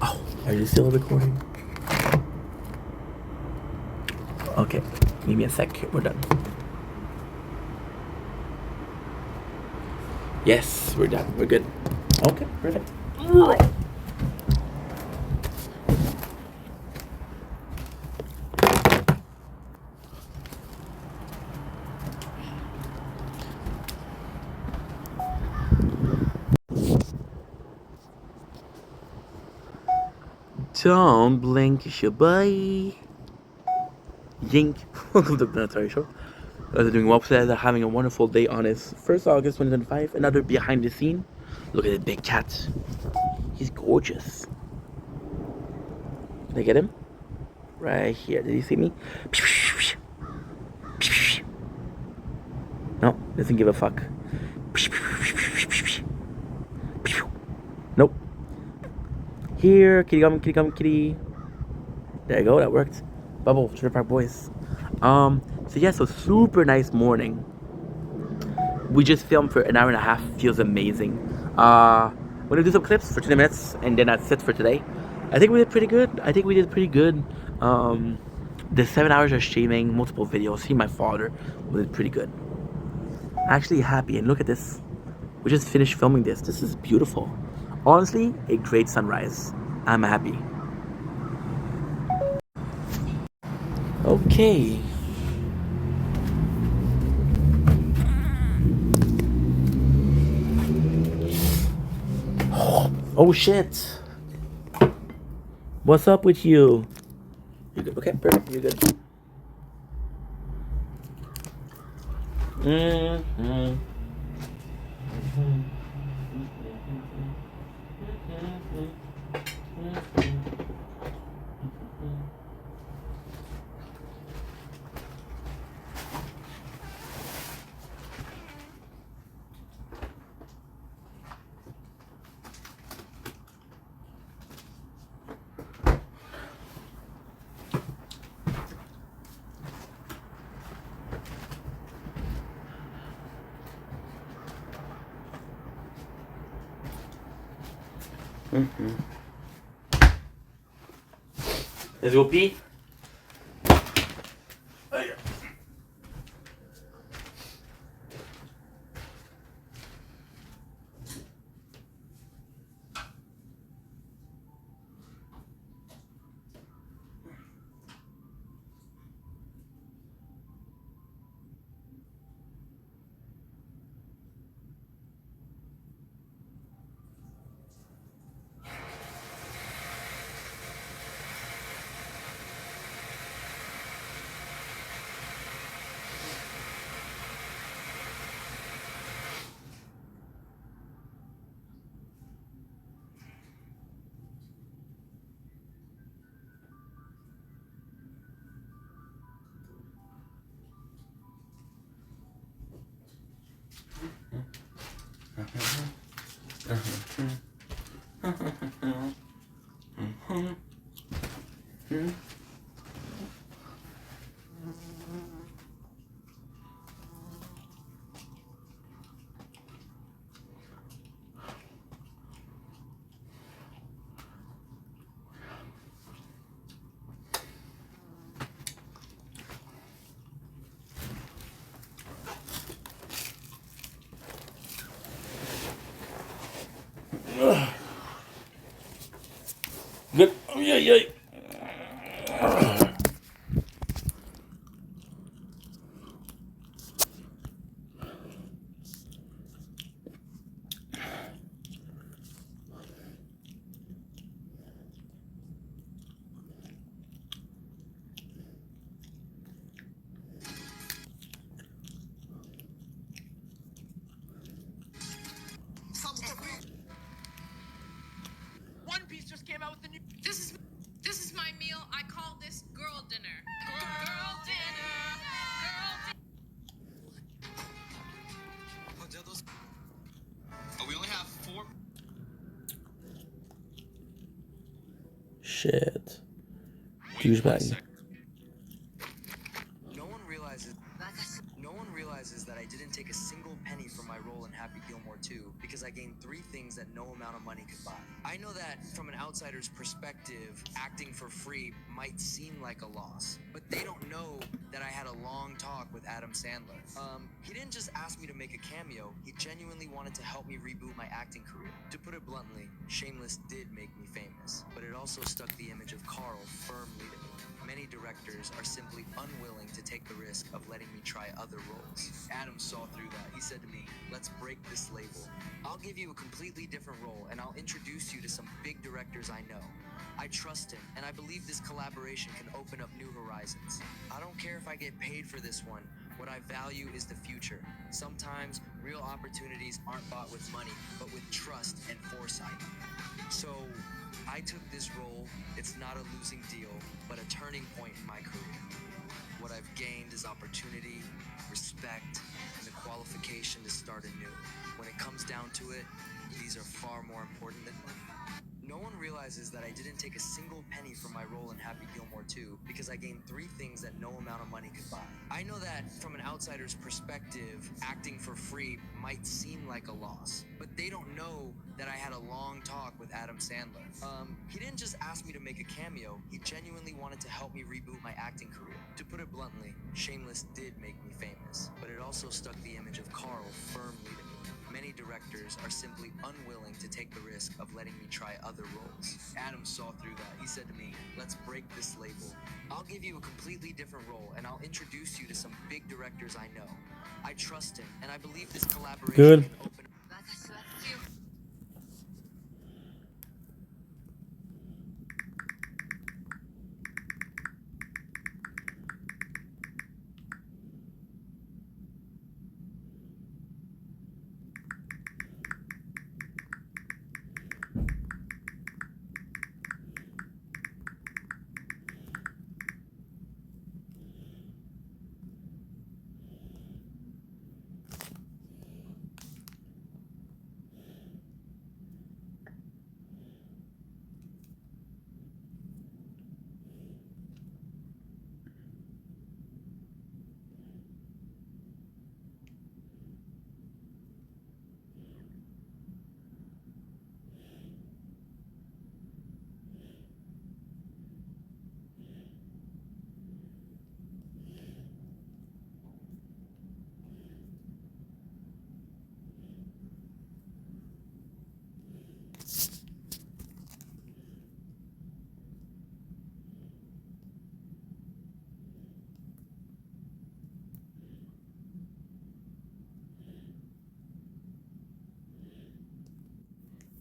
Oh, are you still recording? Okay, give me a sec. We're done. Yes, we're done. We're good. Okay, perfect. Don't blink, bye. Yink. Welcome to the Planetary Show. They're doing well today. They're having a wonderful day on his 1st August 2025. Another behind the scene. Look at the big cat. He's gorgeous. Can I get him? Right here. Did you see me? No, doesn't give a fuck. Nope. Here, kitty come, kitty come, kitty. There you go, that worked. Bubble, Trailer Park Boys. So yeah, so super nice morning. We just filmed for an hour and a half. Feels amazing. We're gonna do some clips for 20 minutes, and then that's it for today. I think we did pretty good. The 7 hours of streaming, multiple videos, see my father, we did pretty good. Actually happy, and look at this. We just finished filming this. This is beautiful. Honestly, a great sunrise. I'm happy. Okay. Oh shit. What's up with you? You good? Okay, perfect. You're good. Mm-hmm. Mm-hmm. Let's go pee. Good. Oh, yeah, yeah. One Piece just came out with the new. This is my meal. I call this girl dinner. Girl dinner. Girl dinner. Oh, we only have 4. Shit. Douchebag. No one realizes. No one realizes that I didn't take a single penny from my role in Happy Gilmore 2 because I gained 3 things that no amount of money could buy. I know that from an outsider's perspective, acting for free might seem like a loss, but they don't know that I had a long talk with Adam Sandler. He didn't just ask me to make a cameo, he genuinely wanted to help me reboot my acting career. To put it bluntly, Shameless did make me famous, but it also stuck the image of Carl firmly to me. Many directors are simply unwilling to take the risk of letting me try other roles. Adam saw through that. He said to me, let's break this label. I'll give you a completely different role and I'll introduce you to some big directors I know. I trust him, and I believe this collaboration can open up new horizons. I don't care if I get paid for this one. What I value is the future. Sometimes real opportunities aren't bought with money, but with trust and foresight. So I took this role. It's not a losing deal, but a turning point in my career. What I've gained is opportunity, respect, and the qualification to start anew. When it comes down to it, these are far more important than money. No one realizes that I didn't take a single penny from my role in Happy Gilmore 2 because I gained three things that no amount of money could buy. I know that from an outsider's perspective, acting for free might seem like a loss, but they don't know that I had a long talk with Adam Sandler. He didn't just ask me to make a cameo, he genuinely wanted to help me reboot my acting career. To put it bluntly, Shameless did make me famous, but it also stuck the image of Carl firmly to me. Many directors are simply unwilling to take the risk of letting me try other roles. Adam saw through that. He said to me, let's break this label. I'll give you a completely different role, and I'll introduce you to some big directors I know. I trust him, and I believe this collaboration Good. can open up.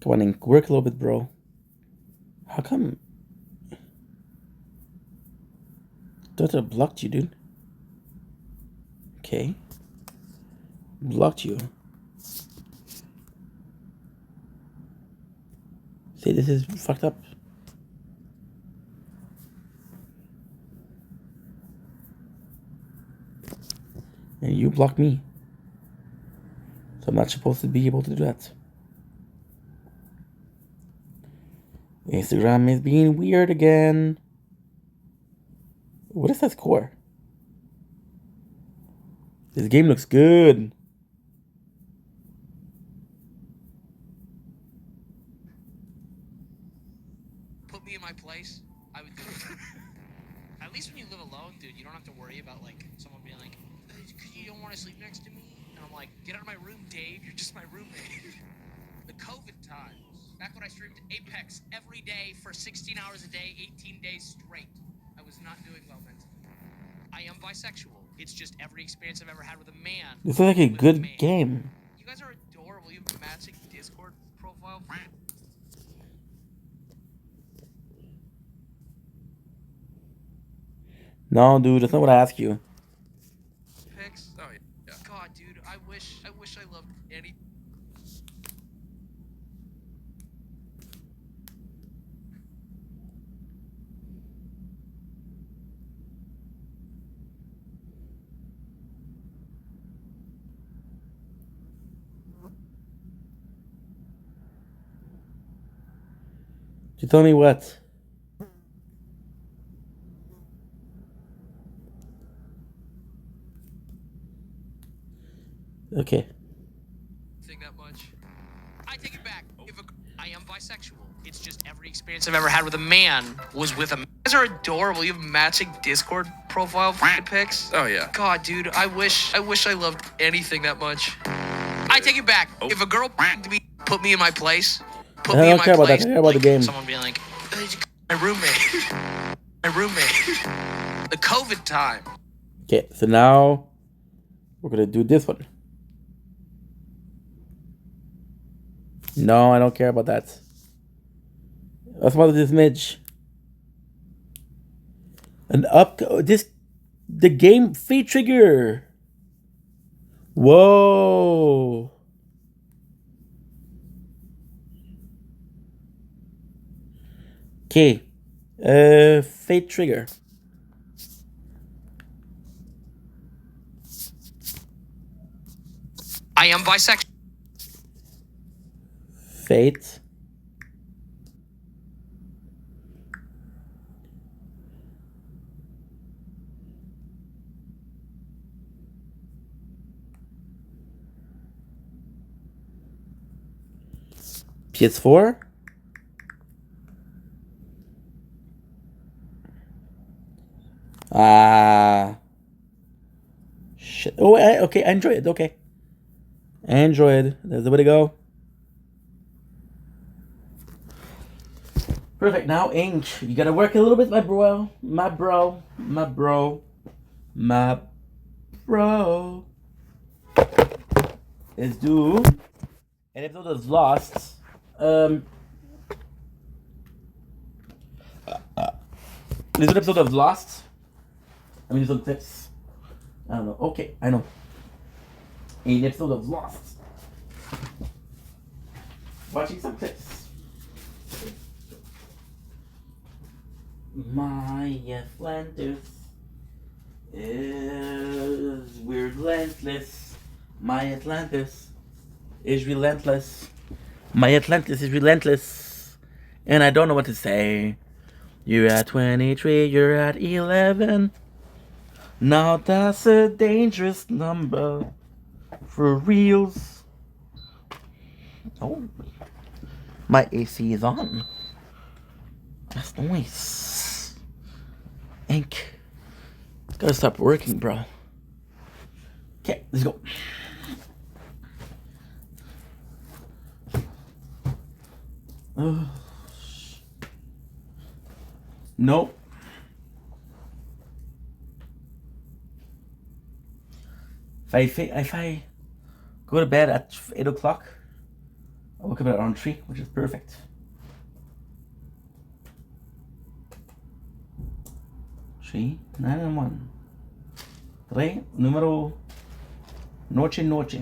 Come on and work a little bit, bro. How come? Thought I blocked you, dude. Okay. Blocked you. See, this is fucked up. And you blocked me. So I'm not supposed to be able to do that. Instagram is being weird again. What is that score? This game looks good. Put me in my place, I would do it. At least when you live alone, dude, you don't have to worry about like someone being like, you don't want to sleep next to me? And I'm like, get out of my room, Dave. You're just my roommate. The COVID times. Back when I streamed Apex every day for 16 hours a day, 18 days straight. I was not doing well mentally. I am bisexual. It's just every experience I've ever had with a man. This is like a with good man. game. You guys are adorable. You have a matching Discord profile. No, dude, that's not what I asked you. Pics. Oh yeah. God, dude, I wish I loved any. You tell me what? Okay. Think that much. I take it back. I am bisexual. It's just every experience I've ever had with a man was with a man. You guys are adorable. You have matching Discord profile pics. Oh yeah. God, dude, I wish I loved anything that much. I take it back. If a girl put me in my place, put I me in don't my care about that. place. I care about the game. Someone being like, my roommate. My roommate. The COVID time. Okay, so now we're gonna do this one. No, I don't care about that. Let's about this Midge. An up this the game Fate Trigger. Whoa. Okay. Fate Trigger. I am bisexual. Fate. PS4. Ah. Shit. Oh, okay. Android. Okay. Android. There's the way to go. Perfect. Now, Ink. You gotta work a little bit, my bro. My bro. My bro. My bro. Is due. An episode of Lost. There's an episode of Lost. I mean, some tips. I don't know. Okay, I know. An episode of Lost. Watching some tips. My Atlantis is weird relentless. My Atlantis is relentless. My Atlantis is relentless. And I don't know what to say. You're at 23, you're at 11. Now that's a dangerous number for reals. Oh, my AC is on. That's nice. Ink. Gotta stop working, bro. Okay, let's go. Nope. If I go to bed at 8 o'clock, I wake up at around 3, which is perfect. Three, 9 and 1. 3, número noche.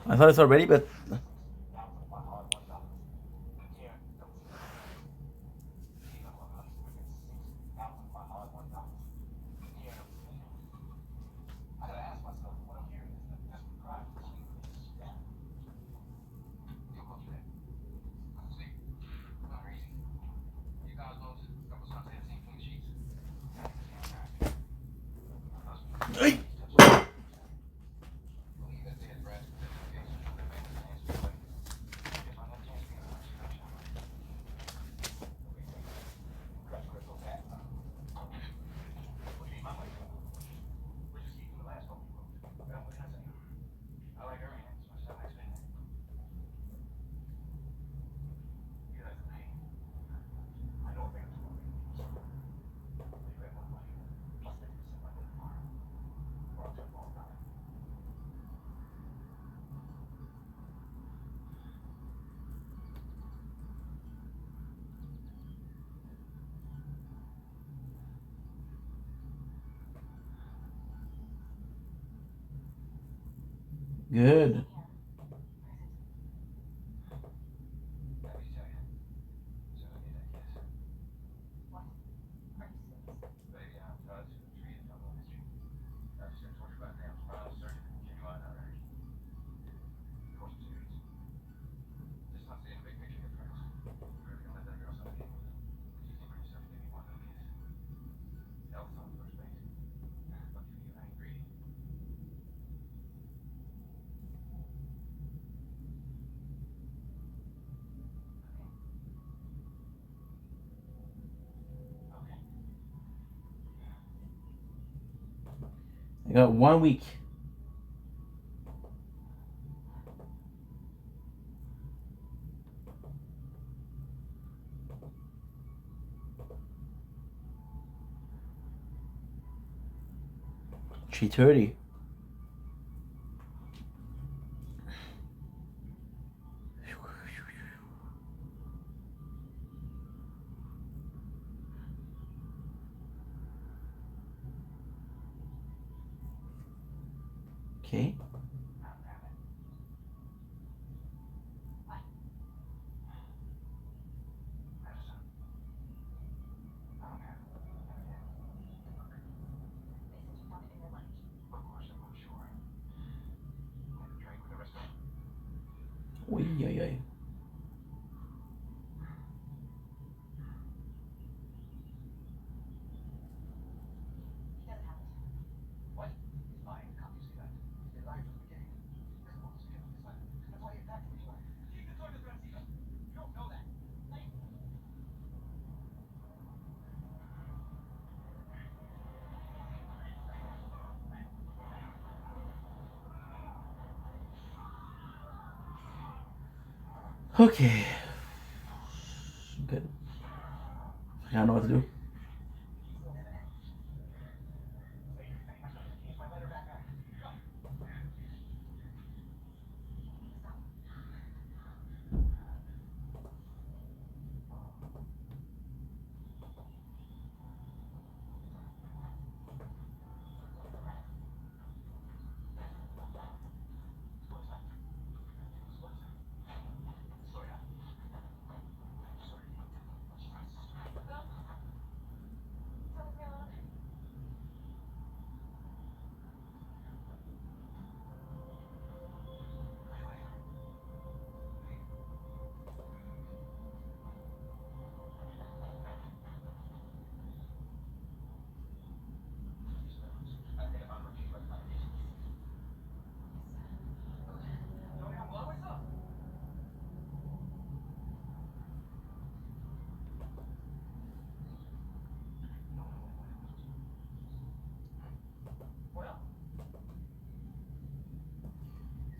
I thought it's already, but good. I got 1 week. $3.30. Okay. Oy, oy, oy. Okay. Good. I don't know what to do.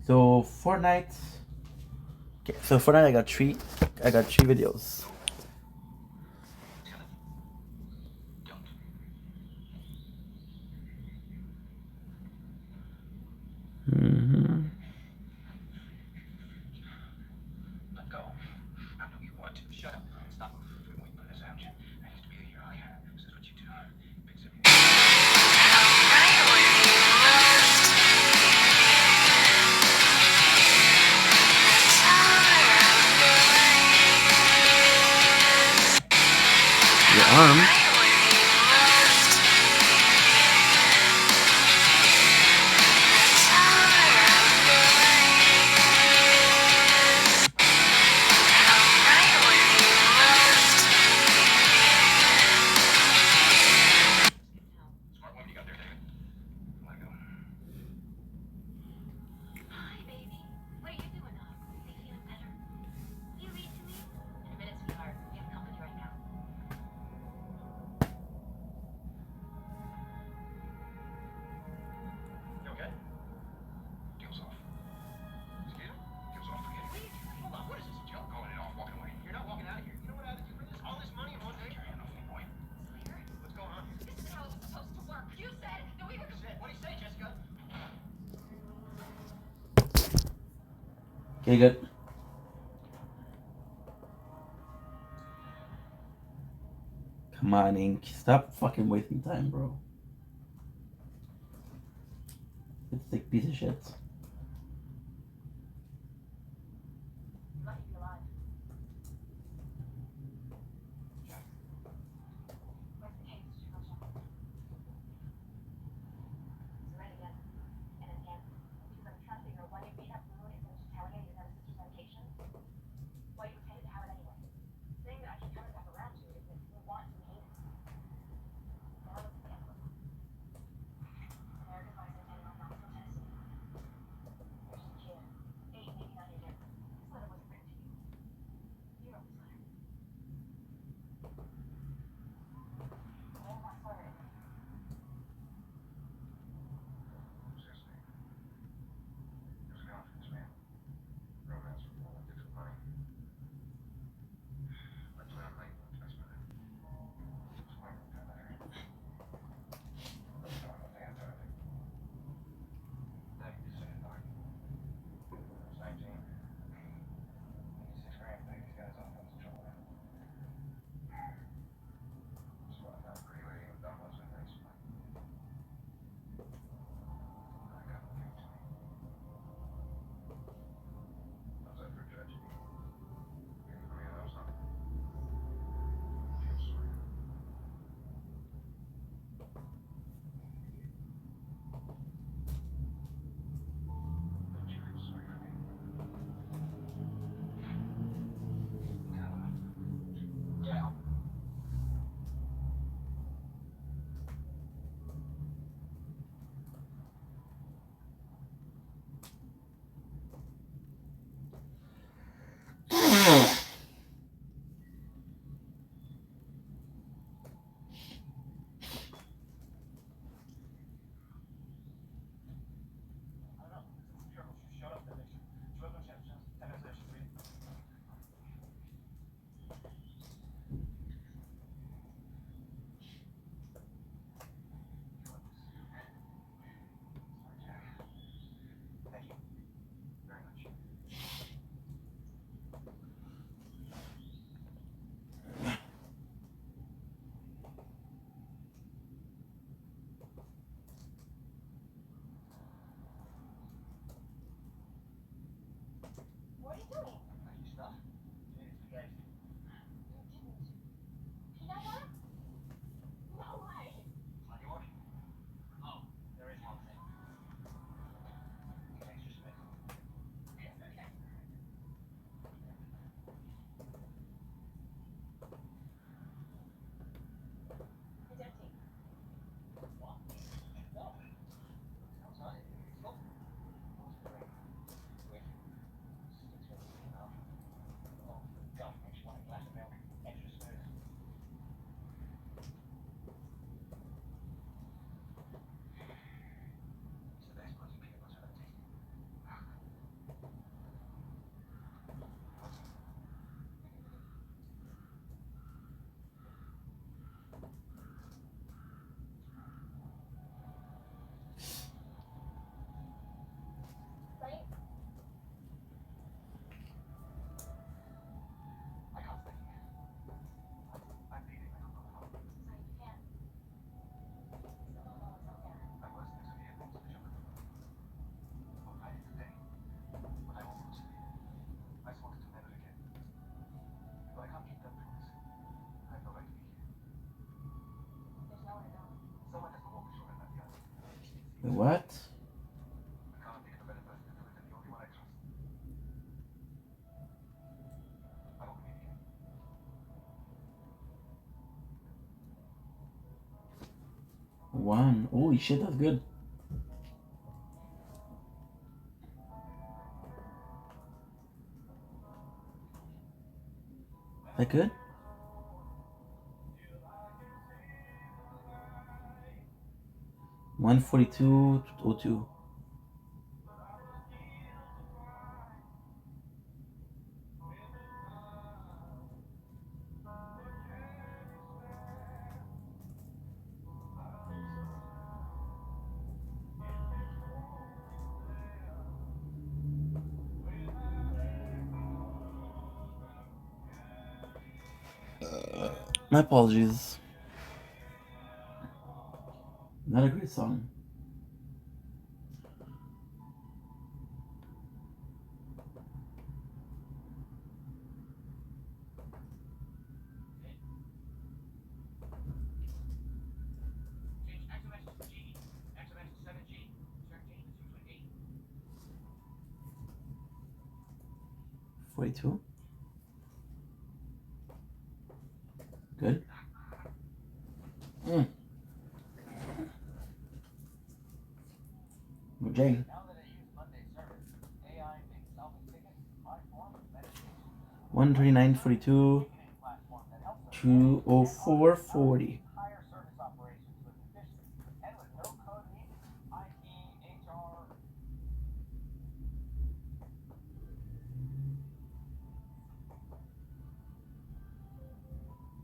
So Fortnite. Okay, so Fortnite, I got three videos. Mm-hmm. Let go. I know you want to. Shut up. Stop. We won't put this out. I used to be a hero. This is what you do. Big Sim. Your arm. Smart woman you got there, David. Let go. Hi, baby. What are you doing up? Are you feeling better? Will you read to me? In a minute, sweetheart. We have company right now. You okay? Deal's off. Excuse me? Deal's off. Forget What are it. you doing? Hold on. What is this, a joke? Calling it off. Walking away. You're not walking out of here. You know what I had to do for this? All this money in one day? Carry on off me, boy. Slater, What's going on? this is how it's supposed to work. You said that we were... What do you say, Jessica? Okay, good. Come on, Ink. Stop fucking wasting time, bro. It's a piece of shit. Lucky to be alive. What's the case, Russia? It's right again. And again. Because I'm trying to figure out why you made up Moon instead of just telling her you have a sister's medication. Why you pretended to have it anyway. Saying that I keep coming back around to it is that you want to hate it. Now it's the end of it. America's lies are telling on Knoxville, Tennessee. You're just a kid. 8, maybe 9 years. This letter wasn't written to you. What are you doing? Thank you, stuff. You needed spaghetti. You didn't. Peanut butter? No way. Plenty more? Oh, there is one thing. Extra Smith. It's okay. It's empty. What? No. Outside. It's full. What's the ring? With sticks with it now. Oh, God, makes you want a glass of milk. Extra smooth. It's the best bloody peanut butter I've ever tasted. Right? I can't stay here. I'm leaving. I don't know how. Sorry, you can't. Still don't know what's out there. I'm worse than severe things which I'm not. I'll find it today. But I won't go to sleep. I swore to never again. If I can't keep that promise, I have no right to be here. There's nowhere to go. Someone has to walk the shore and not the other. Wait, what? I can't think of a better person to do it than the only one I trust. I won't leave you. One. Holy shit, that's good. That good? $142.02. My apologies. Not a great song. Change XMX to G. XMX to 7G. Start changing the 2 to an 8. 42. Good. Jane. Now that I use Monday service, AI thinks selfie ticket, my form of meditation. 129.42. Ticketing platform that helps us 204.40. higher service operations with efficiency and with no code needed. IT, HR.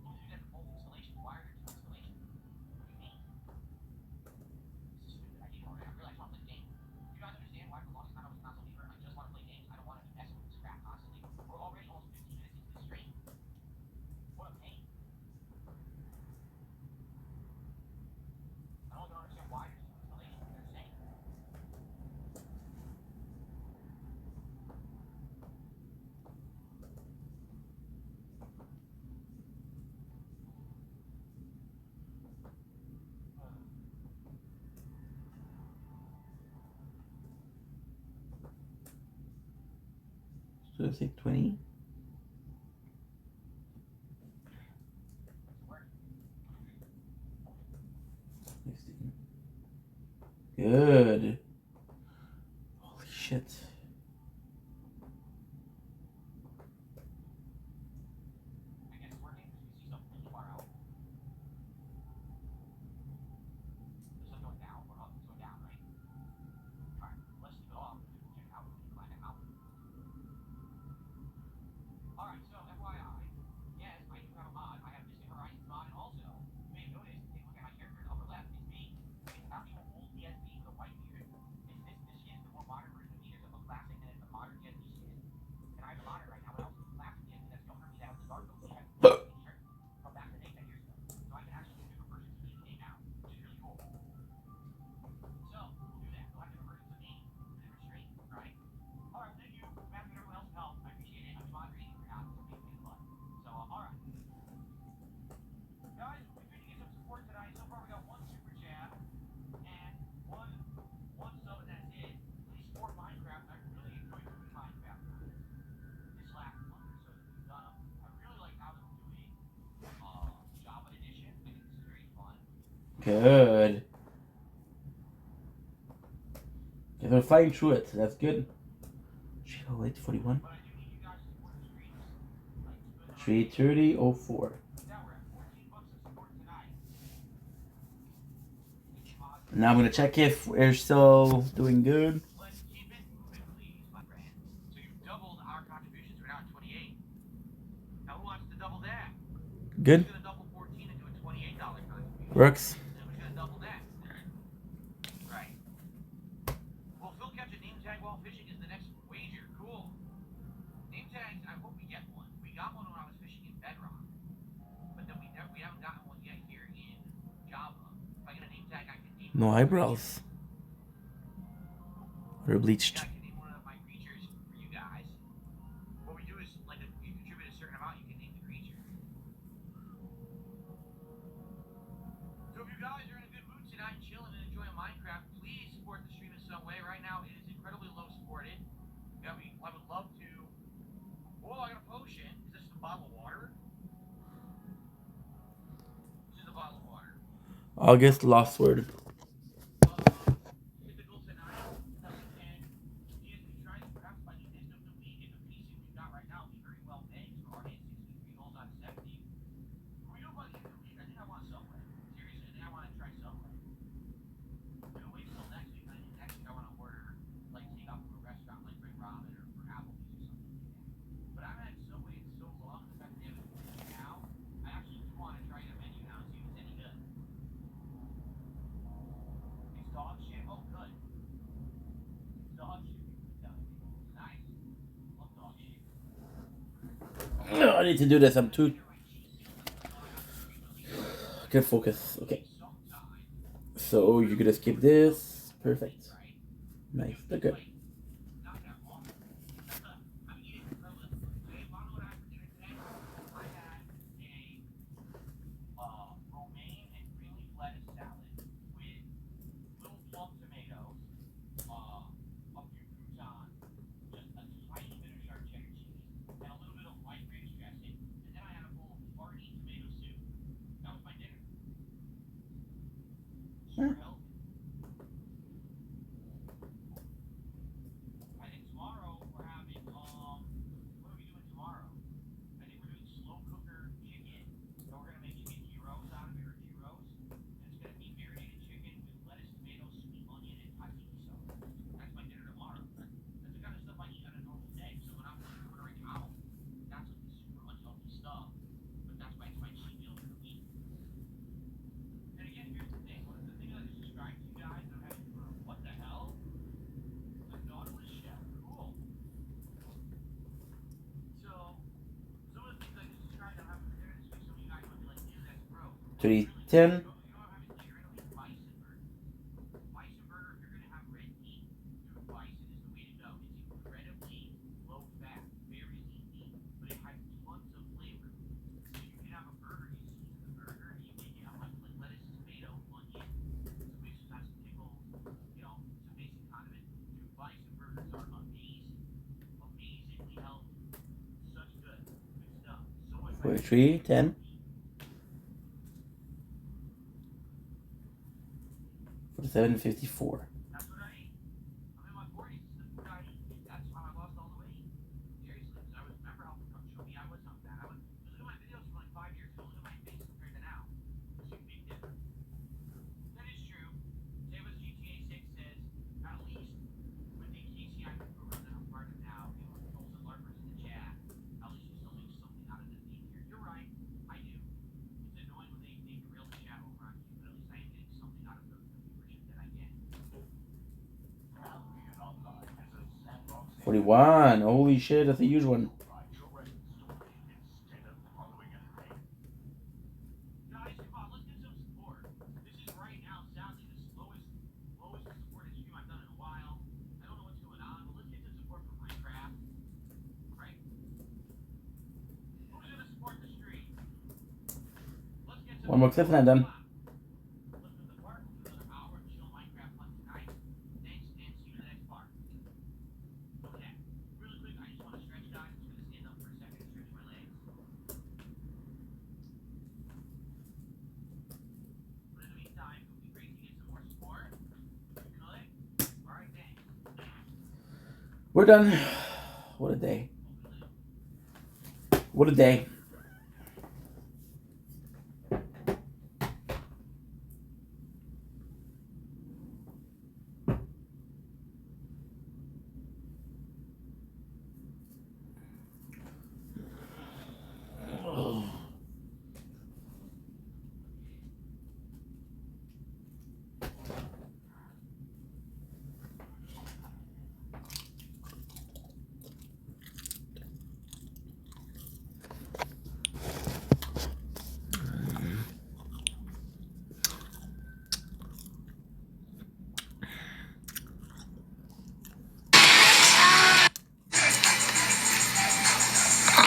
You did a full installation. Why are there 2 installations? What do you mean? This is stupid. I need more. I realize I want to play games. You guys understand why for the longest time I was a console gamer? I just want to play games. I don't want to be messing with this crap constantly. We're already almost 15 minutes into the stream. What a pain. I don't understand why there's 2 installations. They're insane. So let's say 20. Good. Holy shit. I guess it's working because we see stuff really far out. Is this going down or up? It's going down, right? Alright, let's leave it off. Check it out. Climb that mountain. Alright, so FYI, yes, I do have a mod. I have Distant Horizons mod, and also, you may have noticed, take a look at my character in the upper left. It's me. It's not the old DSP with a white beard. It's this skin is the more modern version of me. There's a classic and a modern DSP skin. And I have the modern right now, but also the classic DSP that's younger me that has the dark oak shirt from back in the day 10 years ago. So I can actually use different versions of me in the game now, which is really cool. So, we'll do that. We'll have different versions of me for different streams, right? Alright, thank you. I'm asking everyone else to help. Good. Okay, they're flying through it. That's good. 308.41. 330.04. Now I'm gonna check if we're still doing good. Let's keep it moving, please, my friend. So you've doubled our contributions. We're now at 28. Now who wants to double that? Good. Who's gonna double 14 and do a $28 contribution? Works. Then who's gonna double that? Right. Well, Phil catch a name tag while fishing is the next wager. Cool. Name tags, I hope we get one. We got one when I was fishing in Bedrock, but then we haven't gotten one yet here in Java. If I get a name tag, I can name No eyebrows. Or bleached. I can name one of my creatures for you guys. What we do is, like, if you contribute a certain amount, you can name the creature. So if you guys are in a good mood tonight, chilling and enjoying Minecraft, please support the stream in some way. Right now, it is incredibly low supported. I would love to. Oh, I got a potion. Is this a bottle of water? This is a bottle of water. August Lost Word. Typical tonight, that we can see if we try to perhaps by the end of the week in the pacing we've got right now, be very well paying. So we're already at 63 goals out of 70. When we go by the end of the week, I think I want Subway. Seriously, I think I want to try Subway. I'm gonna wait till next week. I think next week I want to order, like, take out from a restaurant like Red Robin or Applebee's or something like that. But I've had Subway in so long, the fact that they have it now, I actually do want to try their menu now and see if it's any good. It's dog shit. Oh, good. It's dog shit. People are telling me. Nice. Love dog shit. I need to do this. I'm too. Can't focus. Okay. So you could just skip this. Perfect. Nice. They're good. Not that long. I'm eating regardless. Today, want to know what I had for dinner today? I had a romaine and green leaf lettuce salad with little plum tomatoes, a few croutons, just a tiny bit of sharp cheddar cheese, and a little bit of white ranch dressing. And then I had a bowl of hearty tomato soup. That was my dinner. Super healthy. I think tomorrow we're having, what are we doing tomorrow? I think we're doing slow cooker chicken, and we're gonna make chicken gyros out of it, or gyros. And it's gonna be marinated chicken with lettuce, tomatoes, sweet onion, and tzatziki sauce. That's my dinner tomorrow. That's the kind of stuff I eat on a normal day. So when I'm ordering out, that's like the super unhealthy stuff. But that's my cheat meal for the week. And again, here's the thing. One of the things I just described to you guys, and I'm having for what the hell? The Nautilus Chef. Cool. So, some of the things I just described I'm having for dinner this week, some of you guys might be like, ew, that's gross. 310. You know what I'm having later? It'll be bison burger. Bison burger, if you're going to have red meat, dude, bison is the way to go. It's incredibly low fat, very lean meat, but it has tons of flavor. So you can have a burger, you season the burger, you make it out like lettuce, tomato, onion, sometimes some pickles, you know, some basic condiment. Dude, bison burgers are amazing. Amazingly healthy. Such good stuff. So much better. 4310. 4754. That's what I eat. I'm in my 40s. This is the food I eat. That's how I lost all the weight. Seriously, because I was, remember how chubby I was, how fat I was? Just look at my videos from like 5 years ago. Look at my face compared to now. There's a big difference. That is true. Saba's GTA 6 says, at least with the KCI program that I'm part of now, and with trolls and lurkers in the chat, at least you still make something out of the theme here. You're right. I do. It's annoying when they derail the chat over on you, but at least I am getting something out of the viewership that I get. 41. Holy shit, that's a huge one. Guys, come on, let's get some support. This is right now, sadly, the slowest supported stream I've done in a while. I don't know what's going on, but let's get some support for Minecraft. Right? Who's gonna support the stream? Let's get some One more clip and I'm done. Let's do the part. We'll do another hour of chill Minecraft fun tonight. Thanks, and see you in the next part. Okay. Really quick, I just want to stretch, guys. I'm just gonna stand up for a second and stretch my legs. But in the meantime, We're done. What a day. What a day.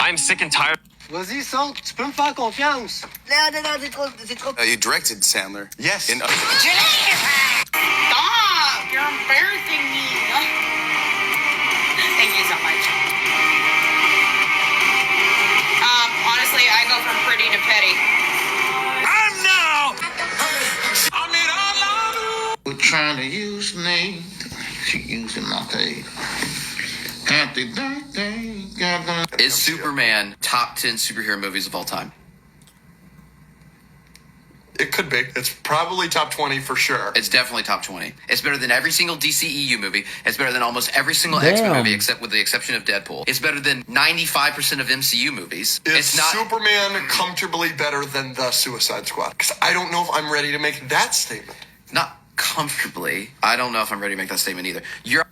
I'm sick and tired. Vas-y, saute, tu peux me faire confiance. Non, c'est trop. You directed Sandler. Yes. In, Stop! You're embarrassing me. Thank you so much. Honestly, I go from pretty to petty. We're trying to use me. She using my pay. Is Superman top 10 superhero movies of all time? It could be. It's probably top 20 for sure. It's definitely top 20. It's better than every single DCEU movie. It's better than almost every single X-Men movie, except with the exception of Deadpool. It's better than 95% of MCU movies. Is It's not. Superman comfortably better than the Suicide Squad? Because I don't know if I'm ready to make that statement. Not comfortably. I don't know if I'm ready to make that statement either. You're.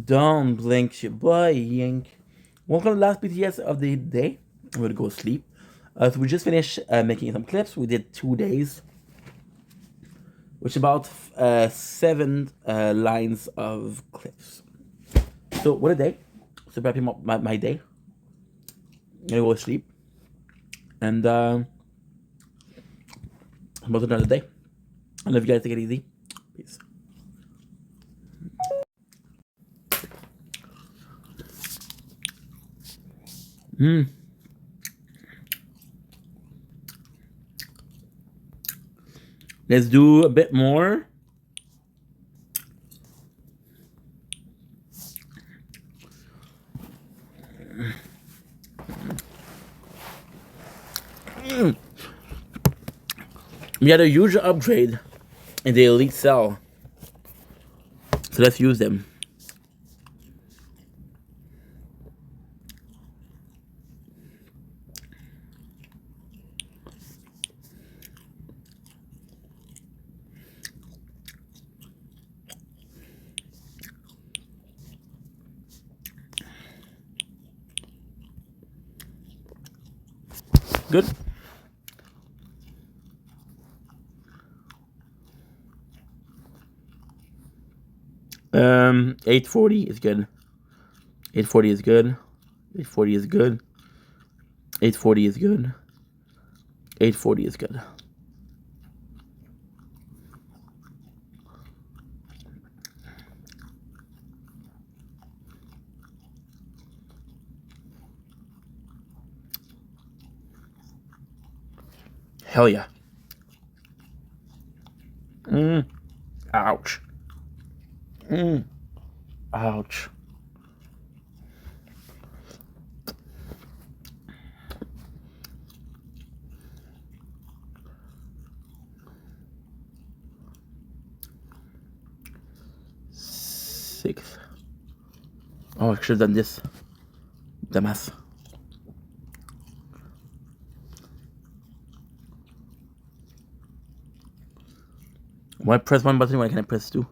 Don't blink, your boy Yank. Welcome to the last BTS of the day. I'm gonna go sleep. So we just finished making some clips. We did 2 days, which is about 7 lines of clips. So what a day! So wrapping up my day. I'm gonna go to sleep, and about another day. I love you guys. Take it easy. Peace. Let's do a bit more. We had a huge upgrade in the elite cell. So let's use them. Good. 840 is good. 840 is good. 840 is good. 840 is good. 840 is good. Hell yeah. Ouch. Ouch. Six. Oh, I should have done this. Dumbass. Why press one button when I can press two?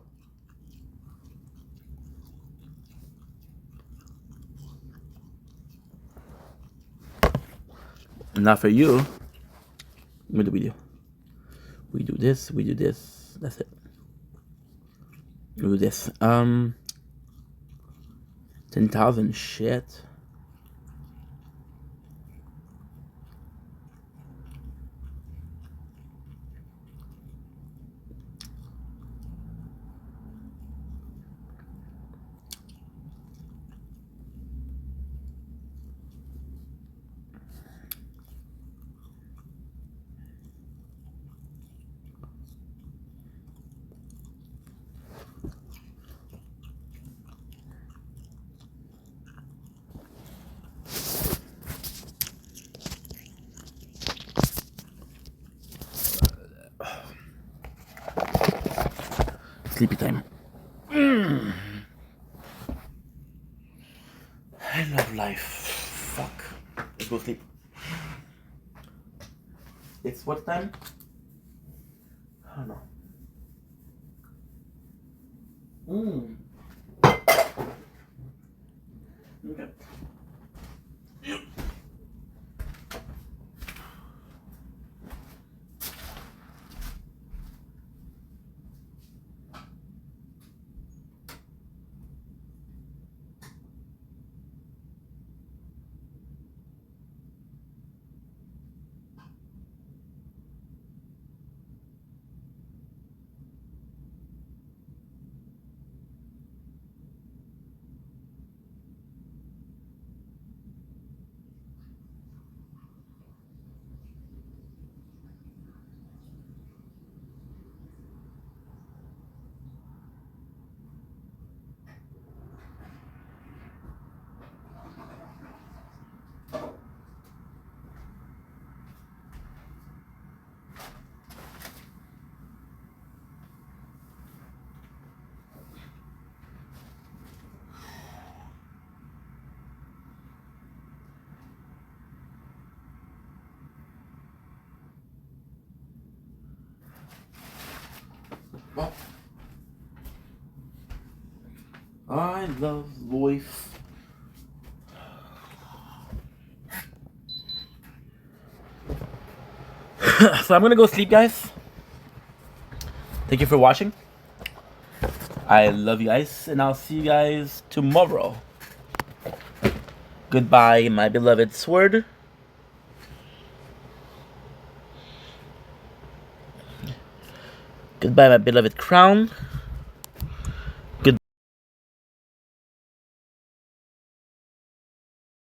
Not for you. What do? We do this, we do this, that's it. We do this. 10,000, shit. sleepy time. I love life. Fuck. Let's go sleep. It's what time? I don't know. Okay. Well, I love life. So I'm gonna go sleep, guys. Thank you for watching. I love you guys, and I'll see you guys tomorrow. Goodbye, my beloved sword. Goodbye, my beloved crown.